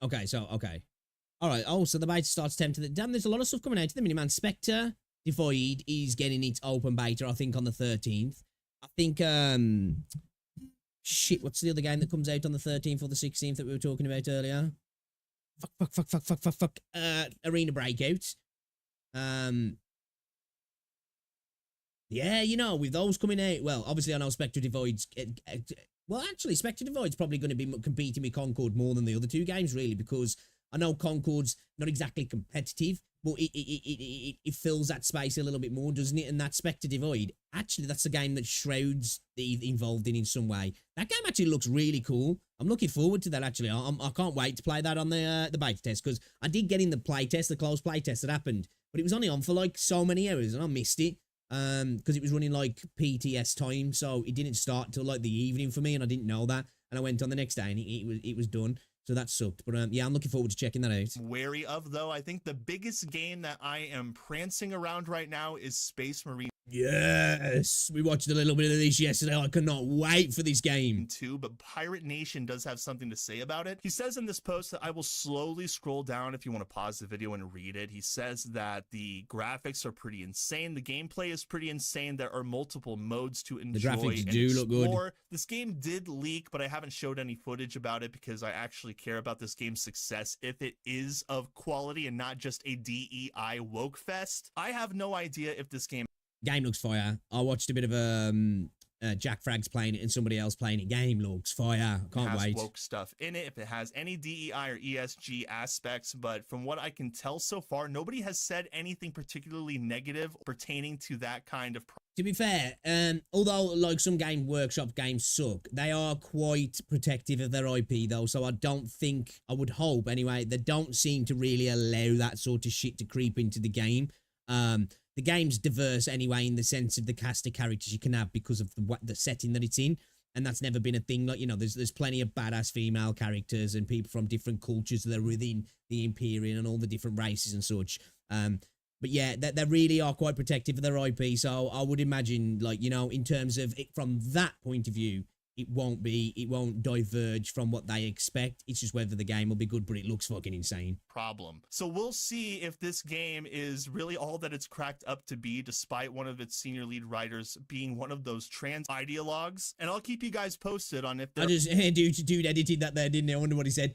Okay. All right. Oh, so the beta starts 10th. Damn, there's a lot of stuff coming out to the mini-man. Spectre Divide is getting its open beta, I think, on the 13th. I think, shit, what's the other game that comes out on the 13th or the 16th that we were talking about earlier? Fuck. Arena Breakout. Yeah, you know, with those coming out, well, obviously I know Spectre Divide's, well, actually, Spectre Divide's probably going to be competing with Concord more than the other two games, really, because I know Concord's not exactly competitive, but it fills that space a little bit more, doesn't it? And that Spectre Divide, actually, that's a game that Shroud's involved in some way. That game actually looks really cool. I'm looking forward to that, actually. I can't wait to play that on the beta test, because I did get in the playtest, the closed playtest that happened, but it was only on for, like, so many hours, and I missed it, because it was running, like, PTS time, so it didn't start till, like, the evening for me, and I didn't know that, and I went on the next day, and it was done. So that sucked. But yeah, I'm looking forward to checking that out. Wary of, though, I think the biggest game that I am prancing around right now is Space Marine. Yes, we watched a little bit of this yesterday. I cannot wait for this game. Too, but Pirate Nation does have something to say about it. He says in this post that I will slowly scroll down if you want to pause the video and read it. He says that the graphics are pretty insane. The gameplay is pretty insane. There are multiple modes to enjoy. The graphics and do look good. This game did leak, but I haven't showed any footage about it because I actually care about this game's success if it is of quality and not just a DEI woke fest. I have no idea if this game looks fire. I watched a bit of Jack Frags playing it and somebody else playing it. Game looks fire. Can't wait. Woke stuff in it, if it has any DEI or ESG aspects, but from what I can tell so far, nobody has said anything particularly negative pertaining to that kind of. To be fair, although like some Game Workshop games suck, they are quite protective of their IP though, so I don't think, I would hope anyway, they don't seem to really allow that sort of shit to creep into the game. The game's diverse anyway in the sense of the cast of characters you can have because of the setting that it's in, and that's never been a thing. Like, you know, there's plenty of badass female characters and people from different cultures that are within the Imperium and all the different races and such. But yeah, they really are quite protective of their IP. So I would imagine, like, you know, in terms of it from that point of view, it won't diverge from what they expect. It's just whether the game will be good, but it looks fucking insane. Problem. So we'll see if this game is really all that it's cracked up to be, despite one of its senior lead writers being one of those trans ideologues. And I'll keep you guys posted on if I just dude edited that there, didn't he? I wonder what he said.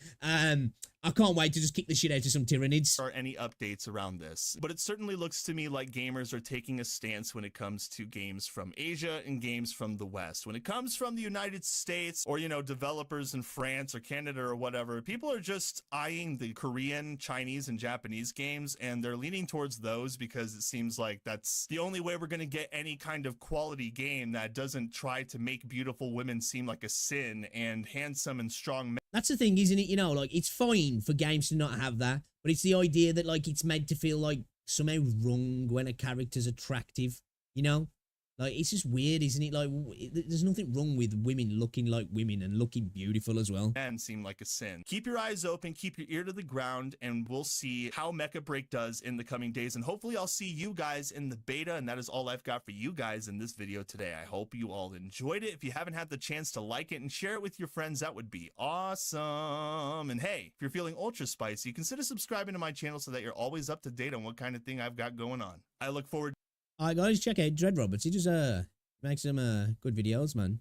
I can't wait to just kick the shit out of some Tyranids. Or any updates around this. But it certainly looks to me like gamers are taking a stance when it comes to games from Asia and games from the West. When it comes from the United States or, you know, developers in France or Canada or whatever, people are just eyeing the Korean, Chinese, and Japanese games, and they're leaning towards those because it seems like that's the only way we're going to get any kind of quality game that doesn't try to make beautiful women seem like a sin and handsome and strong men. That's the thing, isn't it? You know, like, it's fine for games to not have that, but it's the idea that, like, it's meant to feel like somehow wrong when a character's attractive, you know? Like, it's just weird, isn't it? Like, there's nothing wrong with women looking like women and looking beautiful as well. And seem like a sin. Keep your eyes open, keep your ear to the ground, and we'll see how Mecha Break does in the coming days. And hopefully I'll see you guys in the beta, and that is all I've got for you guys in this video today. I hope you all enjoyed it. If you haven't had the chance to like it and share it with your friends, that would be awesome. And hey, if you're feeling ultra spicy, consider subscribing to my channel so that you're always up to date on what kind of thing I've got going on. I look forward. Alright guys, check out Dread Roberts. He just makes some good videos, man.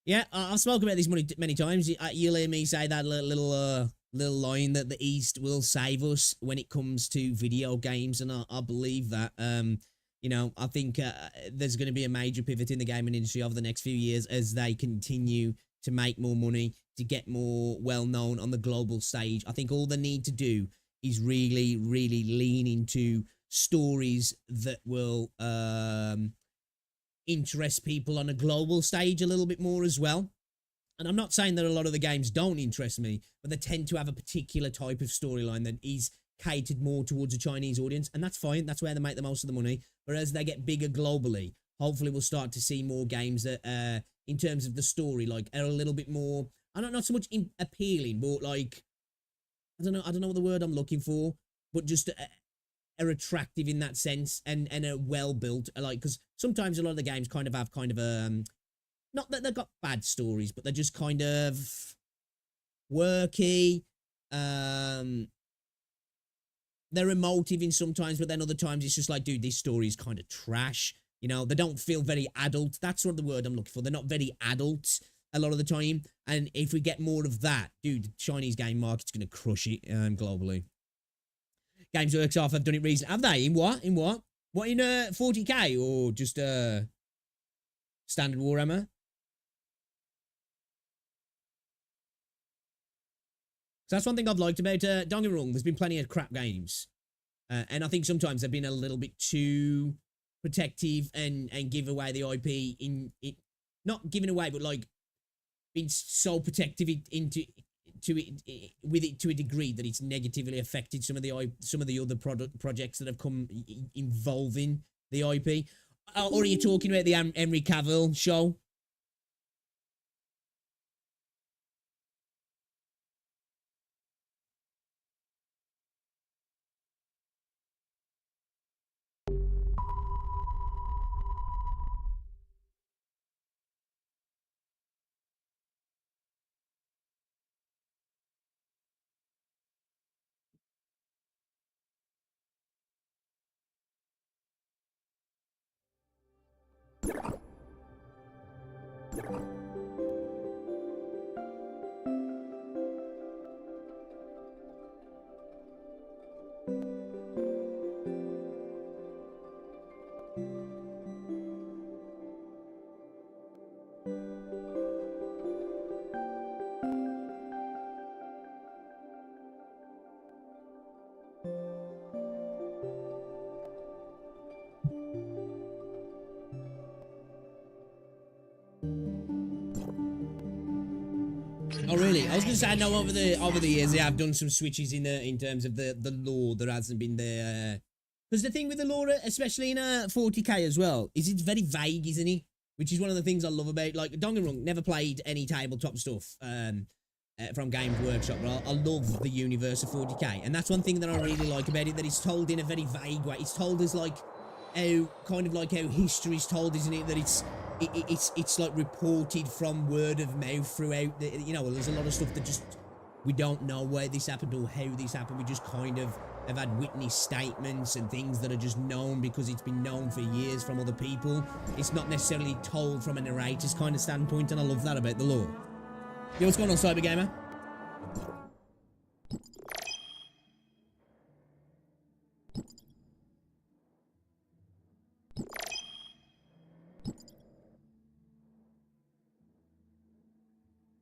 Yeah, I've spoken about this many times. You'll hear me say that little line that the East will save us when it comes to video games, and I believe that. You know, I think there's going to be a major pivot in the gaming industry over the next few years as they continue to make more money, to get more well-known on the global stage. I think all they need to do is really, really lean into stories that will interest people on a global stage a little bit more as well. And I'm not saying that a lot of the games don't interest me, but they tend to have a particular type of storyline that is catered more towards a Chinese audience, and that's fine. That's where they make the most of the money. But as they get bigger globally, hopefully we'll start to see more games that, in terms of the story, like, are a little bit more, not so much appealing, but like, I don't know what the word I'm looking for, but just are attractive in that sense, and are well built. Like, because sometimes a lot of the games kind of have not that they've got bad stories, but they're just kind of worky. They're emotive in sometimes, but then other times it's just like, dude, this story is kind of trash. You know, they don't feel very adult. That's sort of the word I'm looking for. They're not very adult a lot of the time. And if we get more of that, dude, the Chinese game market's going to crush it globally. Games Workshop have done it recently. Have they? In what? In what? What, in 40k or just standard Warhammer? So that's one thing I've liked about, don't get me wrong, there's been plenty of crap games. And I think sometimes they've been a little bit too protective and give away the IP in it. Not giving away, but like being so protective with it to a degree that it's negatively affected some of the other projects that have come involving the IP. Or are you talking about the Henry Cavill show? Oh really? I was gonna say, I know over the years they have done some switches in terms of the lore that hasn't been there. Because the thing with the lore, especially in 40k as well, is it's very vague, isn't it? Which is one of the things I love about. Like, don't get me wrong, never played any tabletop stuff. from Games Workshop, but I love the universe of 40k, and that's one thing that I really like about it, that it's told in a very vague way. It's told as like how kind of like how history's told, isn't it? That it's like reported from word of mouth throughout the, you know, there's a lot of stuff that just we don't know where this happened or how this happened. We just kind of have had witness statements and things that are just known because it's been known for years from other people. It's not necessarily told from a narrator's kind of standpoint, and I love that about the lore. Yo, what's going on, Cyber Gamer?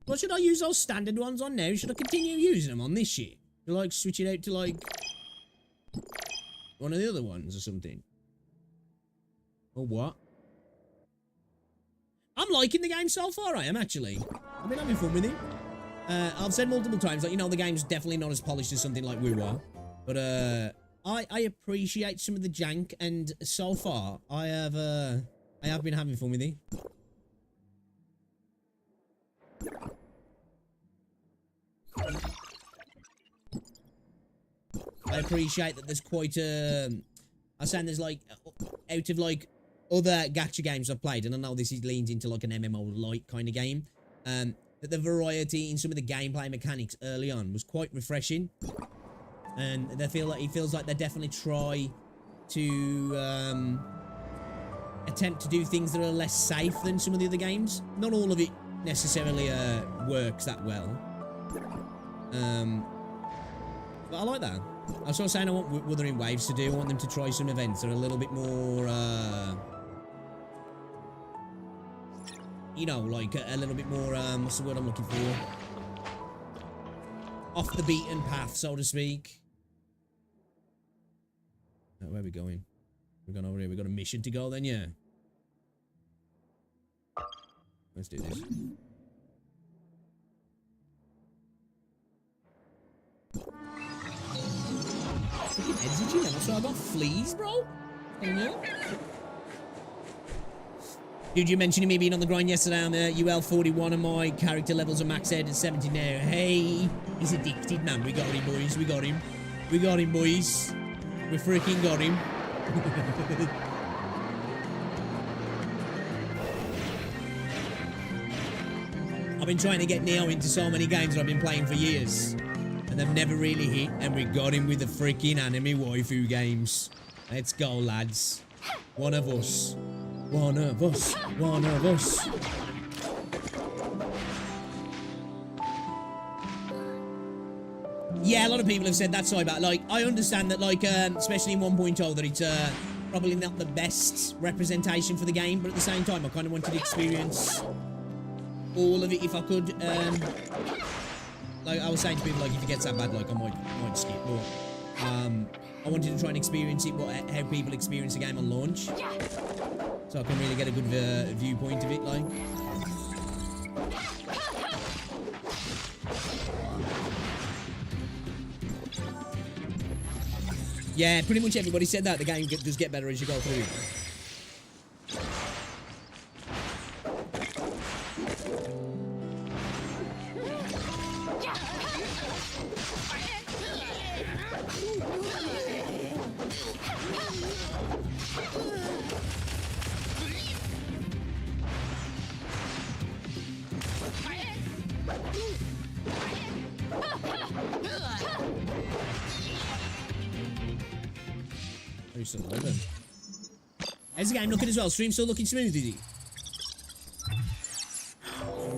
What should I use those standard ones on now? Should I continue using them on this shit? Should I, like, switch it out to, like, one of the other ones or something? Or what? I'm liking the game so far, I am, actually. I've been having fun with it. I've said multiple times, like, you know, the game's definitely not as polished as something like WuWa. But, I appreciate some of the jank, and so far, I have been having fun with it. I appreciate that there's quite a... I'm saying there's, like, out of, like, other gacha games I've played, and I know this leans into, like, an MMO-like kind of game, that the variety in some of the gameplay mechanics early on was quite refreshing. And it feels like they definitely try to, attempt to do things that are less safe than some of the other games. Not all of it necessarily, works that well. But I like that. I was sort of saying I want Wuthering Waves to do. I want them to try some events that are a little bit more, you know, like a little bit more, what's the word I'm looking for? Off the beaten path, so to speak. Where are we going? We're going over here. We've got a mission to go then, yeah. Let's do this. Fucking heads itchy, man. So I got fleas, bro? Dude, you mentioned me being on the grind yesterday on the UL 41 and my character levels are maxed out at 70 now. Hey, he's addicted, man. We got him, boys. We got him. We got him, boys. We freaking got him. I've been trying to get Neo into so many games that I've been playing for years, and they've never really hit, and we got him with the freaking anime waifu games. Let's go, lads. One of us. One of us. One of us. Yeah, a lot of people have said that, sorry, but, like, I understand that, like, especially in 1.0, that it's, probably not the best representation for the game, but at the same time, I kind of wanted to experience all of it if I could. Like, I was saying to people, like, if it gets that bad, like, I might skip, but, I wanted to try and experience it, how people experience the game on launch, so I can really get a good viewpoint of it, like. Yeah, pretty much everybody said that. The game does get better as you go through. How's the game looking as well? Stream still looking smooth, is it?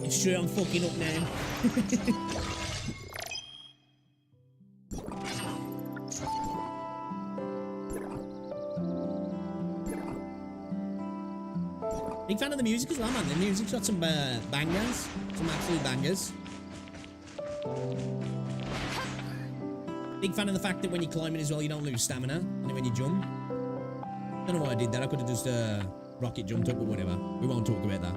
It's true, I'm fucking up now. Big fan of the music as well, man. The music's got some bangers. Some absolute bangers. Big fan of the fact that when you're climbing as well, you don't lose stamina. And when you jump. Don't know why I did that. I could have just rocket jumped up, but whatever. We won't talk about that.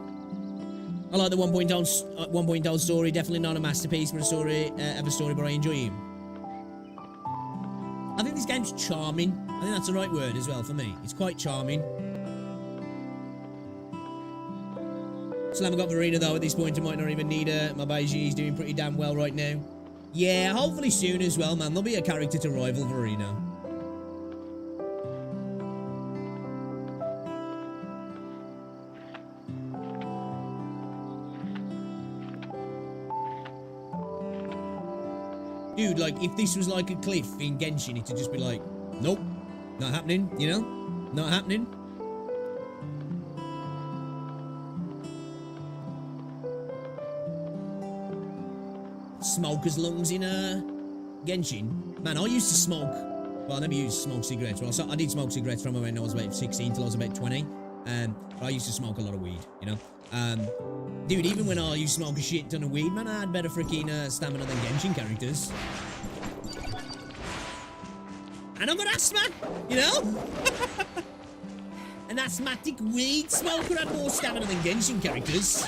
I like the 1.0 story. Definitely not a masterpiece, but a story of a story, but I enjoy it. I think this game's charming. I think that's the right word as well for me. It's quite charming. Still haven't got Verena though at this point. I might not even need her. My Beiji is doing pretty damn well right now. Yeah, hopefully soon as well, man. There'll be a character to rival Verena. Dude, like, if this was like a cliff in Genshin, it'd just be like, nope, not happening, you know? Not happening. Smoker's lungs in Genshin. Man, I used to smoke. Well, I never used to smoke cigarettes. Well, I did smoke cigarettes from when I was about 16 till I was about 20. But I used to smoke a lot of weed, you know? Dude, even when I used to smoke a shit ton of weed, man, I had better freaking stamina than Genshin characters. And I'm an asthma, you know? An asthmatic weed smoker had more stamina than Genshin characters.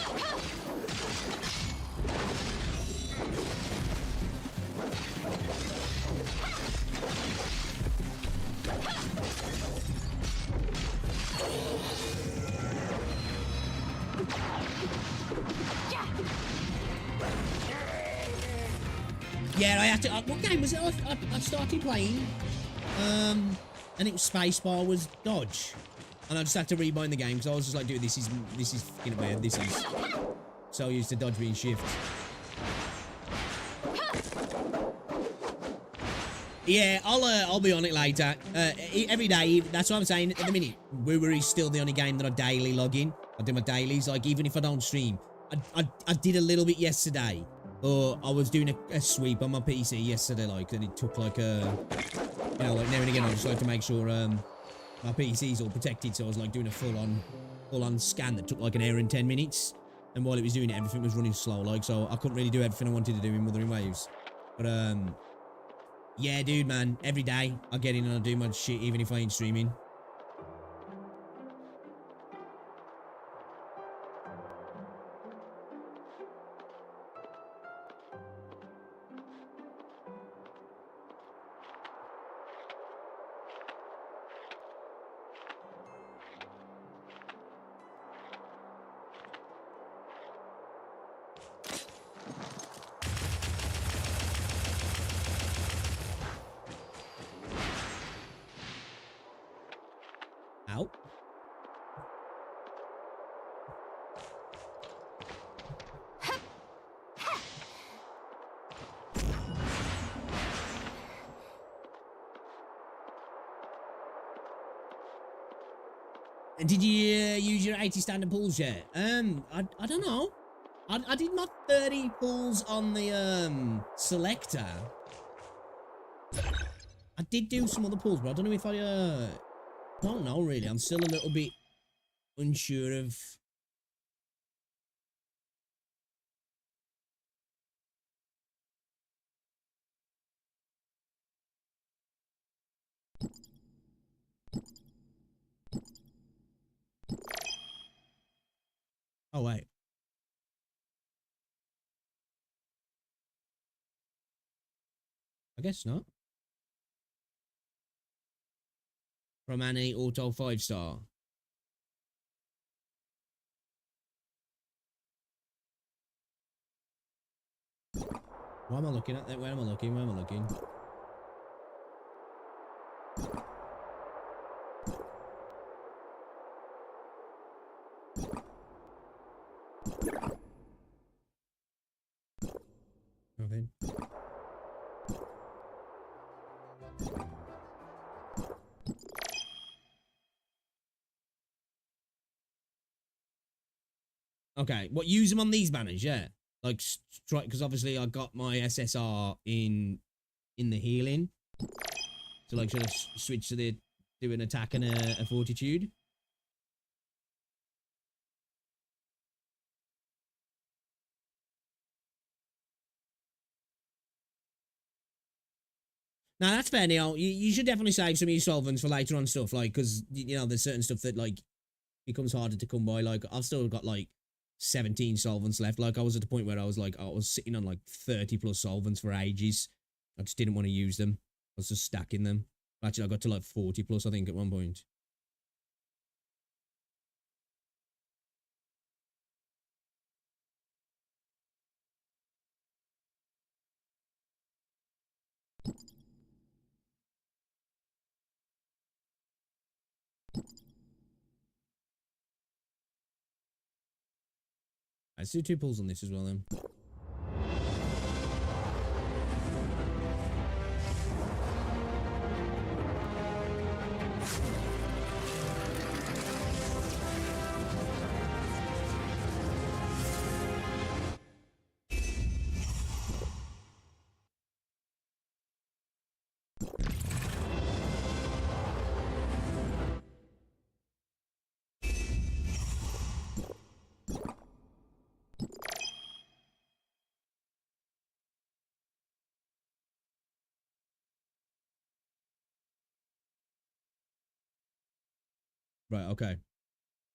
Yeah, I had to. What game was it? I started playing, and it was Spacebar was dodge, and I just had to rebind the game because I was just like, dude, this is fucking weird. This is so used to dodge being shift. Yeah, I'll be on it later. Every day, that's what I'm saying. At the minute, WuWa is still the only game that I daily log in. I do my dailies, like even if I don't stream. I did a little bit yesterday. Or I was doing a sweep on my PC yesterday, like, and it took like a, you know, like now and again I just like to make sure my PC's all protected, so I was like doing a full on scan that took like an hour and 10 minutes, and while it was doing it, everything was running slow, like, so I couldn't really do everything I wanted to do in Wuthering Waves. But yeah, dude, man, every day I get in and I do my shit, even if I ain't streaming. Ow. Did you use your 80 standard pulls yet? I don't know. I did my 30 pulls on the selector. I did do some other pulls, but I don't know if I don't know really. I'm still a little bit unsure of. Oh wait. I guess not. From Annie Auto 5-star. Why am I looking at that? Where am I looking? Where am I looking? Nothing. Okay, what, use them on these banners, yeah. Like, try, because obviously I got my SSR in the healing. So, like, should I switch to the, do an attack and a fortitude? Now, that's fair, Neil. You should definitely save some of your solvents for later on stuff, like, because, you know, there's certain stuff that, like, becomes harder to come by. Like, I've still got, like, 17 solvents left. Like, I was at the point where I was like, I was sitting on like 30 plus solvents for ages. I just didn't want to use them. I was just stacking them. Actually, I got to like 40 plus, I think, at one point. Let's do 2 pulls on this as well then. Right, okay.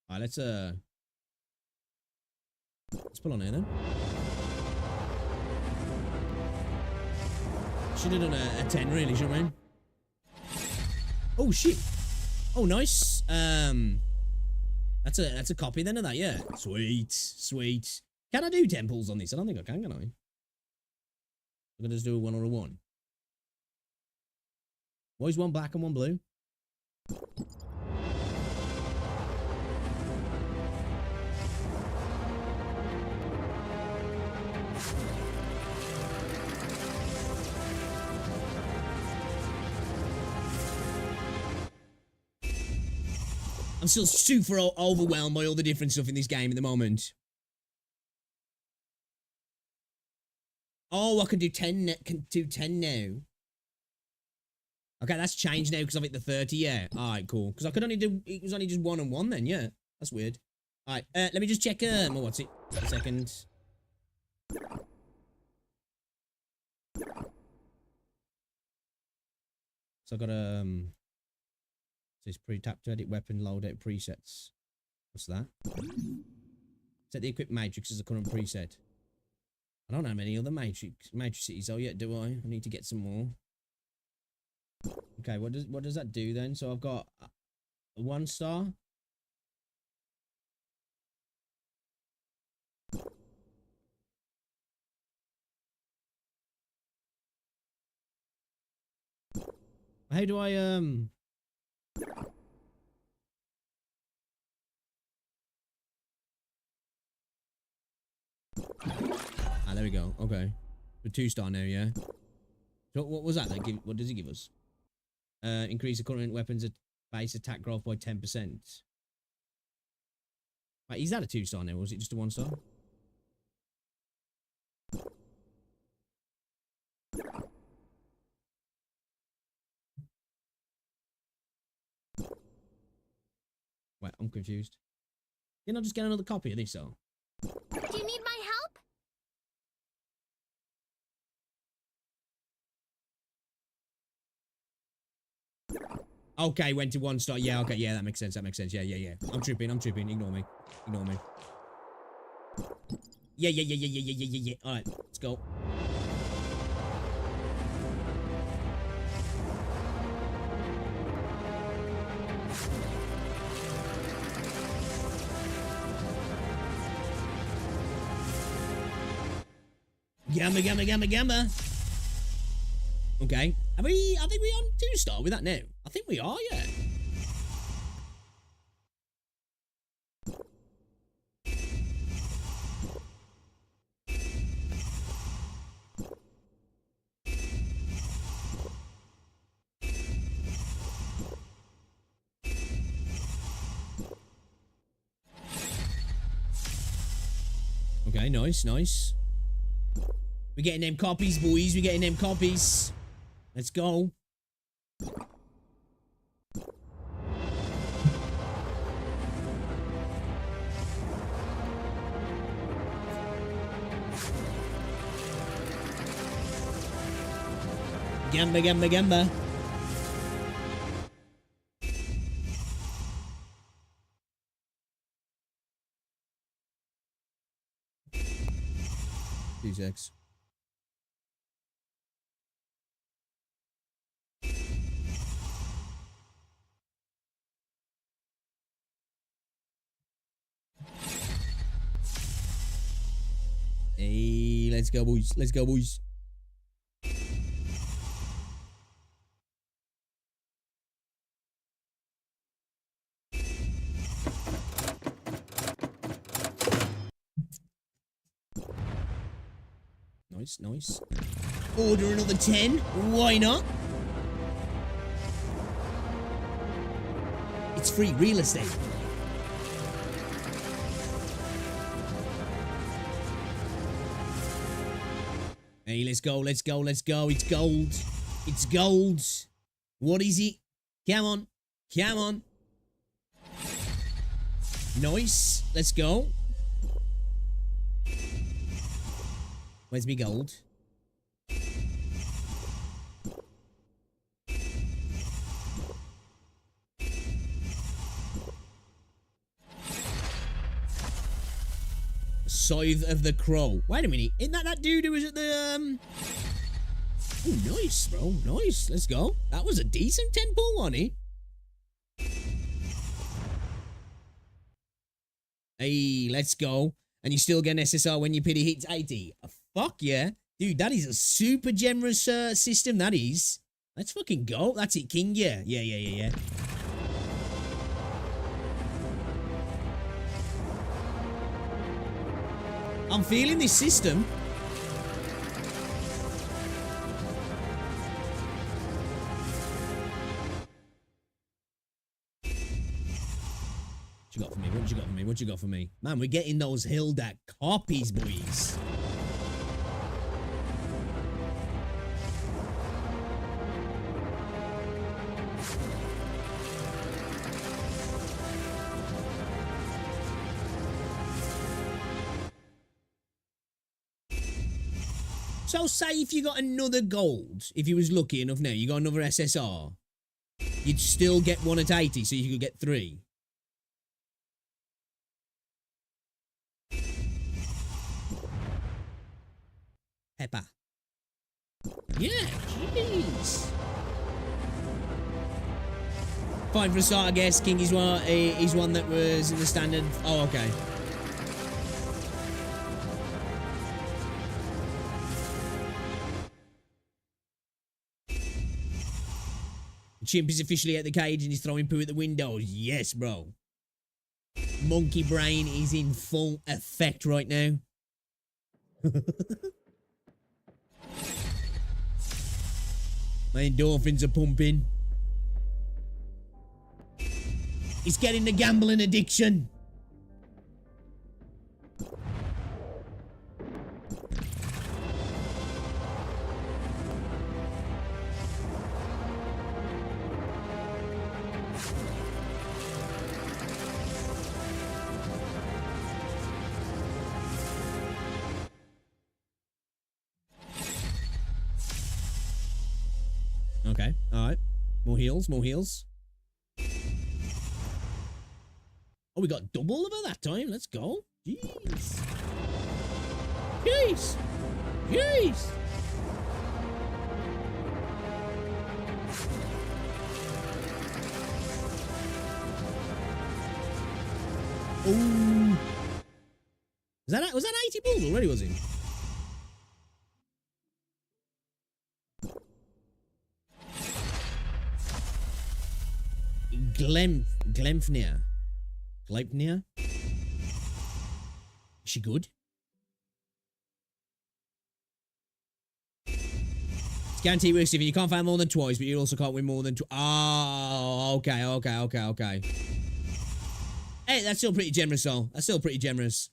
Alright, let's pull on here then. Should have done a 10 really, shouldn't we? Oh shit. Oh nice. That's a copy then of that, yeah. Sweet, sweet. Can I do 10 pulls on this? I don't think I can I? I'm gonna just do a 1 or a 1. Why is 1 black and 1 blue? I'm still super overwhelmed by all the different stuff in this game at the moment. Oh, I can do 10. Can do 10 now. Okay, that's changed now because I've hit the 30. Yeah. All right, cool. Because I could only do. It was only just 1 and 1 then. Yeah, that's weird. All right, let me just check. What's it? A second. So I got This pre-tap to edit weapon loadout presets. What's that? Set the equipped matrix as the current preset. I don't have any other matrices. Oh yeah, do I? I need to get some more. Okay, what does that do then? So I've got a 1 star. How do I Ah, there we go. Okay. We're 2 star now, yeah. So what was that? What does it give us? Increase the current weapons base attack growth by 10%. Right, is that a 2 star now, or was it just a 1 star? Wait, I'm confused. Didn't I just get another copy of this, though? Do you need my help? Okay, went to 1 star. Yeah, okay, yeah, that makes sense. That makes sense. Yeah, yeah, yeah. I'm tripping. Ignore me. Ignore me. Yeah. All right, let's go. Gamma. Okay. I think we're on 2 star with that now. I think we are, yeah. Okay, nice. We're getting them copies, boys. We're getting them copies. Let's go. Gamba. 2-6. Hey, let's go, boys. Nice, nice. Order another 10. Why not? It's free real estate. Hey, let's go, let's go, let's go. It's gold. It's gold. What is it? Come on. Come on. Nice. Let's go. Where's me gold? Scythe of the Crow. Wait a minute. Isn't that dude who was at the, Oh, nice, bro. Nice. Let's go. That was a decent 10-pull, wasn't it? Hey, let's go. And you still get an SSR when your pity hits 80. Fuck yeah. Dude, that is a super generous system, that is. Let's fucking go. That's it, King. Yeah. Yeah. I'm feeling this system. What you got for me? What you got for me? What you got for me? Man, we're getting those Hilda copies, boys. So say if you got another gold, if you was lucky enough now, you got another SSR, you'd still get one at 80, so you could get 3. Pepper. Yeah, jeez. Fine for a start, I guess. King is one that was in the standard. Oh, okay. Chimp is officially at the cage and he's throwing poo at the windows. Yes, bro. Monkey brain is in full effect right now. My endorphins are pumping. He's getting the gambling addiction. Okay, alright. More heals, more heals. Oh, we got double of it that time. Let's go. Jeez. Jeez. Jeez. Oh. Was that 80 bulls already, was it? Glemfnir. Gleipnir? Is she good? It's guaranteed works if you can't find more than twice, but you also can't win more than Oh, okay. Hey, that's still pretty generous, though. That's still pretty generous.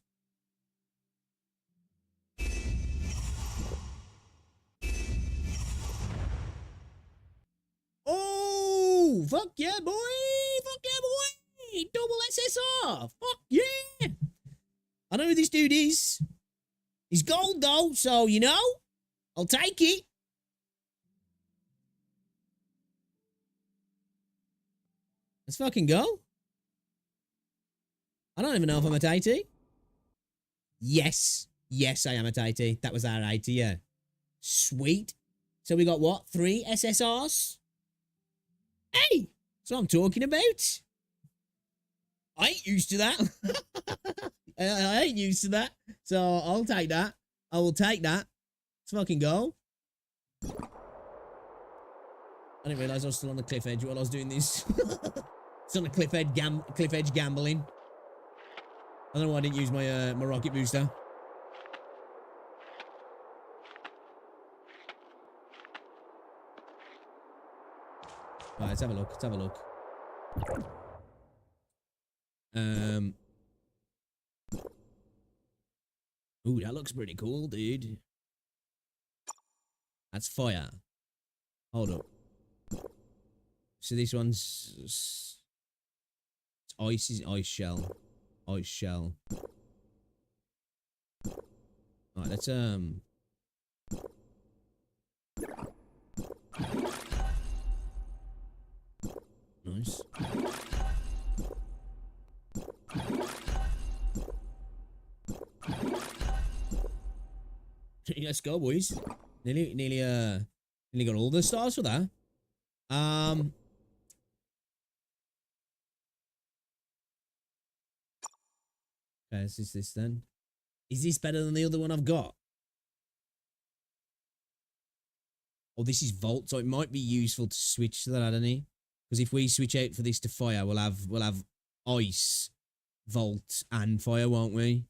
Oh, fuck yeah, boy! Fuck yeah, boy! Double SSR! Fuck yeah! I know who this dude is. He's gold, though, so, you know, I'll take it. Let's fucking go. I don't even know if I'm at 80. Yes. Yes, I am at 80. That was our 80, yeah. Sweet. So we got what? 3 SSRs? Hey! That's what I'm talking about. I ain't used to that. I ain't used to that. So I'll take that. I will take that. Let's fucking go. I didn't realise I was still on the cliff edge while I was doing this. It's on the cliff edge gambling. I don't know why I didn't use my my rocket booster. let's have a look. Let's have a look. Ooh, that looks pretty cool, dude. That's fire. Hold up. So this one's it's ice. Is ice shell. Ice shell. All right, let's nice. Let's go, boys. Nearly got all the stars for that. Okay, is this then? Is this better than the other one I've got? Oh, this is Volt, so it might be useful to switch to that, I don't know. Because if we switch out for this to fire, we'll have ice, Volt, and fire, won't we?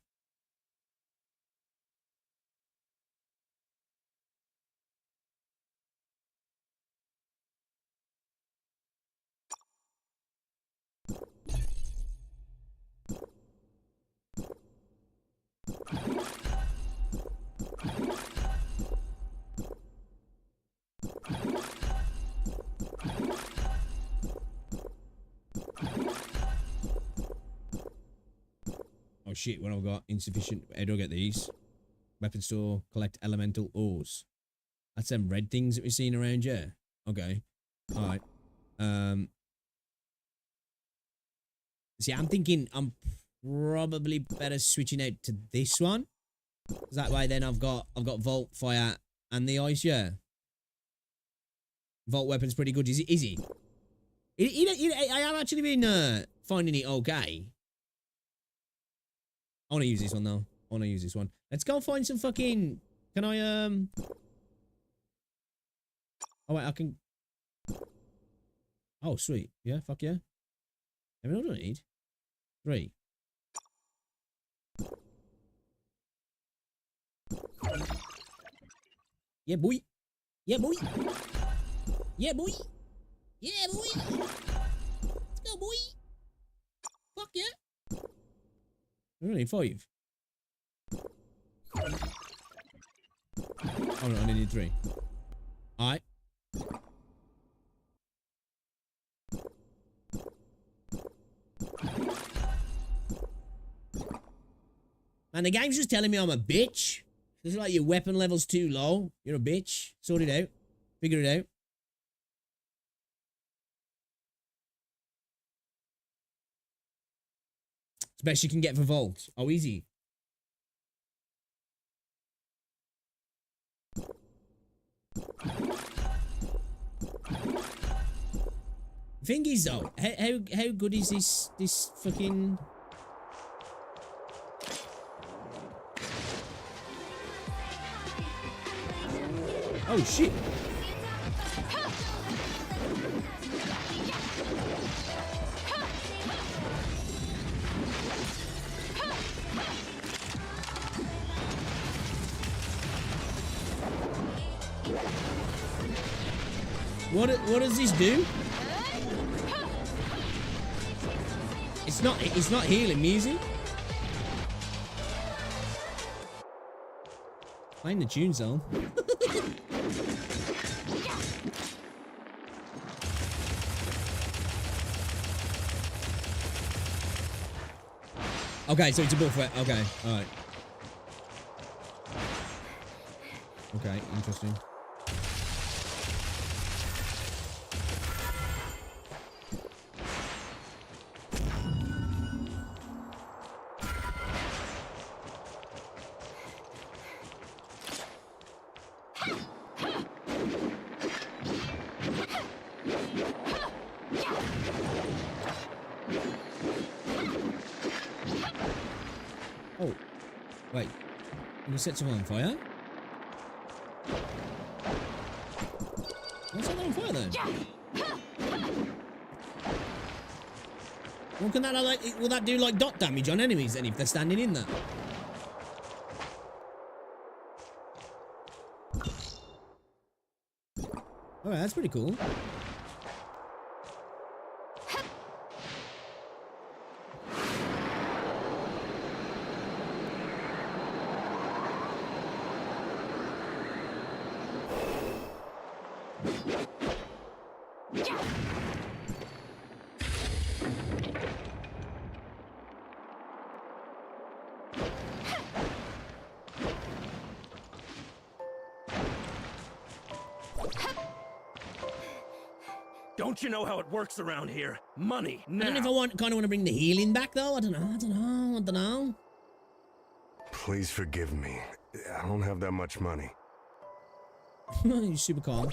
Oh shit, what have I got? Insufficient. How do I get these? Weapon store, collect elemental ores. That's them red things that we've seen around here. Okay. Alright. See, I'm thinking I'm probably better switching out to this one. Cause that way then I've got Volt, Fire, and the ice, yeah. Volt weapon's pretty good, is he? I have actually been finding it okay. I want to use this one though. I want to use this one. Let's go find some fucking... Can I, Oh wait, I can... Oh, sweet. Yeah, fuck yeah. How many do I need? 3. Yeah, boy. Yeah, boy. Yeah, boy. Yeah, boy. Let's go, boy. Fuck yeah. I only need 5. Oh no, I only need 3. Alright. Man, the game's just telling me I'm a bitch. It's like your weapon level's too low. You're a bitch. Sort it out. Figure it out. It's best you can get for Volt. Oh, easy. Thing is though, how good is this fucking... Oh shit. What does this do? It's not healing me, is it? Playing the tune zone. Okay, so it's a buff. Okay, alright. Okay, interesting. Oh, wait. You set someone on fire? What's that on fire then? Well, can that like? Will that do like dot damage on enemies then if they're standing in there? Alright, that's pretty cool. Don't you know how it works around here? Money, now. I don't know if I kind of want to bring the healing back, though. I don't know. Please forgive me. I don't have that much money. He's super calm.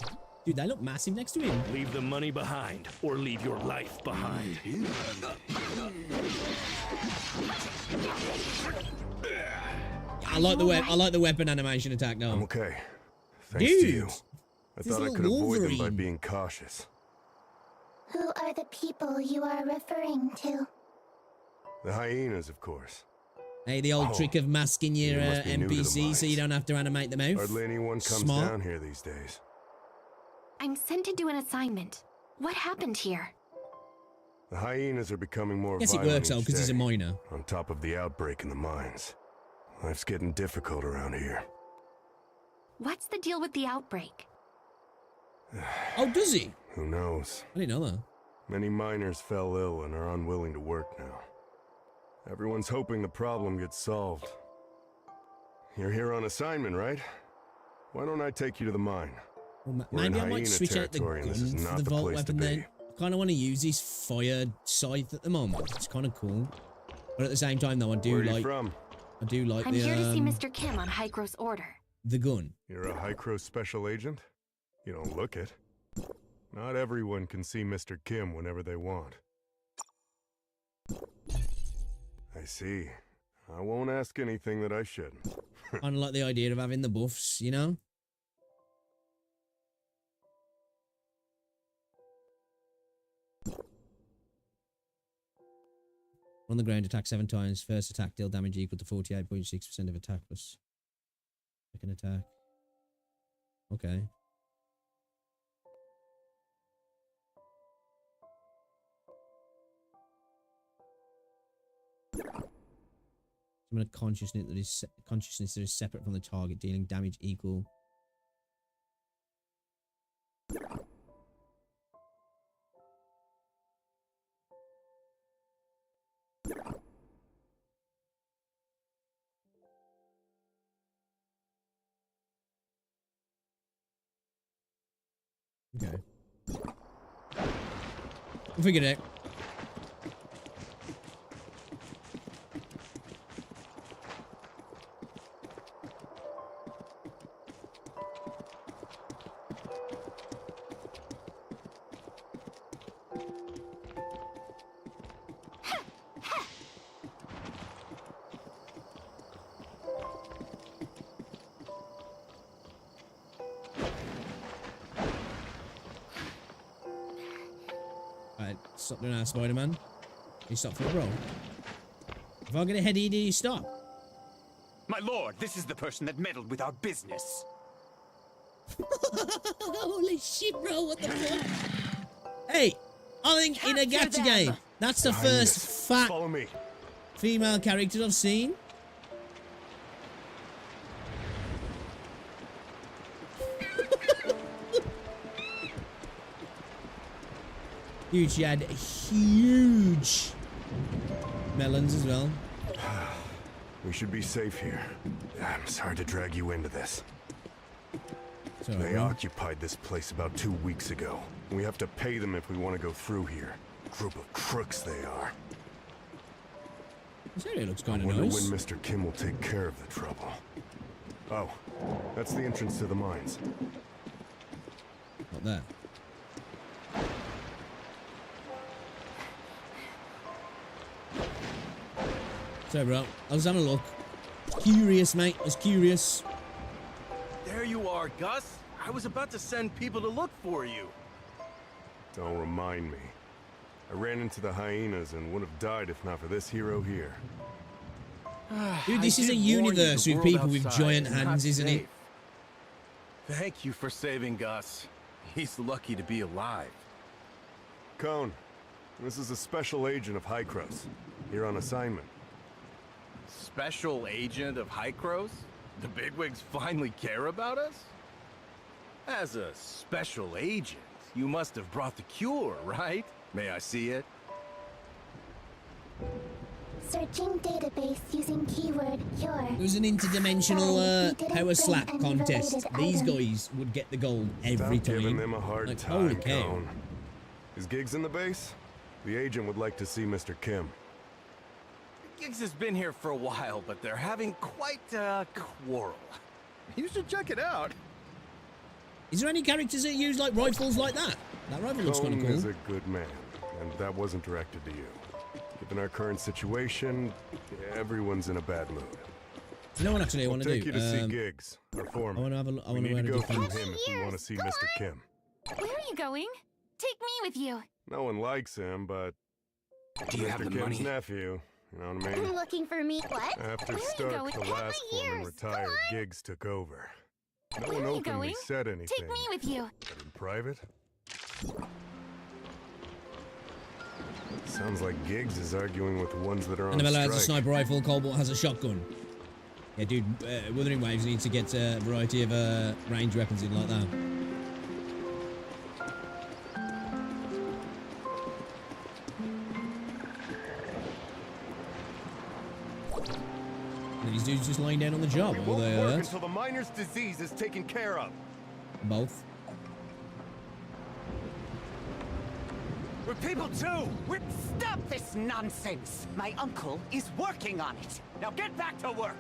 Dude, they look massive next to him. Leave the money behind, or leave your life behind. I like the weapon animation attack, though. I'm okay. Thanks to you. I thought I could avoid them by being cautious. Who are the people you are referring to? The hyenas, of course. Hey, the old trick of masking your NPC so you don't have to animate them out. Hardly anyone comes down here these days. I'm sent to do an assignment. What happened here? The hyenas are becoming more Guess violent it works out because he's a miner. On top of the outbreak in the mines. Life's getting difficult around here. What's the deal with the outbreak? Oh, does he? Who knows? I didn't know that. Many miners fell ill and are unwilling to work now. Everyone's hoping the problem gets solved. You're here on assignment, right? Why don't I take you to the mine? Well, maybe I might switch out the gun for the vault weapon then. I kind of want to use this fire scythe at the moment. It's kind of cool. But at the same time, though, I do like... I do like I'm here to see Mr. Kim on Hycro's order. The gun. You're a Hycro special agent? You don't look it. Not everyone can see Mr. Kim whenever they want. I see. I won't ask anything that I shouldn't. Kind of like the idea of having the buffs, you know? On the ground, attack 7 times. First attack, deal damage equal to 48.6% of attack plus second attack. Okay. Summon a consciousness that is separate from the target, dealing damage equal. Okay. We'll figure it out. Stop doing that, Spider-Man. You stop for a roll. If I get ahead of you, do you stop? My lord, this is the person that meddled with our business. Holy shit, bro, what the fuck? Hey, I think in a gacha game, that's the first fat female character I've seen. Dude, she had huge melons as well. We should be safe here. I'm sorry to drag you into this. Sorry, they occupied this place about 2 weeks ago. We have to pay them if we want to go through here. Group of crooks they are. This area looks kind of nice. I wonder nice. when Mr. Kim will take care of the trouble. Oh, that's the entrance to the mines. Not there. Sorry, bro. I was having a look. Curious, mate. I was curious. There you are, Gus. I was about to send people to look for you. Don't remind me. I ran into the hyenas and would have died if not for this hero here. Dude, this is a universe with people with giant hands, isn't it? Thank you for saving Gus. He's lucky to be alive. Cone, this is a special agent of Hycro's. Here on assignment. Special agent of Hycro's? The bigwigs finally care about us? As a special agent, you must have brought the cure, right? May I see it? Searching database using keyword your. It was an interdimensional power slap contest. These guys would get the gold every Stop time. giving them a hard like, time, holy cow. Cone. Is Giggs in the base? The agent would like to see Mr. Kim. Giggs has been here for a while, but they're having quite a quarrel. You should check it out. Is there any characters that use like rifles like that? That rifle looks kind of Cone cool. is a good man, and that wasn't directed to you. Given our current situation, everyone's in a bad mood. You know what actually I want to do? Take you to see Giggs, our foreman. I want to have a we need to go through different... him if we want to see Mr. Kim. Where are you going? Take me with you. No one likes him, but Do you have Mr. the Kim's money? nephew. You know what I mean? Looking for me? What? After Where are you Stark, going? the Cut my last foreman, ears. retired, Giggs took over. No Where one are you openly going? said anything. Take me with you. But in private? Sounds like Giggs is arguing with the ones that are on Annabella strike. has a sniper rifle, Cobalt has a shotgun. Yeah, dude, Wuthering Waves needs to get a variety of range weapons in like that. And these dudes just lying down on the job. We Or won't they work until the miner's disease is taken care of. both. We're people too! Stop this nonsense! My uncle is working on it. Now get back to work!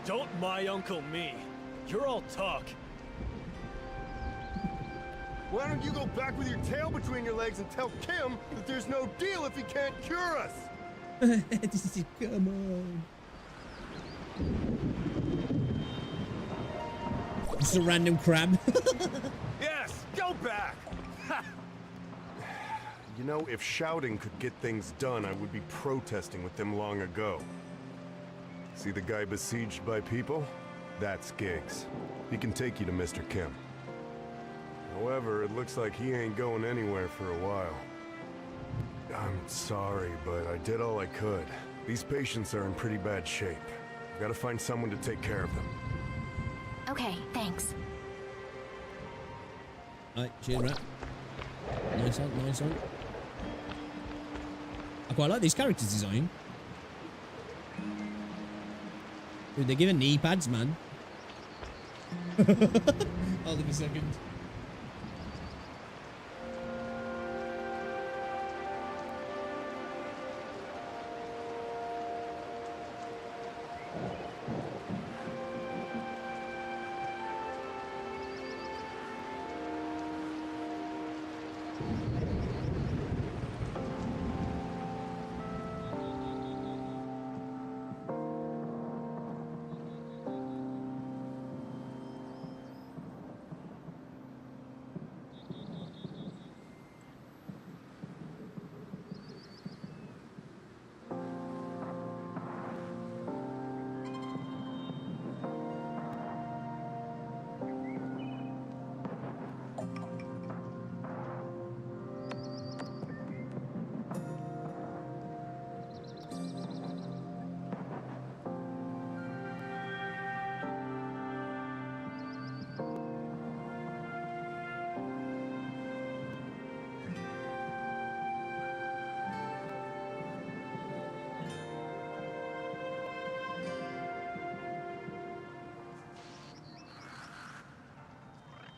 Don't my uncle me. You're all talk. Why don't you go back with your tail between your legs and tell Kim that there's no deal if he can't cure us? Come on. Just a random crab. Yes, go back! You know, if shouting could get things done, I would be protesting with them long ago. See the guy besieged by people? That's Giggs. He can take you to Mr. Kim. However, it looks like he ain't going anywhere for a while. I'm sorry, but I did all I could. These patients are in pretty bad shape. I've got to find someone to take care of them. Okay, thanks. Alright, cheers, Rat. Nice one, nice one. I quite like these characters' design. Dude, they're giving knee pads, man. Hold on a second.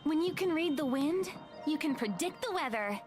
When you can read the wind, you can predict the weather.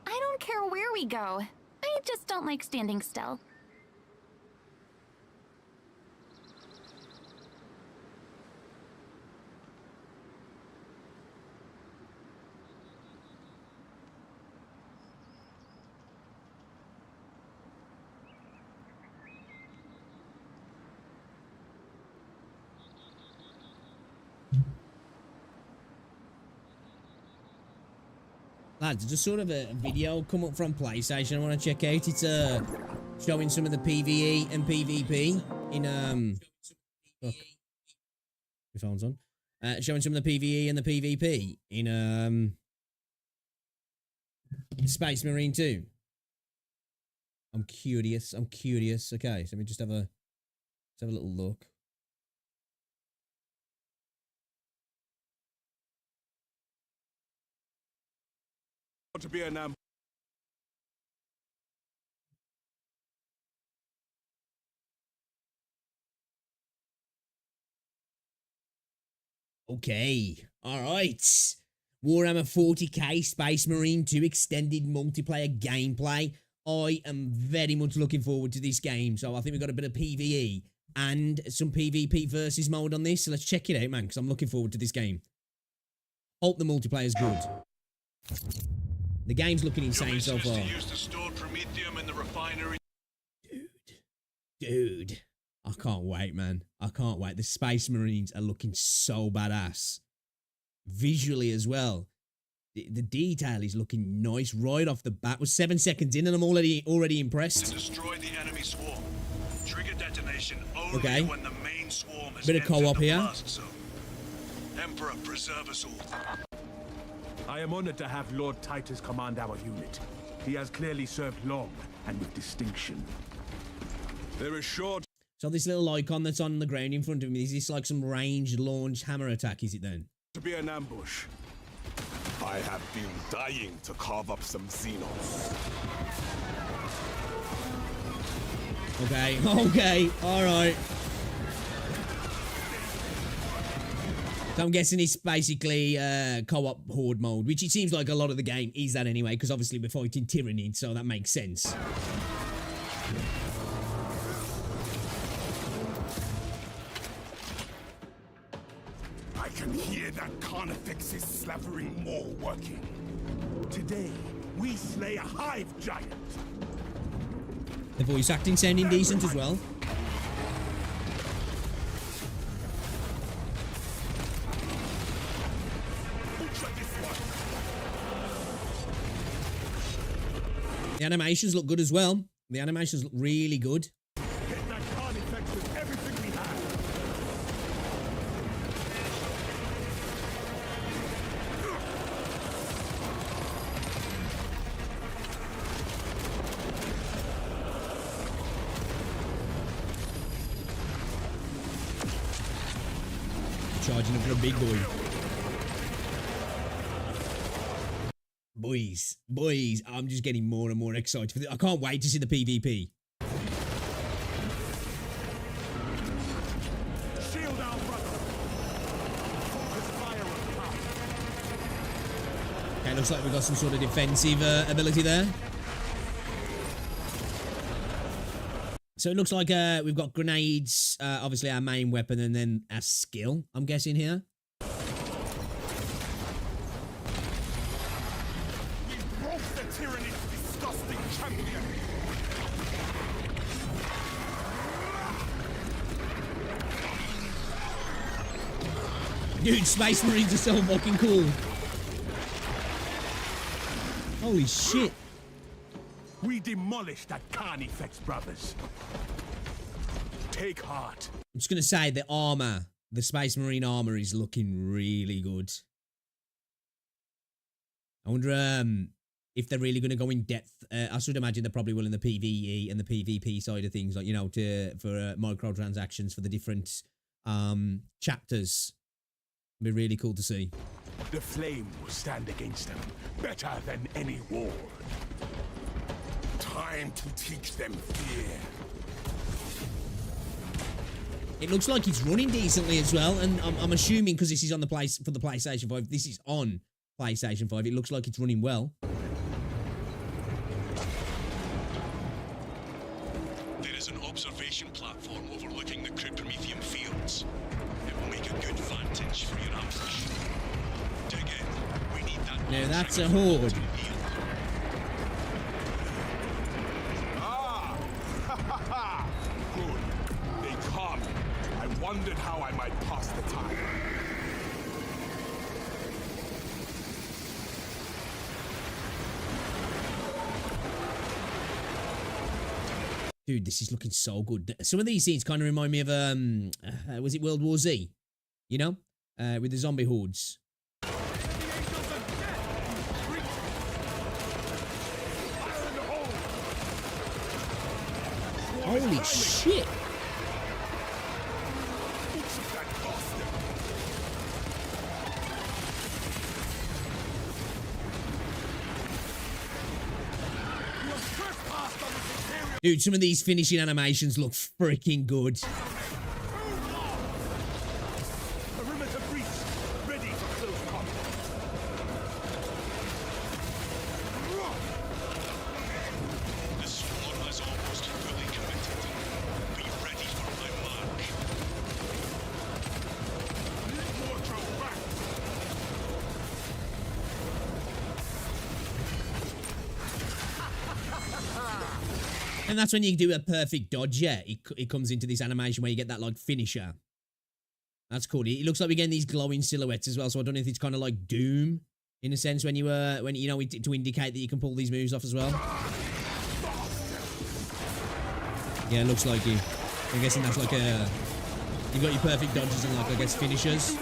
I don't care where we go. I just don't like standing still. Lads, just sort of a video come up from PlayStation I want to check out. It's showing some of the PvE and PvP in look, my phone's on. Showing some of the PvE and the PvP in Space Marine 2. I'm curious. Okay, so let me just have a little look. To be an Okay, alright. Warhammer 40k Space Marine 2 extended multiplayer gameplay. I am very much looking forward to this game, so I think we've got a bit of PvE and some PvP versus mode on this, so let's check it out, man, because I'm looking forward to this game. Hope the multiplayer's good. The game's looking insane so far. Dude. I can't wait, man. I can't wait. The Space Marines are looking so badass. Visually as well. The detail is looking nice right off the bat. We're 7 seconds in and I'm already impressed. To destroy the enemy swarm. Trigger detonation only when the main swarm has bit of co-op here. Blast zone. Emperor, preserve us all. I am honored to have Lord Titus command our unit. He has clearly served long and with distinction. There is short. So this little icon that's on the ground in front of me, is this like some ranged launch hammer attack, is it then? To be an ambush. I have been dying to carve up some Xenos. Okay, alright. So I'm guessing it's basically co-op horde mode, which it seems like a lot of the game is that anyway, because obviously we're fighting Tyranids, so that makes sense. I can hear that Carnifex's slavering maw working. Today, we slay a hive giant. The voice acting sounding decent as well. The animations look good as well. The animations look really good. Hit that Carnifex with everything we have. Charging up for a big boy. Boys, I'm just getting more and more excited for this. I can't wait to see the PvP. Shield our brother. Focus fire on top. Okay, looks like we've got some sort of defensive ability there. So it looks like we've got grenades, obviously our main weapon, and then our skill, I'm guessing here. Dude, Space Marines are so fucking cool. Holy shit. We demolished that Carnifex, brothers. Take heart. I'm just going to say the armor, the Space Marine armor is looking really good. I wonder if they're really going to go in depth. I should imagine they probably will in the PvE and the PvP side of things, like, you know, for microtransactions for the different chapters. It'd be really cool to see. The flame will stand against them better than any war. Time to teach them fear. It looks like it's running decently as well, and I'm assuming because this is on the for the PlayStation 5, this is on PlayStation 5. It looks like it's running well. There is an observation platform overlooking the Prometheum fields. It will make a good vantage for your ambush. Dig in. We need that. Now that's a horde. Good. They come. I wondered how I might pass the time. Dude, this is looking so good. Some of these scenes kind of remind me of, was it World War Z? You know? With the zombie hordes. Holy shit! Dude, some of these finishing animations look freaking good. Perimeter breach, ready for close combat. The squad is almost fully committed. Be ready for my mark. Wardrobe back. And that's when you do a perfect dodge, yeah. It comes into this animation where you get that, like, finisher. That's cool. It looks like we're getting these glowing silhouettes as well, so I don't know if it's kind of like Doom, in a sense, when you know, to indicate that you can pull these moves off as well. Yeah, it looks like you. I'm guessing that's like a... You've got your perfect dodges and, like, I guess, finishers.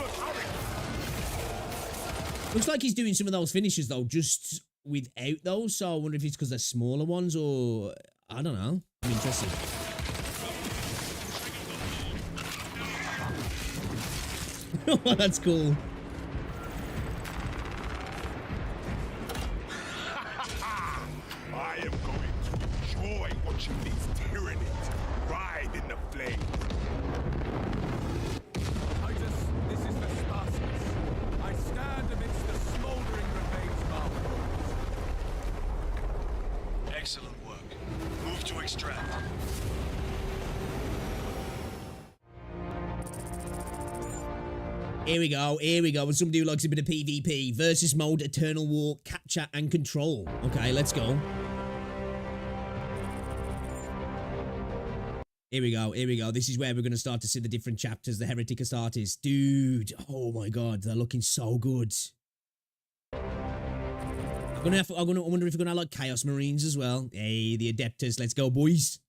Looks like he's doing some of those finishers, though, just without those, so I wonder if it's because they're smaller ones, or... I don't know. I'm interested. That's cool. I am going to enjoy watching these tyrannies ride in the flames. Titus, this is Vespacius. I stand amidst the smoldering remains of our foes. Excellent work. Move to extract. Here we go, here we go. And somebody who likes a bit of PvP. Versus mode, Eternal War, Capture and Control. Okay, let's go. Here we go, here we go. This is where we're going to start to see the different chapters, the Heretic Astartes. Dude, oh my god, they're looking so good. I wonder if we're going to have, like, Chaos Marines as well. Hey, the Adeptus, let's go, boys.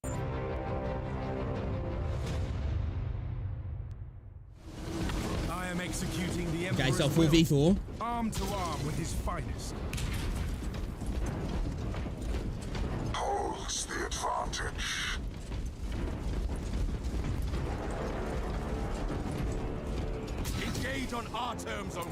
I am executing the Okay, Emperor's so will, 4v4. arm to arm with his finest. Holds the advantage. Engage on our terms only.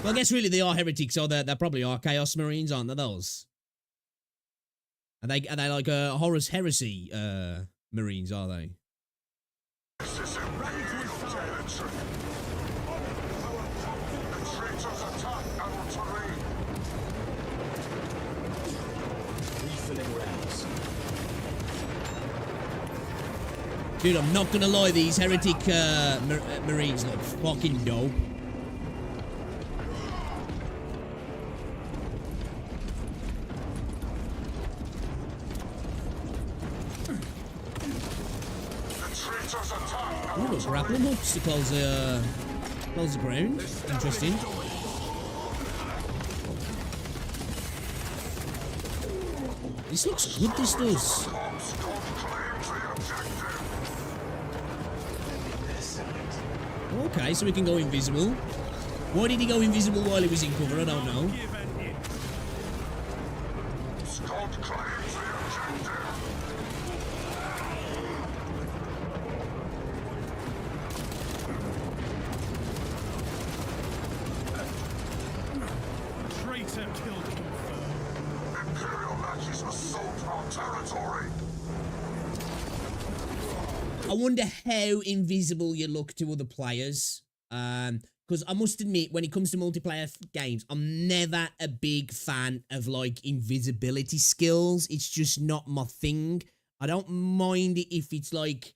Well, I guess really they are heretics, so they probably are Chaos Marines, aren't they, those? Are they like Horus Heresy Marines, are they? Dude, I'm not gonna lie, these heretic Marines look fucking dope. Ooh, look, grappling hooks to close the ground. Interesting. This looks good, this does. Okay, so we can go invisible. Why did he go invisible while he was in cover? I don't know. Traitor kill confirmed. Imperial matches assault our territory. I wonder how invisible you look to other players. Because I must admit, when it comes to multiplayer games, I'm never a big fan of, like, invisibility skills. It's just not my thing. I don't mind it if it's, like...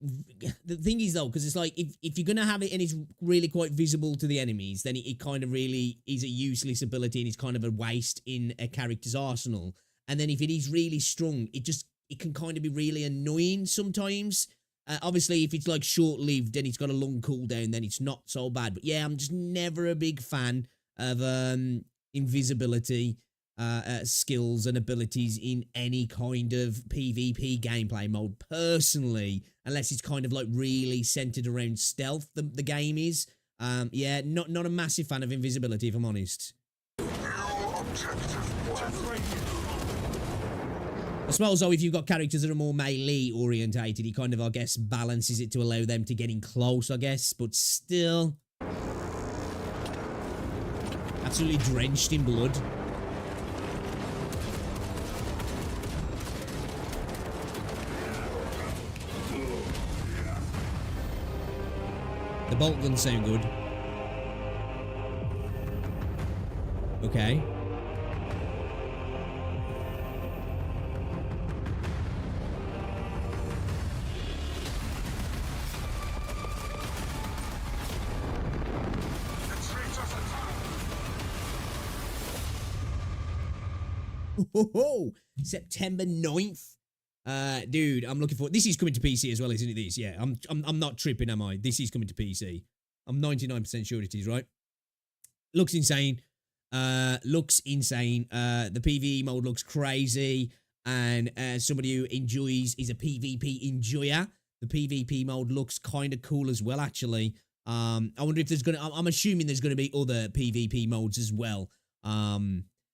The thing is, though, because it's like, if you're going to have it and it's really quite visible to the enemies, then it kind of really is a useless ability and it's kind of a waste in a character's arsenal. and then if it is really strong, it can kind of be really annoying sometimes. Obviously, if it's like short-lived and it's got a long cooldown, then it's not so bad. But yeah, I'm just never a big fan of invisibility skills and abilities in any kind of PvP gameplay mode, personally, unless it's kind of like really centered around stealth, the game is. Yeah, not a massive fan of invisibility, if I'm honest. I suppose, though, if you've got characters that are more melee orientated, it kind of, I guess, balances it to allow them to get in close, I guess, but still. Absolutely drenched in blood. The bolt guns sound good. Okay. Ho, September 9th. Dude, I'm looking forward. This is coming to PC as well, isn't it? This, yeah. I'm not tripping, am I? This is coming to PC. I'm 99% sure it is, right? Looks insane. Looks insane. The PvE mode looks crazy. And somebody who is a PvP enjoyer. The PvP mode looks kind of cool as well, actually. I wonder if there's I'm assuming there's gonna be other PvP modes as well.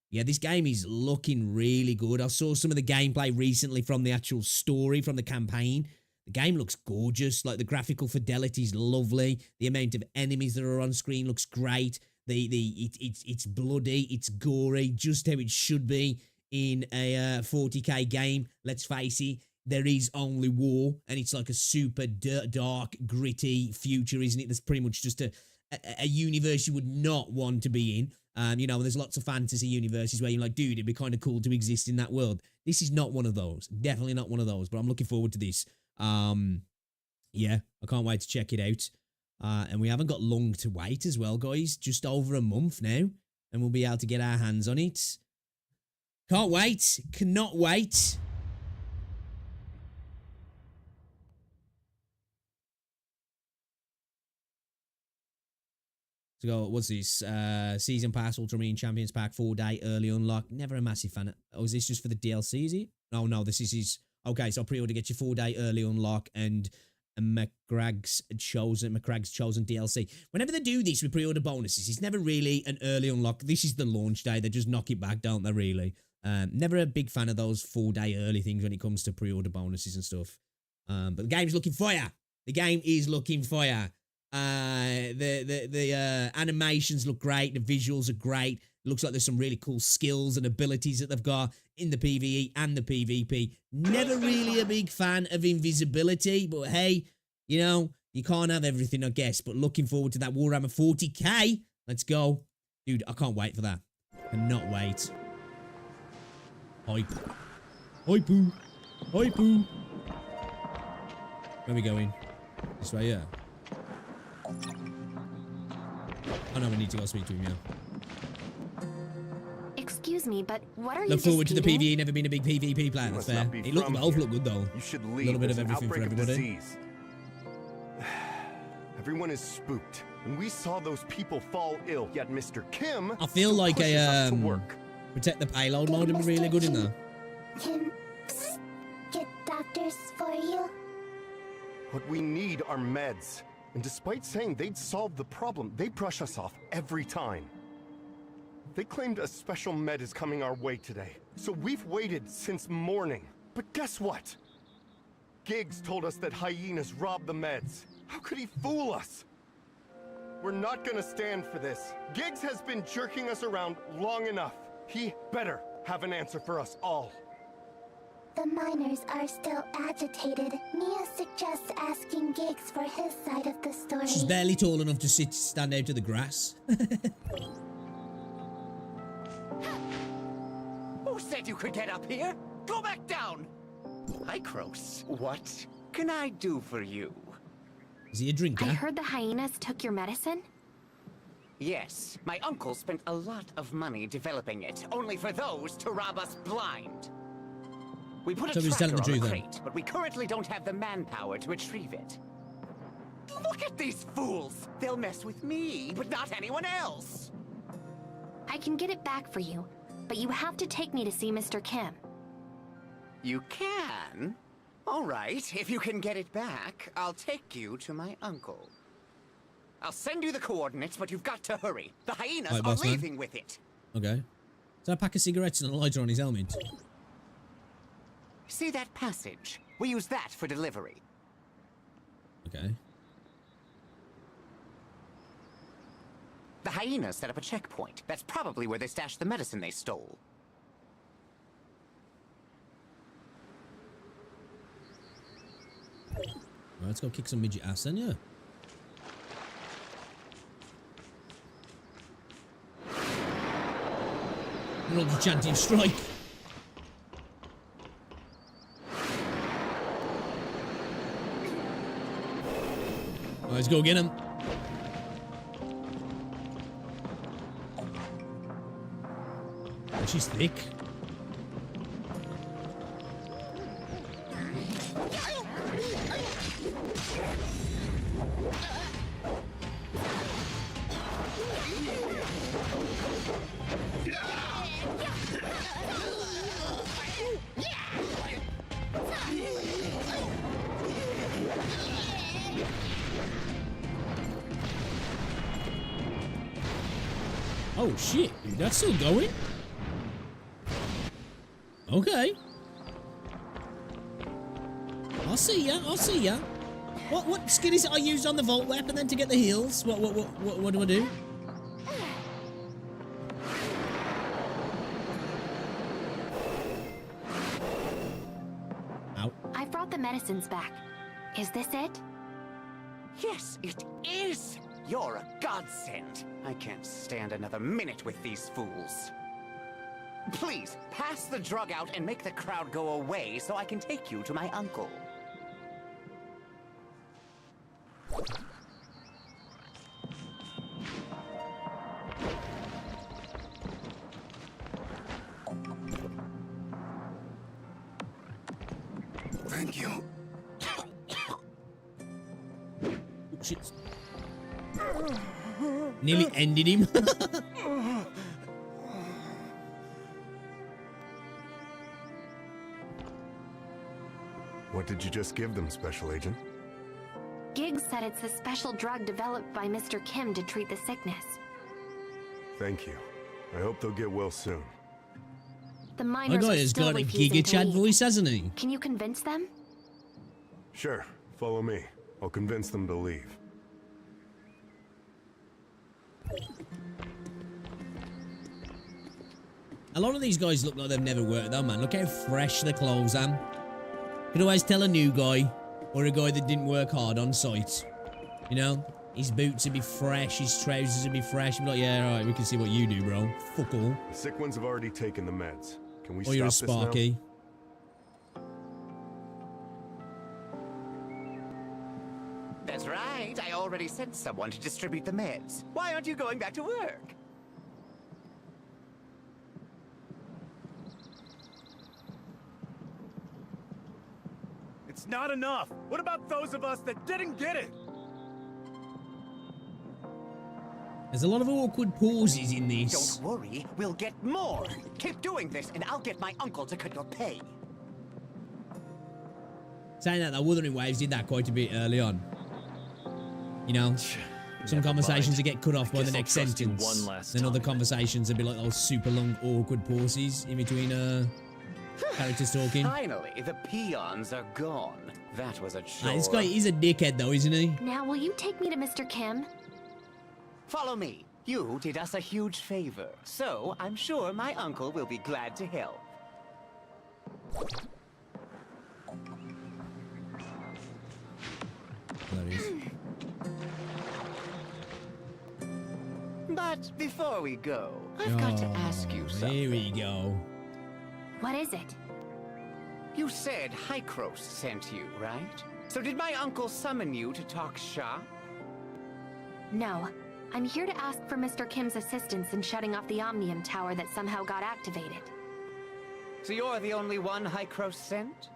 Yeah, this game is looking really good. I saw some of the gameplay recently from the actual story, from the campaign. The game looks gorgeous. Like, the graphical fidelity is lovely. The amount of enemies that are on screen looks great. It's bloody, it's gory, just how it should be in a 40k game. Let's face it, there is only war, and it's like a super dark, gritty future, isn't it? That's pretty much just a universe you would not want to be in. You know, there's lots of fantasy universes where you're like, dude, it'd be kind of cool to exist in that world. This is not one of those. Definitely not one of those, but I'm looking forward to this. Yeah, I can't wait to check it out. And we haven't got long to wait as well, guys. Just over a month now, and we'll be able to get our hands on it. Can't wait. Cannot wait. So go, what's this? Season Pass, Ultramarine Champions Pack, 4-day early unlock. Never a massive fan. Oh, is this just for the DLC, is it? Oh, no, this is... Okay, so pre-order gets you 4-day early unlock and McCragg's Chosen DLC. Whenever they do this with pre-order bonuses, it's never really an early unlock. This is the launch day. They just knock it back, don't they, really? Never a big fan of those 4-day early things when it comes to pre-order bonuses and stuff. But the game's looking fire. The game is looking fire. The animations look great. The visuals are great. It looks like there's some really cool skills and abilities that they've got in the PvE and the PvP. Never really a big fan of invisibility, but hey, you know, you can't have everything, I guess. But looking forward to that Warhammer 40k. Let's go. Dude, I can't wait for that. Cannot wait. Hype. Hype-oo. Hype-oo. Where are we going? This way, yeah. Oh no, we need to go speak to him, yeah. Excuse me, but what are you Look forward to the disputing? PvE, never been a big PvP player, that's fair. It looked, both look good though. You should A leave. little bit of There's an everything for outbreak of everybody. disease. Everyone is spooked, and we saw those people fall ill. Yet Mr. Kim I feel still like pushes us a to work. protect the payload mode would be really good in there. Kim, get doctors for you. What we need are meds. And despite saying they'd solve the problem, they brush us off every time. They claimed a special med is coming our way today. So we've waited since morning. But guess what? Giggs told us that hyenas robbed the meds. How could he fool us? We're not gonna stand for this. Giggs has been jerking us around long enough. He better have an answer for us all. The miners are still agitated. Nia suggests asking Giggs for his side of the story. She's barely tall enough to stand out of the grass. Who said you could get up here? Go back down! Hi, Kroos. What can I do for you? Is he a drinker? I heard the hyenas took your medicine. Yes, my uncle spent a lot of money developing it, only for those to rob us blind. We put So a he's telling tracker the on the truth, then. crate, but we currently don't have the manpower to retrieve it. Look at these fools! They'll mess with me, but not anyone else! I can get it back for you, but you have to take me to see Mr. Kim. You can? All right, if you can get it back, I'll take you to my uncle. I'll send you the coordinates, but you've got to hurry. The hyenas Right, are boss man. leaving with it. Okay. Is that a pack of cigarettes and a lighter on his helmet? See that passage? We use that for delivery. Okay. The hyenas set up a checkpoint. That's probably where they stashed the medicine they stole. Right, let's go kick some midget ass then, yeah. We're all chanting strike. Right, let's go get him. She's thick. Oh shit, dude, that's still going? Okay. I'll see ya, I'll see ya. What skin is it I used on the Volt weapon then to get the heals? What do I do? Ow. I brought the medicines back. Is this it? Yes, it is! You're a godsend. I can't stand another minute with these fools. Please, pass the drug out and make the crowd go away so I can take you to my uncle. Thank you. Shit. Nearly ended him. What did you just give them, Special Agent? Giggs said it's a special drug developed by Mr. Kim to treat the sickness. Thank you. I hope they'll get well soon. The My miners guy are has still got a refusing Giga to Chad leave. voice, hasn't he? Can you convince them? Sure, follow me. I'll convince them to leave. A lot of these guys look like they've never worked though, man. Look how fresh their clothes are. You can always tell a new guy or a guy that didn't work hard on site. You know? His boots would be fresh, his trousers would be fresh. You'd be like, yeah, alright, we can see what you do, bro. Fuck all. The sick ones have already taken the meds. Can we Or stop you're a this now? Sparky. That's right, I already sent someone to distribute the meds. Why aren't you going back to work? It's not enough. What about those of us that didn't get it? There's a lot of awkward pauses in this. Don't worry, we'll get more. Keep doing this and I'll get my uncle to cut your pay. Saying that, the Wuthering Waves did that quite a bit early on. You know? Some conversations would get cut off by the next sentence. Then other conversations would be like those super long, awkward pauses in between characters talking. Finally, the peons are gone. That was a chore. This guy is a dickhead though, isn't he? Now, will you take me to Mr. Kim? Follow me. You did us a huge favor, so I'm sure my uncle will be glad to help. There he is. But before we go, I've got to ask you something. Here we go. What is it? You said Hykros sent you, right? So did my uncle summon you to talk shop? No. I'm here to ask for Mr. Kim's assistance in shutting off the Omnium Tower that somehow got activated. So you're the only one Hykros sent?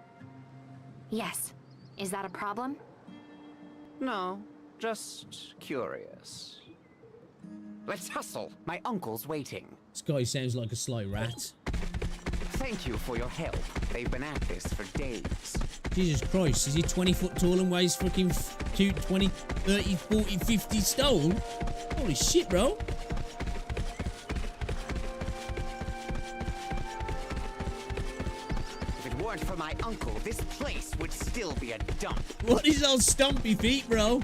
Yes. Is that a problem? No, just curious. Let's hustle. My uncle's waiting. This guy sounds like a sly rat. Thank you for your help. They've been at this for days. Jesus Christ, is he 20 foot tall and weighs fucking 20, 30, 40, 50 stone? Holy shit, bro. If it weren't for my uncle, this place would still be a dump. What is those stumpy feet, bro?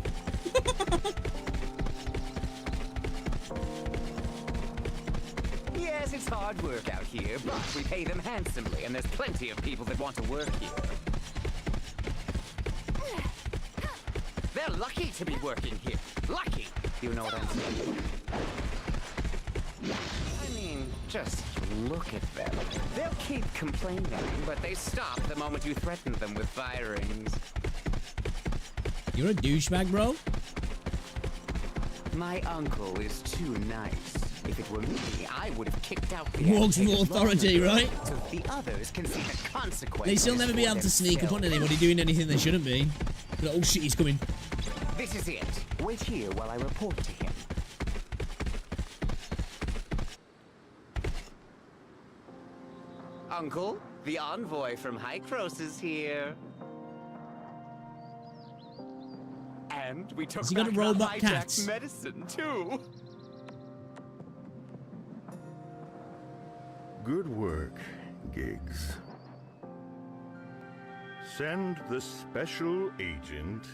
Yes, it's hard work out here, but we pay them handsomely, and there's plenty of people that want to work here. They're lucky to be working here. Lucky! You know what I'm saying? I mean, just look at them. They'll keep complaining, but they stop the moment you threaten them with firings. You're a douchebag, bro? My uncle is too nice. If it were me, I would have kicked out the Walks with authority, right? So the others can see the consequences. They still never be able to sneak up on anybody doing anything they shouldn't be. But, oh shit, he's coming. This is it. Wait here while I report to him. Uncle, the envoy from Hykros is here. And we took Has he got a back robot the cat? hijacked medicine, too. Good work, Giggs. Send the special agent.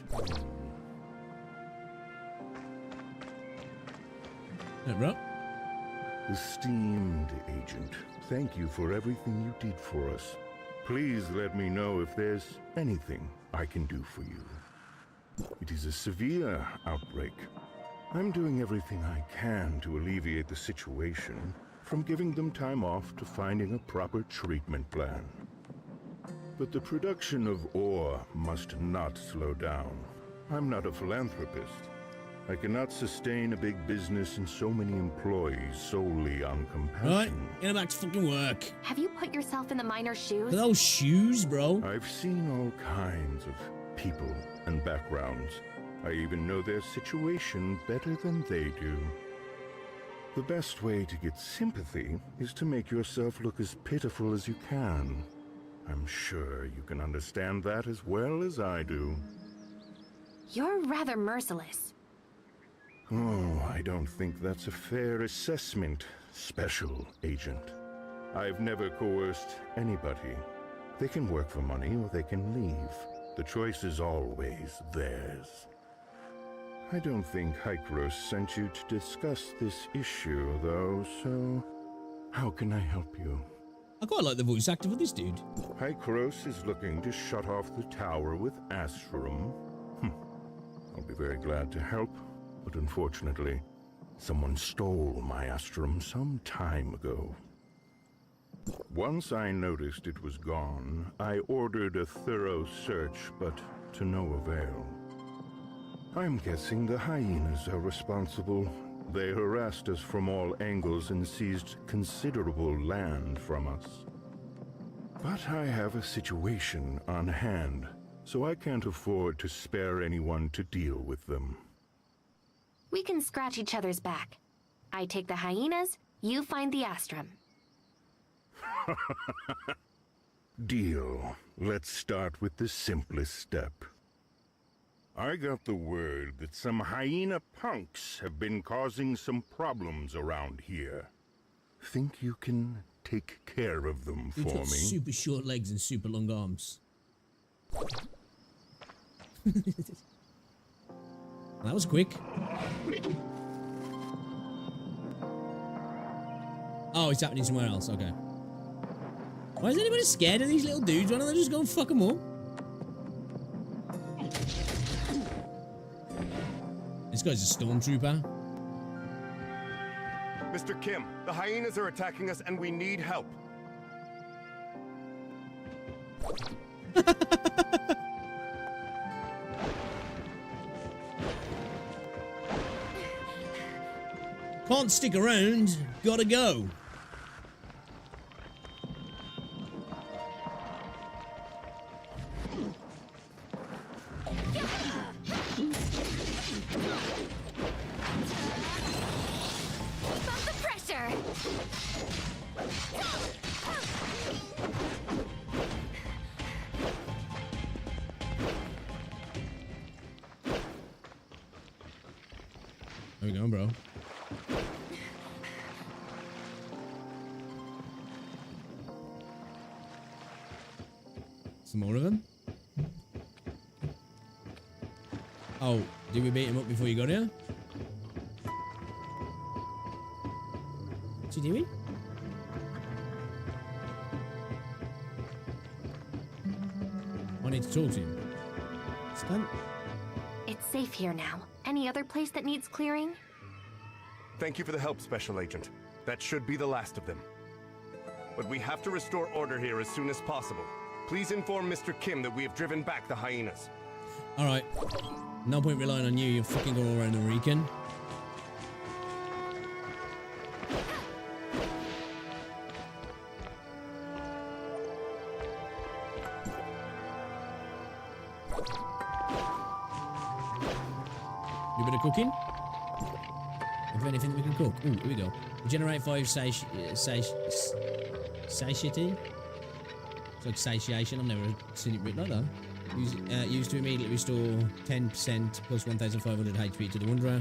Hey, bro. Esteemed agent, thank you for everything you did for us. Please let me know if there's anything I can do for you. It is a severe outbreak. I'm doing everything I can to alleviate the situation, from giving them time off to finding a proper treatment plan. But the production of ore must not slow down. I'm not a philanthropist. I cannot sustain a big business and so many employees solely on compassion. Right, get back to fucking work. Have you put yourself in the miner's shoes? Those shoes, bro. I've seen all kinds of people and backgrounds. I even know their situation better than they do. The best way to get sympathy is to make yourself look as pitiful as you can. I'm sure you can understand that as well as I do. You're rather merciless. Oh, I don't think that's a fair assessment, Special Agent. I've never coerced anybody. They can work for money or they can leave. The choice is always theirs. I don't think Hykros sent you to discuss this issue, though, so how can I help you? I quite like the voice actor for this dude. Hykros is looking to shut off the tower with Astrum. I'll be very glad to help, but unfortunately, someone stole my Astrum some time ago. Once I noticed it was gone, I ordered a thorough search, but to no avail. I'm guessing the hyenas are responsible. They harassed us from all angles and seized considerable land from us. But I have a situation on hand, so I can't afford to spare anyone to deal with them. We can scratch each other's back. I take the hyenas, you find the Astrum. Deal. Let's start with the simplest step. I got the word that some hyena punks have been causing some problems around here. Think you can take care of them He's for got me? super short legs and super long arms. That was quick. Oh, it's happening somewhere else. Okay. Why is anybody scared of these little dudes? Why don't they just go and fuck them up? This guy's a stormtrooper. Mr. Kim, the hyenas are attacking us and we need help. Can't stick around. Gotta go. Above the pressure. There we go, bro. Some more of them. Oh, did we beat him up before you got here? What's he doing? I need to talk to him. Stunt. It's safe here now. Any other place that needs clearing? Thank you for the help, Special Agent. That should be the last of them. But we have to restore order here as soon as possible. Please inform Mr. Kim that we have driven back the hyenas. Alright. No point relying on you. You'll fucking go all around the weekend. Do a bit of cooking. Is there anything we can cook? Ooh, here we go. Generate 5 satiety. It's like satiation. I've never seen it written like that. Used to immediately restore 10% plus 1,500 HP to the Wanderer.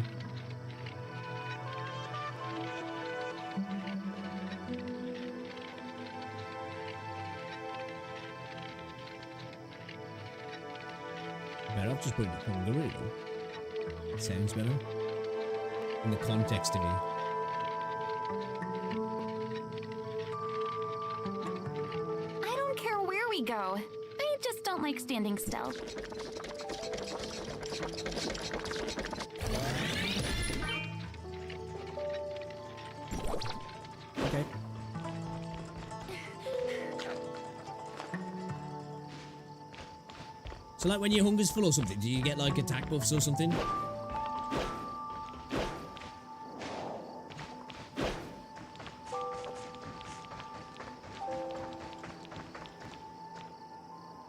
Better off just putting it on the really. It sounds better. In the context of it. I don't care where we go. I just don't like standing still. Okay. So like when your hunger's full or something, do you get like attack buffs or something?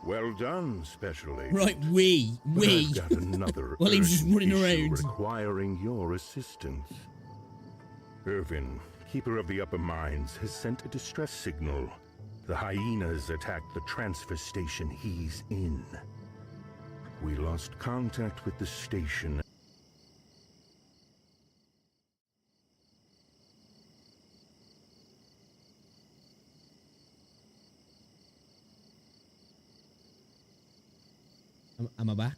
Well done, Special Agent. Right, we. I've got another Well, he was just urgent running issue around. requiring your assistance. Irvin, Keeper of the Upper Mines, has sent a distress signal. The hyenas attacked the transfer station he's in. We lost contact with the station. Am I back?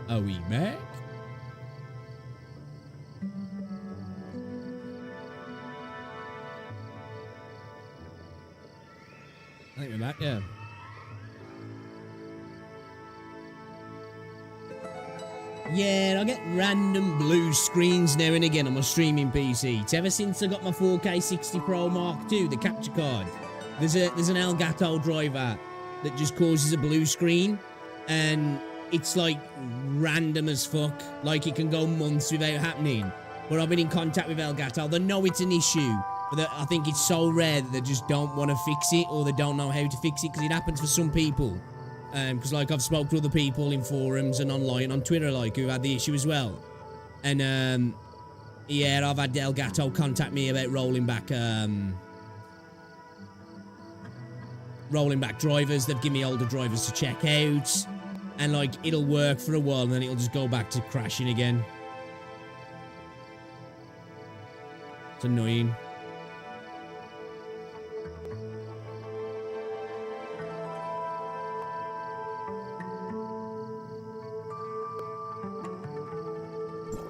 Are we back? I think we're back, yeah. Yeah, I get random blue screens now and again on my streaming PC. It's ever since I got my 4K 60 Pro Mark II, the capture card. There's an Elgato driver that just causes a blue screen, and it's like random as fuck. Like it can go months without happening. But I've been in contact with Elgato. They know it's an issue, but I think it's so rare that they just don't want to fix it, or they don't know how to fix it, because it happens for some people. Because like I've spoken to other people in forums and online on Twitter, like, who had the issue as well. And yeah, I've had Elgato contact me about rolling back drivers. They've given me older drivers to check out, and like it'll work for a while and then it'll just go back to crashing again. It's annoying.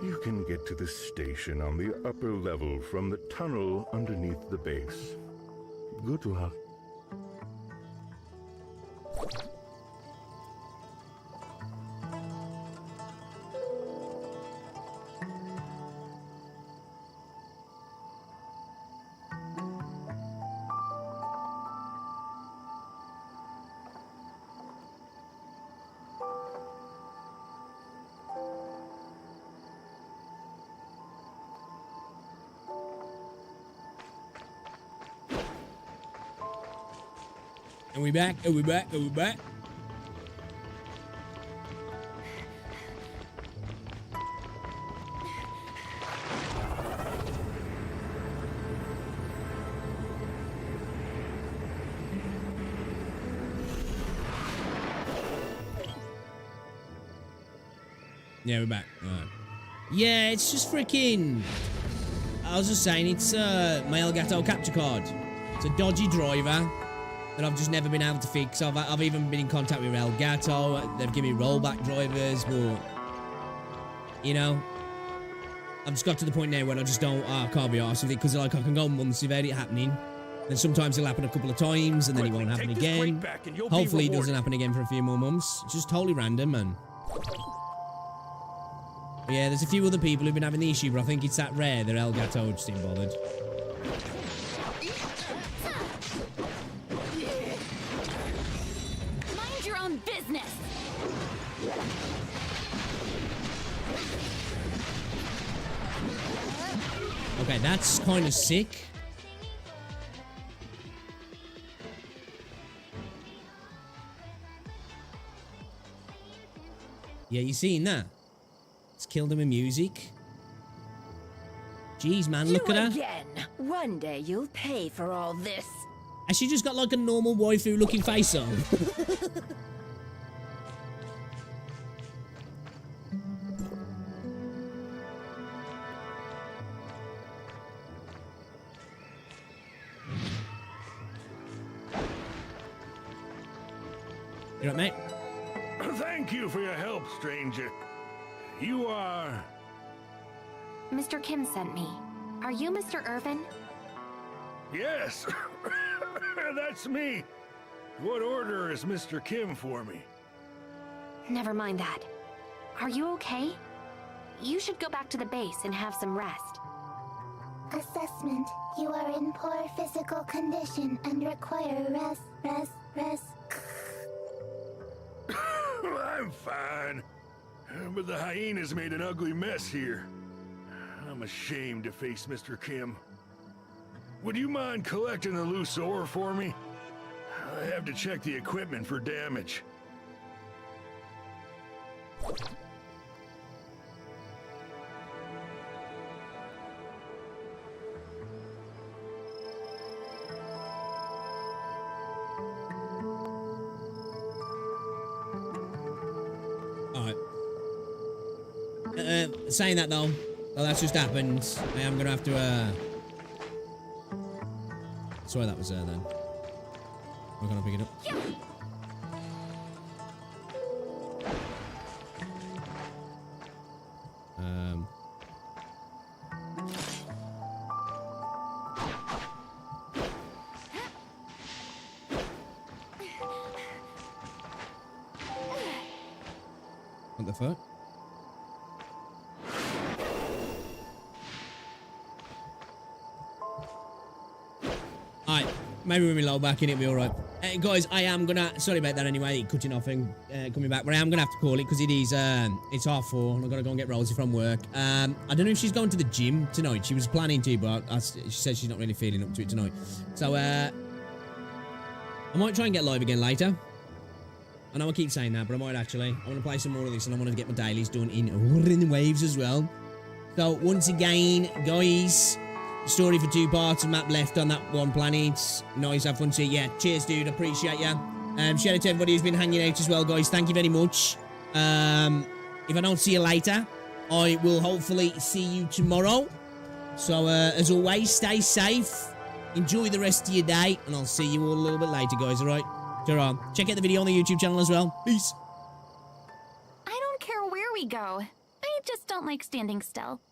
You can get to the station on the upper level from the tunnel underneath the base. Good luck. Are we back? Are we back? Are we back? Yeah, we're back. Alright. Yeah, it's just freaking... I was just saying, it's my Elgato capture card. It's a dodgy driver that I've just never been able to fix. I've even been in contact with Elgato. They've given me rollback drivers, but... You know... I've just got to the point now where I just don't... I can't be arsed with it, because like, I can go months without it happening. And sometimes it'll happen a couple of times, and then it won't happen again. Hopefully it doesn't happen again for a few more months. It's just totally random, man. Yeah, there's a few other people who've been having the issue, but I think it's that rare that Elgato just ain't bothered. Mind your own business. Okay, that's kind of sick. Yeah, you seen that? It's killed him with music. Jeez, man, look at her. Again. One day you'll pay for all this. Has she just got like a normal waifu-looking face on? You right, mate? Thank you for your help, stranger. You are... Mr. Kim sent me. Are you Mr. Irvin? Yes, that's me. What order is Mr. Kim for me? Never mind that. Are you okay? You should go back to the base and have some rest. Assessment. You are in poor physical condition and require rest. I'm fine. But the hyenas made an ugly mess here. I'm ashamed to face Mr. Kim. Would you mind collecting the loose ore for me? I have to check the equipment for damage. Alright. Saying that though, well, that's just happened. I am gonna have to, sorry, that was there then. We're gonna pick it up. What the fuck? Alright, maybe when we load back in, it'll be alright. Guys, I am gonna... Sorry about that anyway, cutting off and coming back. But I am gonna have to call it because it is... it's 4:30 and I've gotta go and get Rosie from work. I don't know if she's going to the gym tonight. She was planning to, but she said she's not really feeling up to it tonight. So, I might try and get live again later. I know I keep saying that, but I might actually. I want to play some more of this and I want to get my dailies done in waves as well. So, once again, guys... Story for 2 parts, and map left on that one planet. Nice, have fun to you. Yeah, cheers, dude. Appreciate ya. Shout out to everybody who's been hanging out as well, guys. Thank you very much. If I don't see you later, I will hopefully see you tomorrow. So, as always, stay safe. Enjoy the rest of your day, and I'll see you all a little bit later, guys. All right? Ta-ra. Check out the video on the YouTube channel as well. Peace. I don't care where we go. I just don't like standing still.